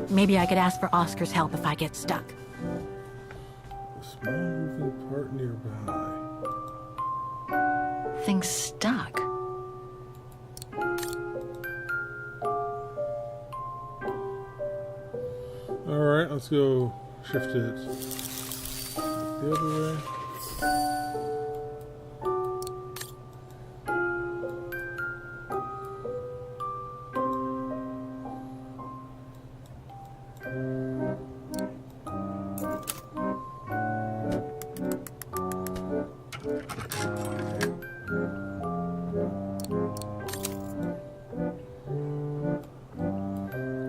Maybe I could ask for Oscar's help if I get stuck. A small moving part nearby. Thing's stuck. Alright, let's go shift it the other way.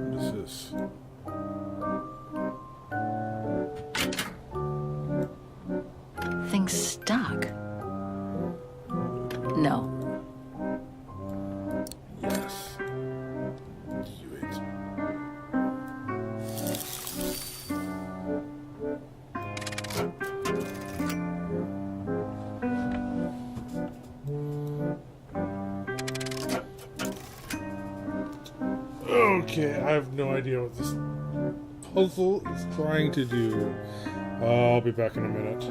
What is this? Thing's stuck. No. Yes. Do it. Okay, I have no idea what this puzzle is trying to do. I'll be back in a minute.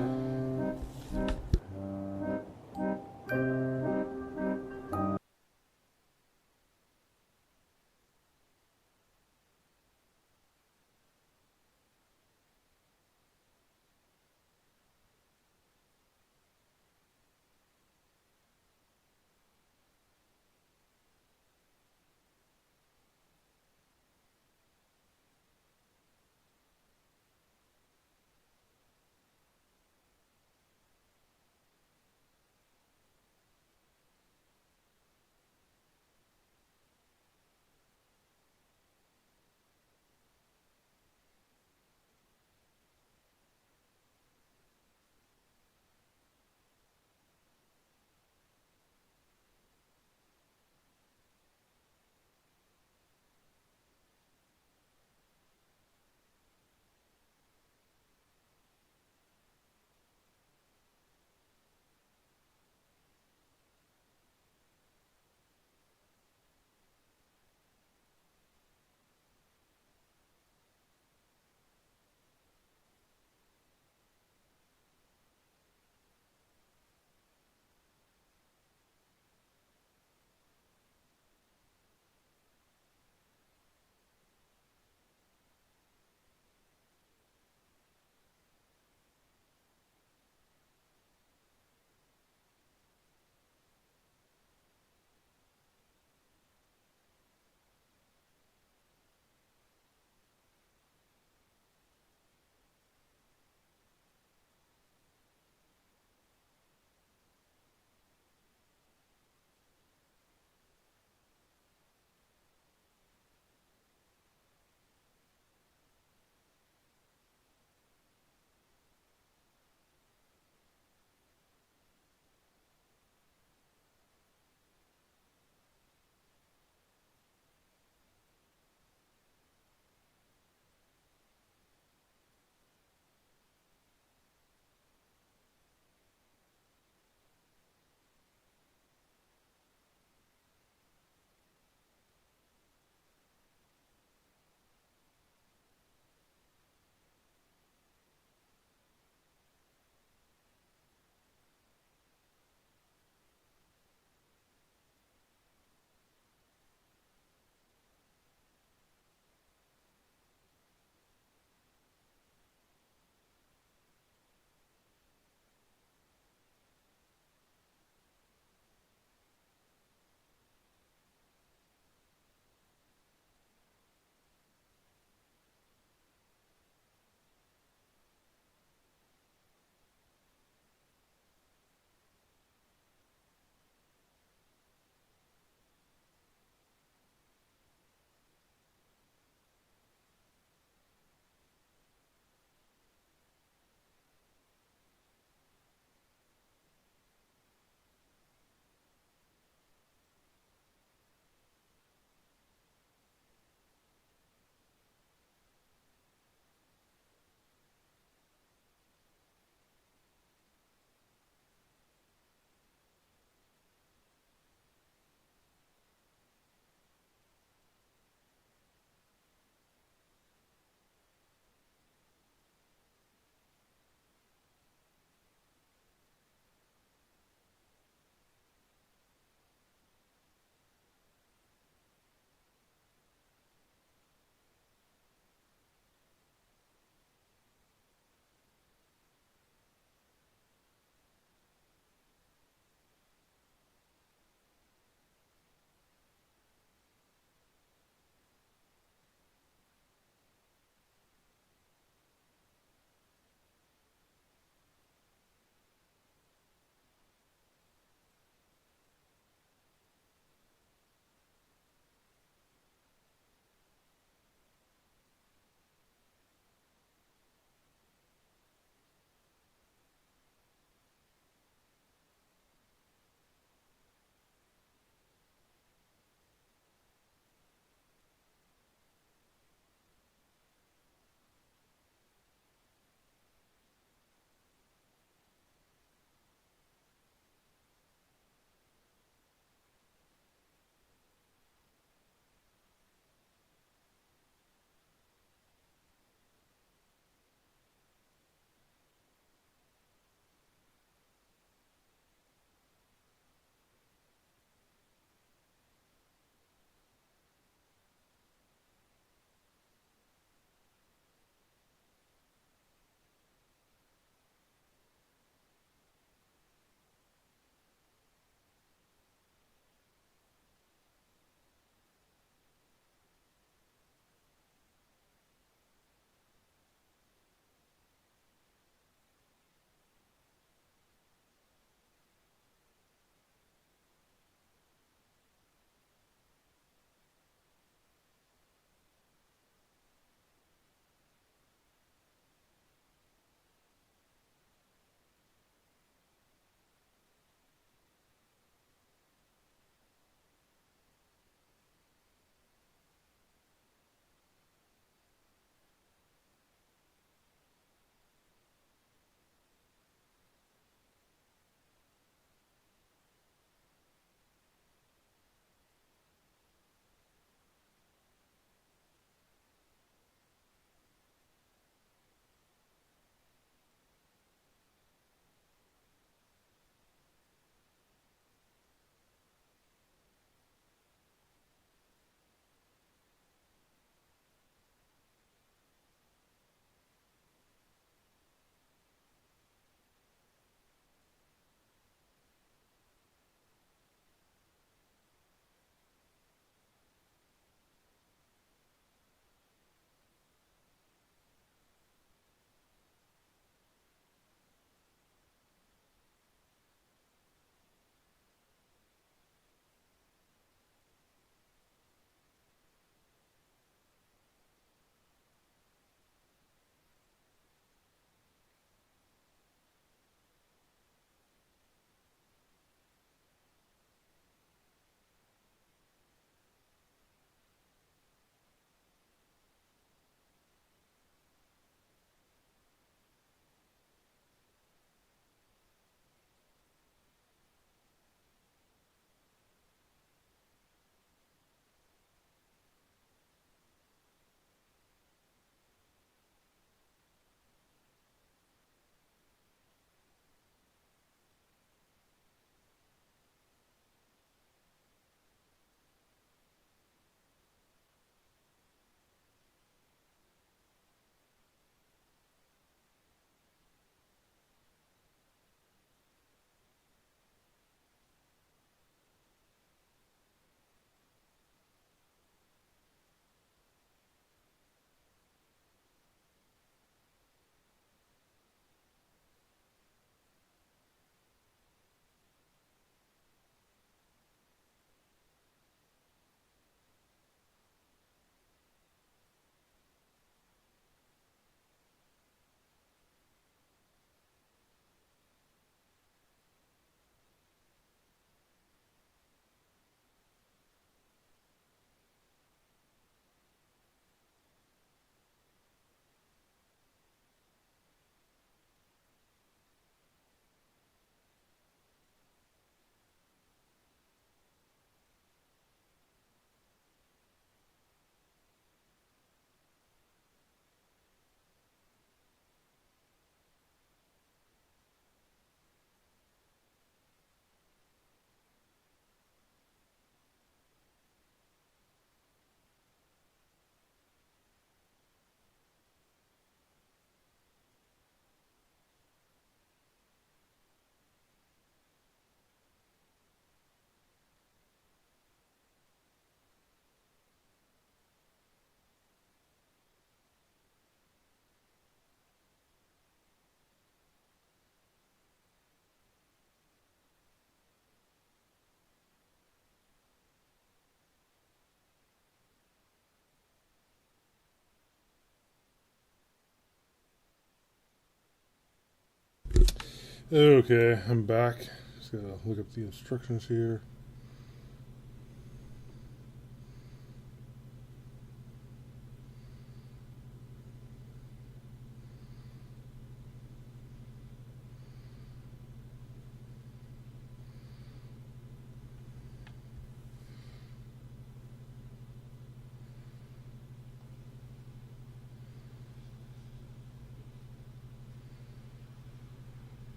Okay, I'm back. Just gotta look up the instructions here.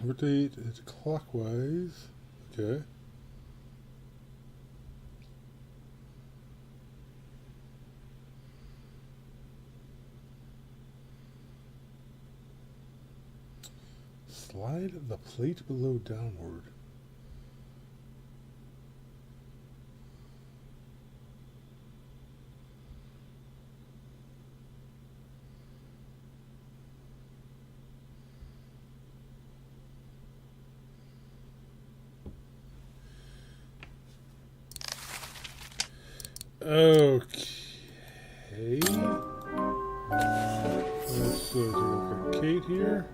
Rotate it clockwise. Okay. Slide the plate below downward. Okay. Let's take a look at Kate here.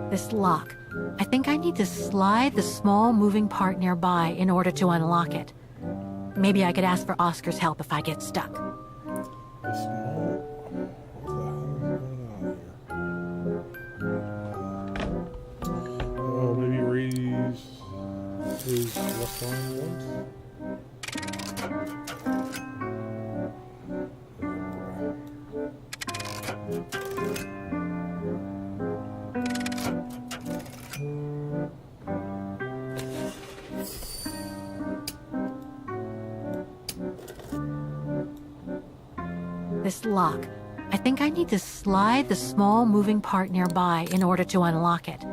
This lock. I think I need to slide the small moving part nearby in order to unlock it. Maybe I could ask for Oscar's help if I get stuck. The small... What the hell is going on here? Oh, maybe raise his left arm once? This lock. I think I need to slide the small moving part nearby in order to unlock it.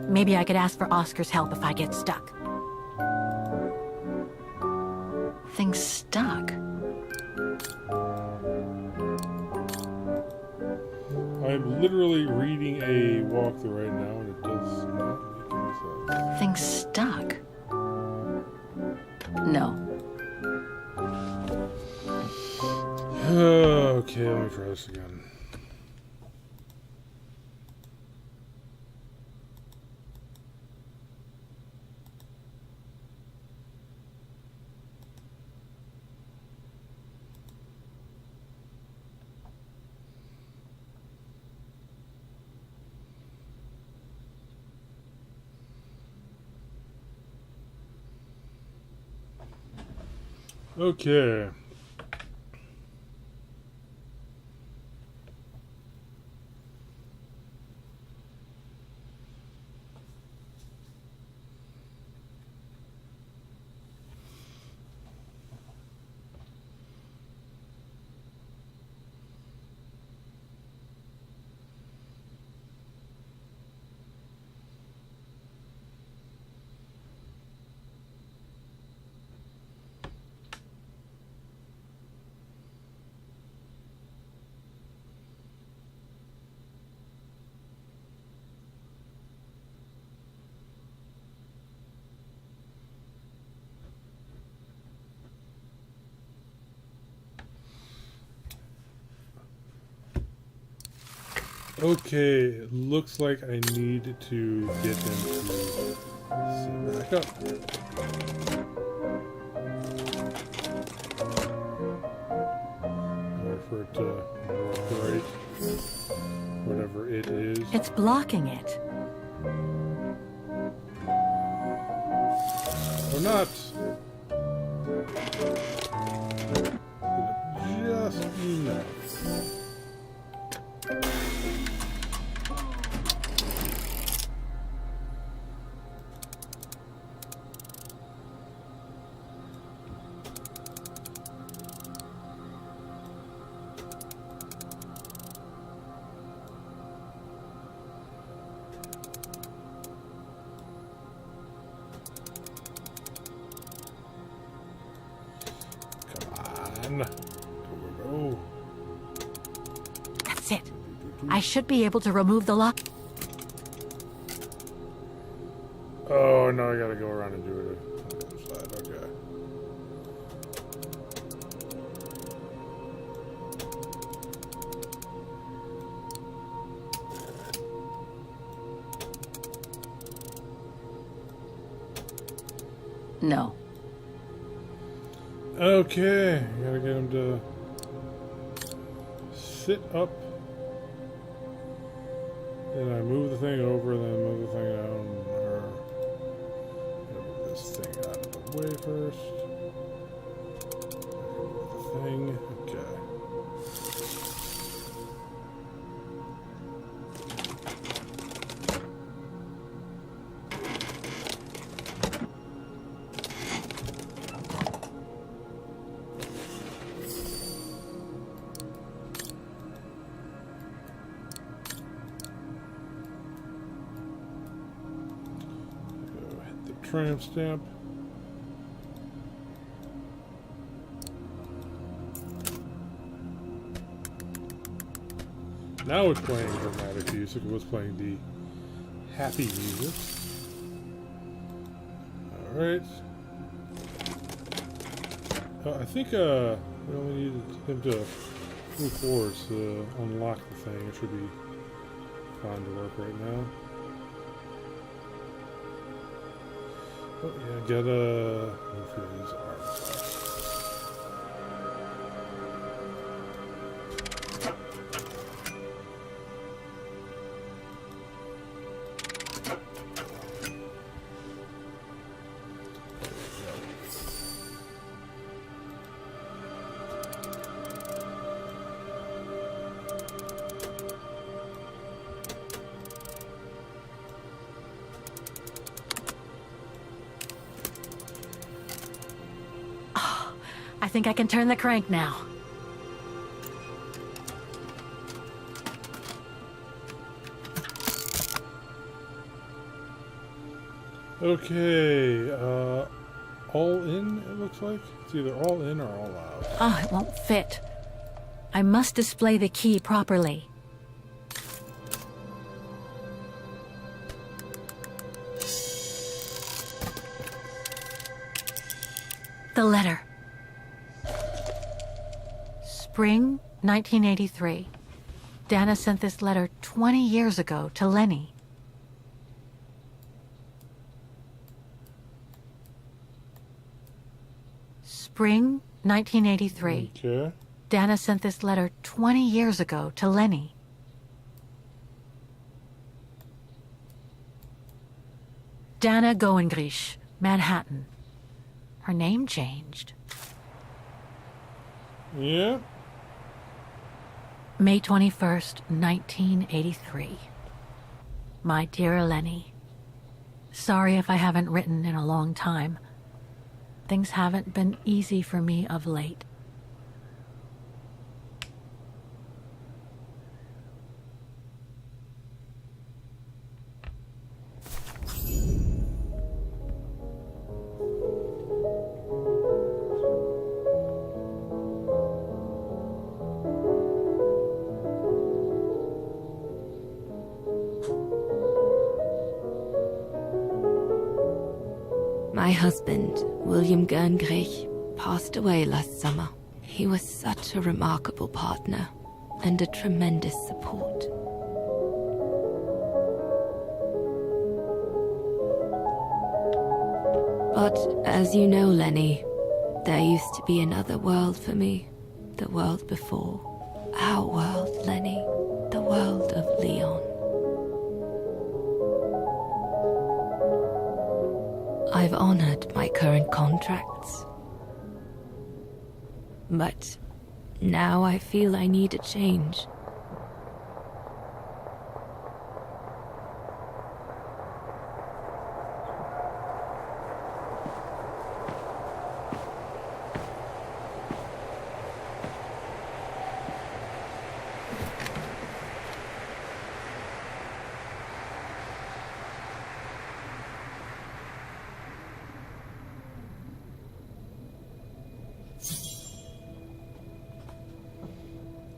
Maybe I could ask for Oscar's help if I get stuck. Thing's stuck. I'm literally reading a walkthrough right now and it does not make any sense. Thing's stuck. No. Okay, let me try this again. Okay. Okay, it looks like I need to get him to sit back up. Wait for it to walk right. Whatever it is. It's blocking it. Or not. Just enough. Oh. That's it. I should be able to remove the lock. Oh, no, I gotta go around and do it on the other side. Okay. No. Okay, gotta get him to sit up. Then I move the thing over, then move the thing down. Or move this thing out of the way first. Move the thing. Okay. Tramp stamp. Now it's playing dramatic music. It was playing the happy music. Alright. I think we only needed him to move forward to unlock the thing. It should be fine to work right now. Oh yeah, gotta move his arms back. I think I can turn the crank now. Okay, all in, it looks like? It's either all in or all out. Oh, it won't fit. I must display the key properly. The letter. Spring 1983. Dana sent this letter 20 years ago to Lenny. Spring 1983. Okay. Dana sent this letter 20 years ago to Lenny. Dana Goengrich, Manhattan. Her name changed. Yeah. May 21st, 1983. My dear Lenny, sorry if I haven't written in a long time. Things haven't been easy for me of late. My husband, William Gerngrich, passed away last summer. He was such a remarkable partner and a tremendous support. But as you know, Lenny, there used to be another world for me. The world before. Our world, Lenny. The world of Leon. I've honored my current contracts. But now I feel I need a change.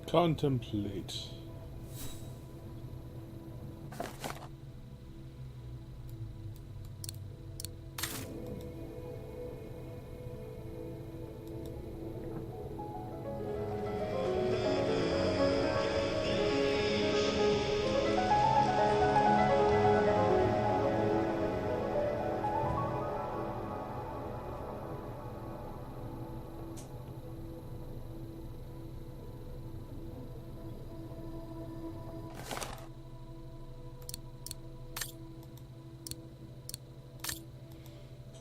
Contemplate.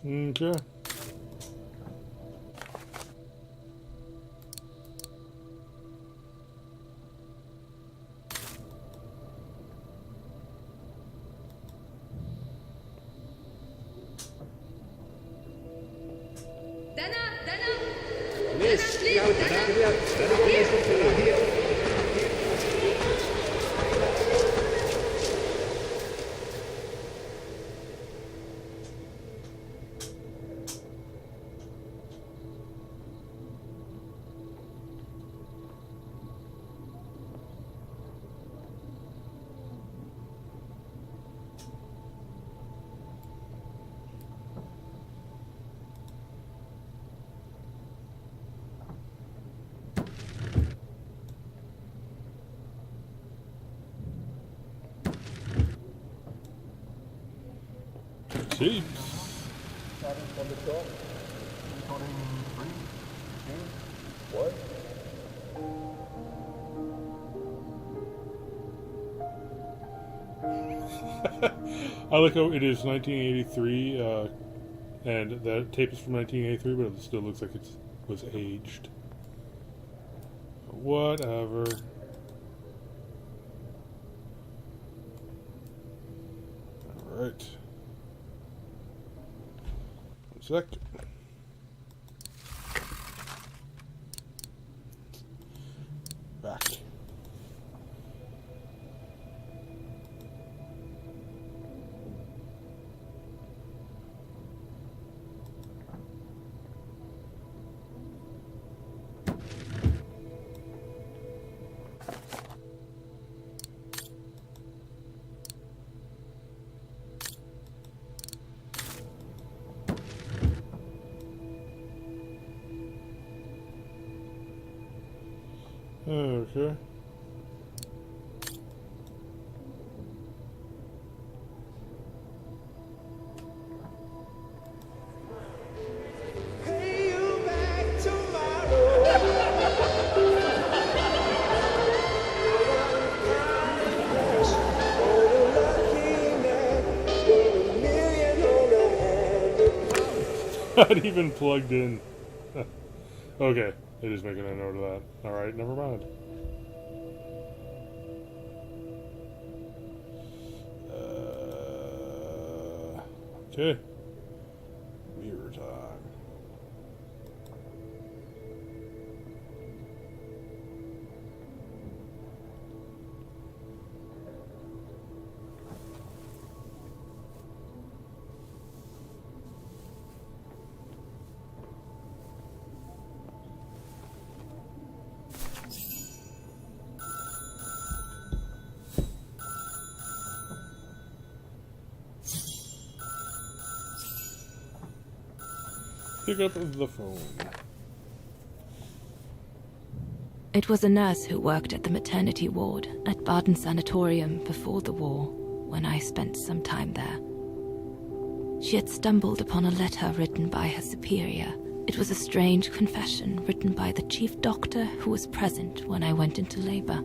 Okay. Jeez. I like how it is 1983, and that tape is from 1983, but it still looks like it was aged. Whatever. Alright. 1 sec. Back. Okay. Not even plugged in. Okay, it is making a note of that. Alright, never mind. Okay. Mirror time. Pick up the phone. It was a nurse who worked at the maternity ward at Baden Sanatorium before the war, when I spent some time there. She had stumbled upon a letter written by her superior. It was a strange confession written by the chief doctor who was present when I went into labor.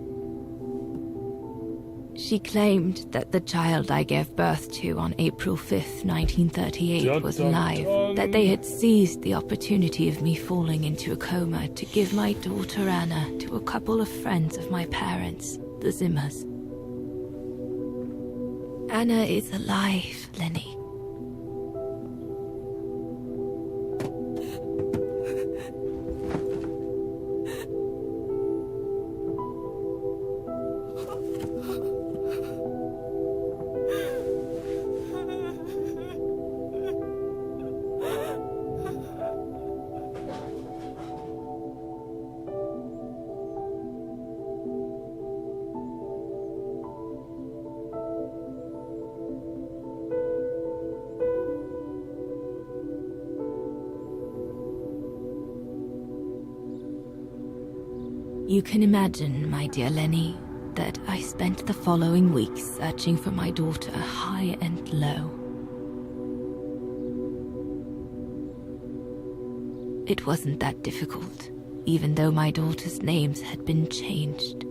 She claimed that the child I gave birth to on April 5th, 1938 was alive, that they had seized the opportunity of me falling into a coma to give my daughter Anna to a couple of friends of my parents, the Zimmers. Anna is alive, Lenny. You can imagine, my dear Lenny, that I spent the following weeks searching for my daughter high and low. It wasn't that difficult, even though my daughter's names had been changed.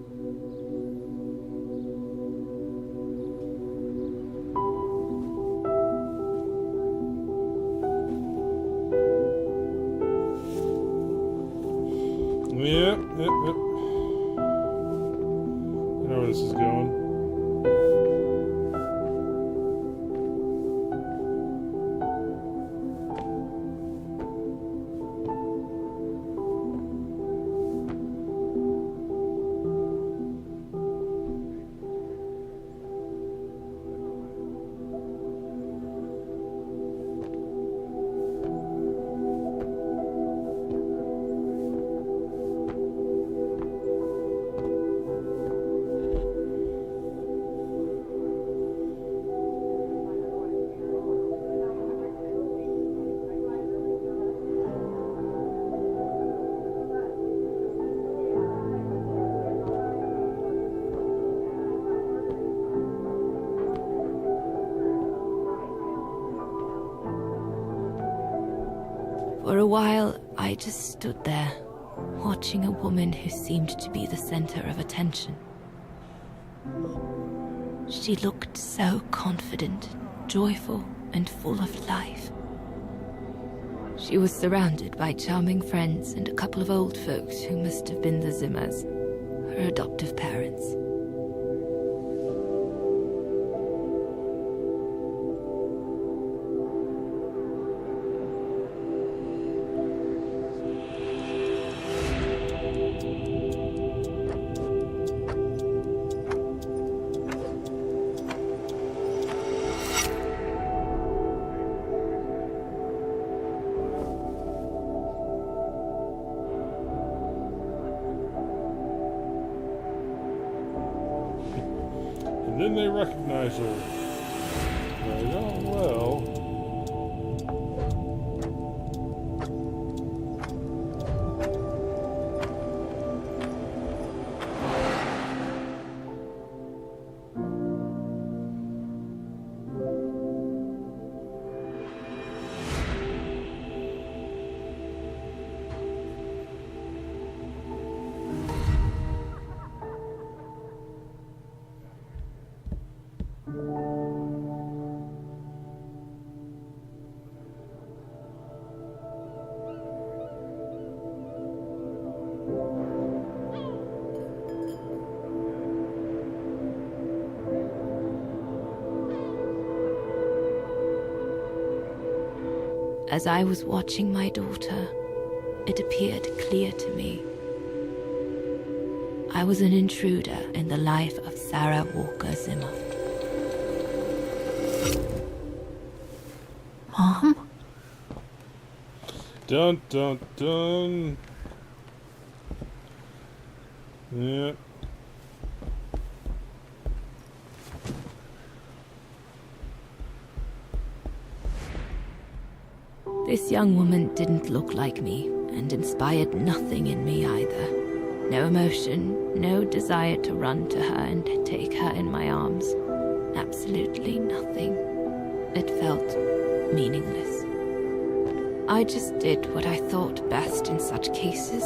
Yep. I know where this is going. For a while, I just stood there, watching a woman who seemed to be the center of attention. She looked so confident, joyful, and full of life. She was surrounded by charming friends and a couple of old folks who must have been the Zimmers, her adoptive parents. And then they recognize her. Like, oh, well. As I was watching my daughter, it appeared clear to me. I was an intruder in the life of Sarah Walker Zimmer. Mom? Dun, dun, dun. Yeah. This young woman didn't look like me, and inspired nothing in me either. No emotion, no desire to run to her and take her in my arms. Absolutely nothing. It felt meaningless. I just did what I thought best in such cases.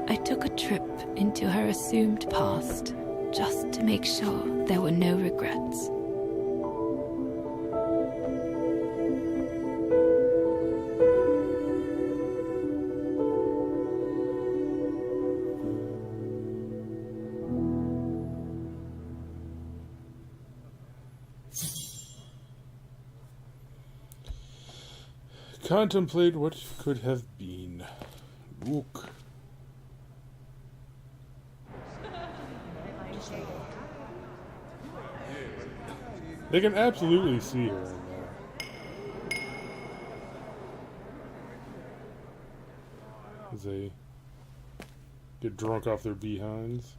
I took a trip into her assumed past, just to make sure there were no regrets. Contemplate what could have been. Look. They can absolutely see her in there. As they get drunk off their behinds.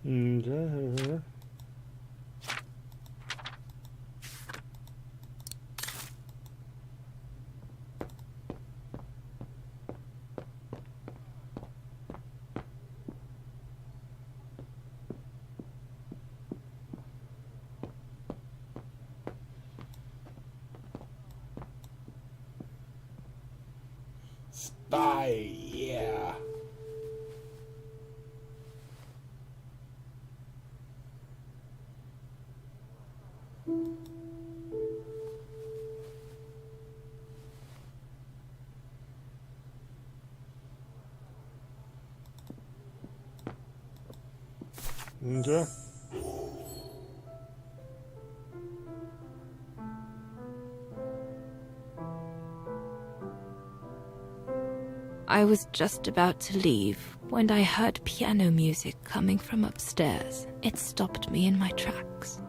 Okay. Spy, yeah. Okay. I was just about to leave when I heard piano music coming from upstairs. It stopped me in my tracks.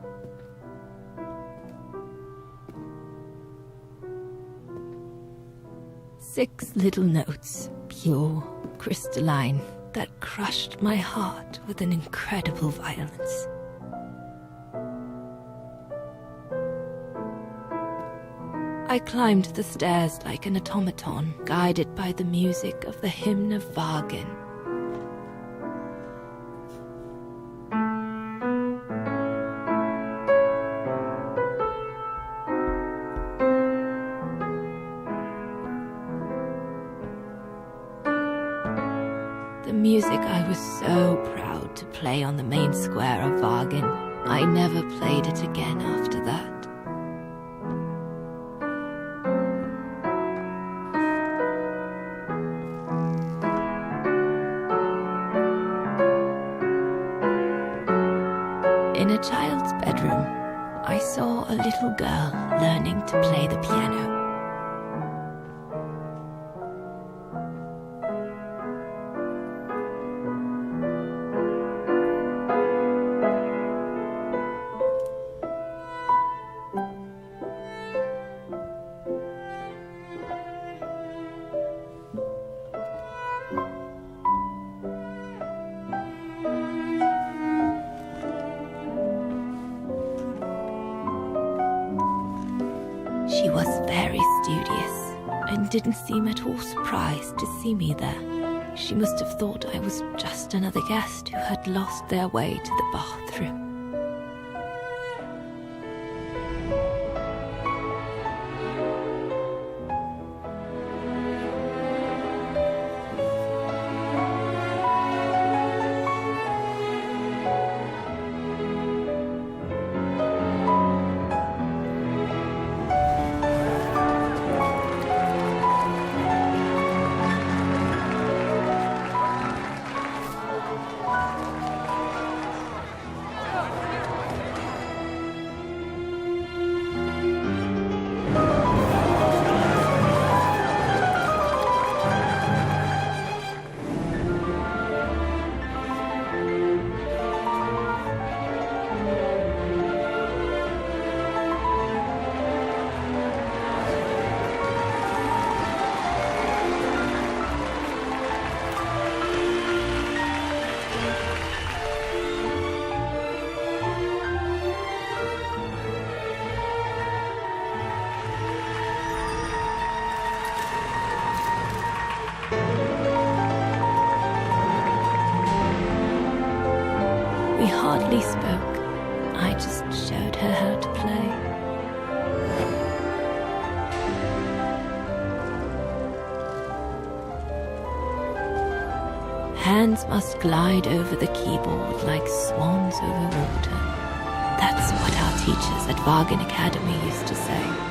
Six little notes, pure, crystalline, that crushed my heart with an incredible violence. I climbed the stairs like an automaton, guided by the music of the hymn of Vargan. The music I was so proud to play on the main square of Vargan. I never played it again after that. In a child's bedroom, I saw a little girl learning to play the piano. She was very studious and didn't seem at all surprised to see me there. She must have thought I was just another guest who had lost their way to the bathroom. We hardly spoke. I just showed her how to play. Hands must glide over the keyboard like swans over water. That's what our teachers at Vargan Academy used to say.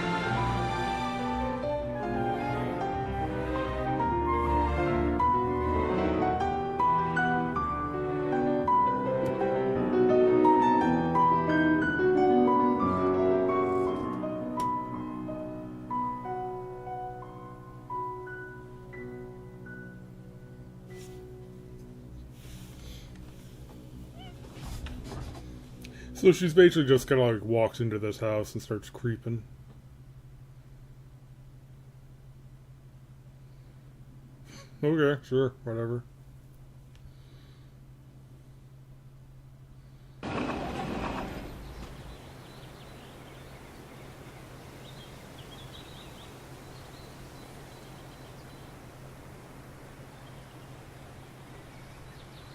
So she's basically just kind of like walks into this house and starts creeping. Okay, sure, whatever.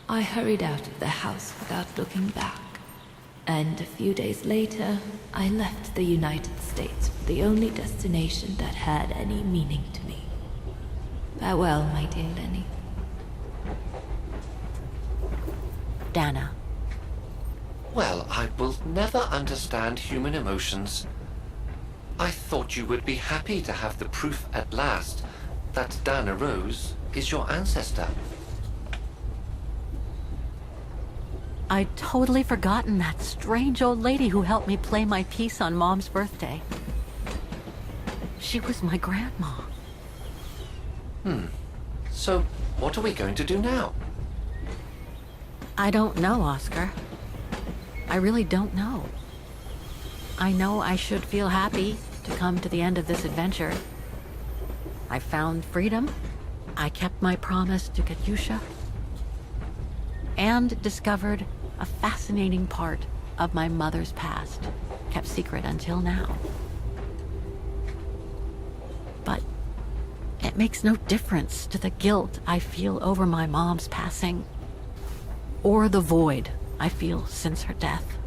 I hurried out of the house without looking back. And a few days later, I left the United States for the only destination that had any meaning to me. Farewell, my dear Lenny. Dana. Well, I will never understand human emotions. I thought you would be happy to have the proof at last that Dana Rose is your ancestor. I'd totally forgotten that strange old lady who helped me play my piece on Mom's birthday. She was my grandma. So, what are we going to do now? I don't know, Oscar. I really don't know. I know I should feel happy to come to the end of this adventure. I found freedom. I kept my promise to Katyusha. And discovered a fascinating part of my mother's past, kept secret until now. But it makes no difference to the guilt I feel over my mom's passing, or the void I feel since her death.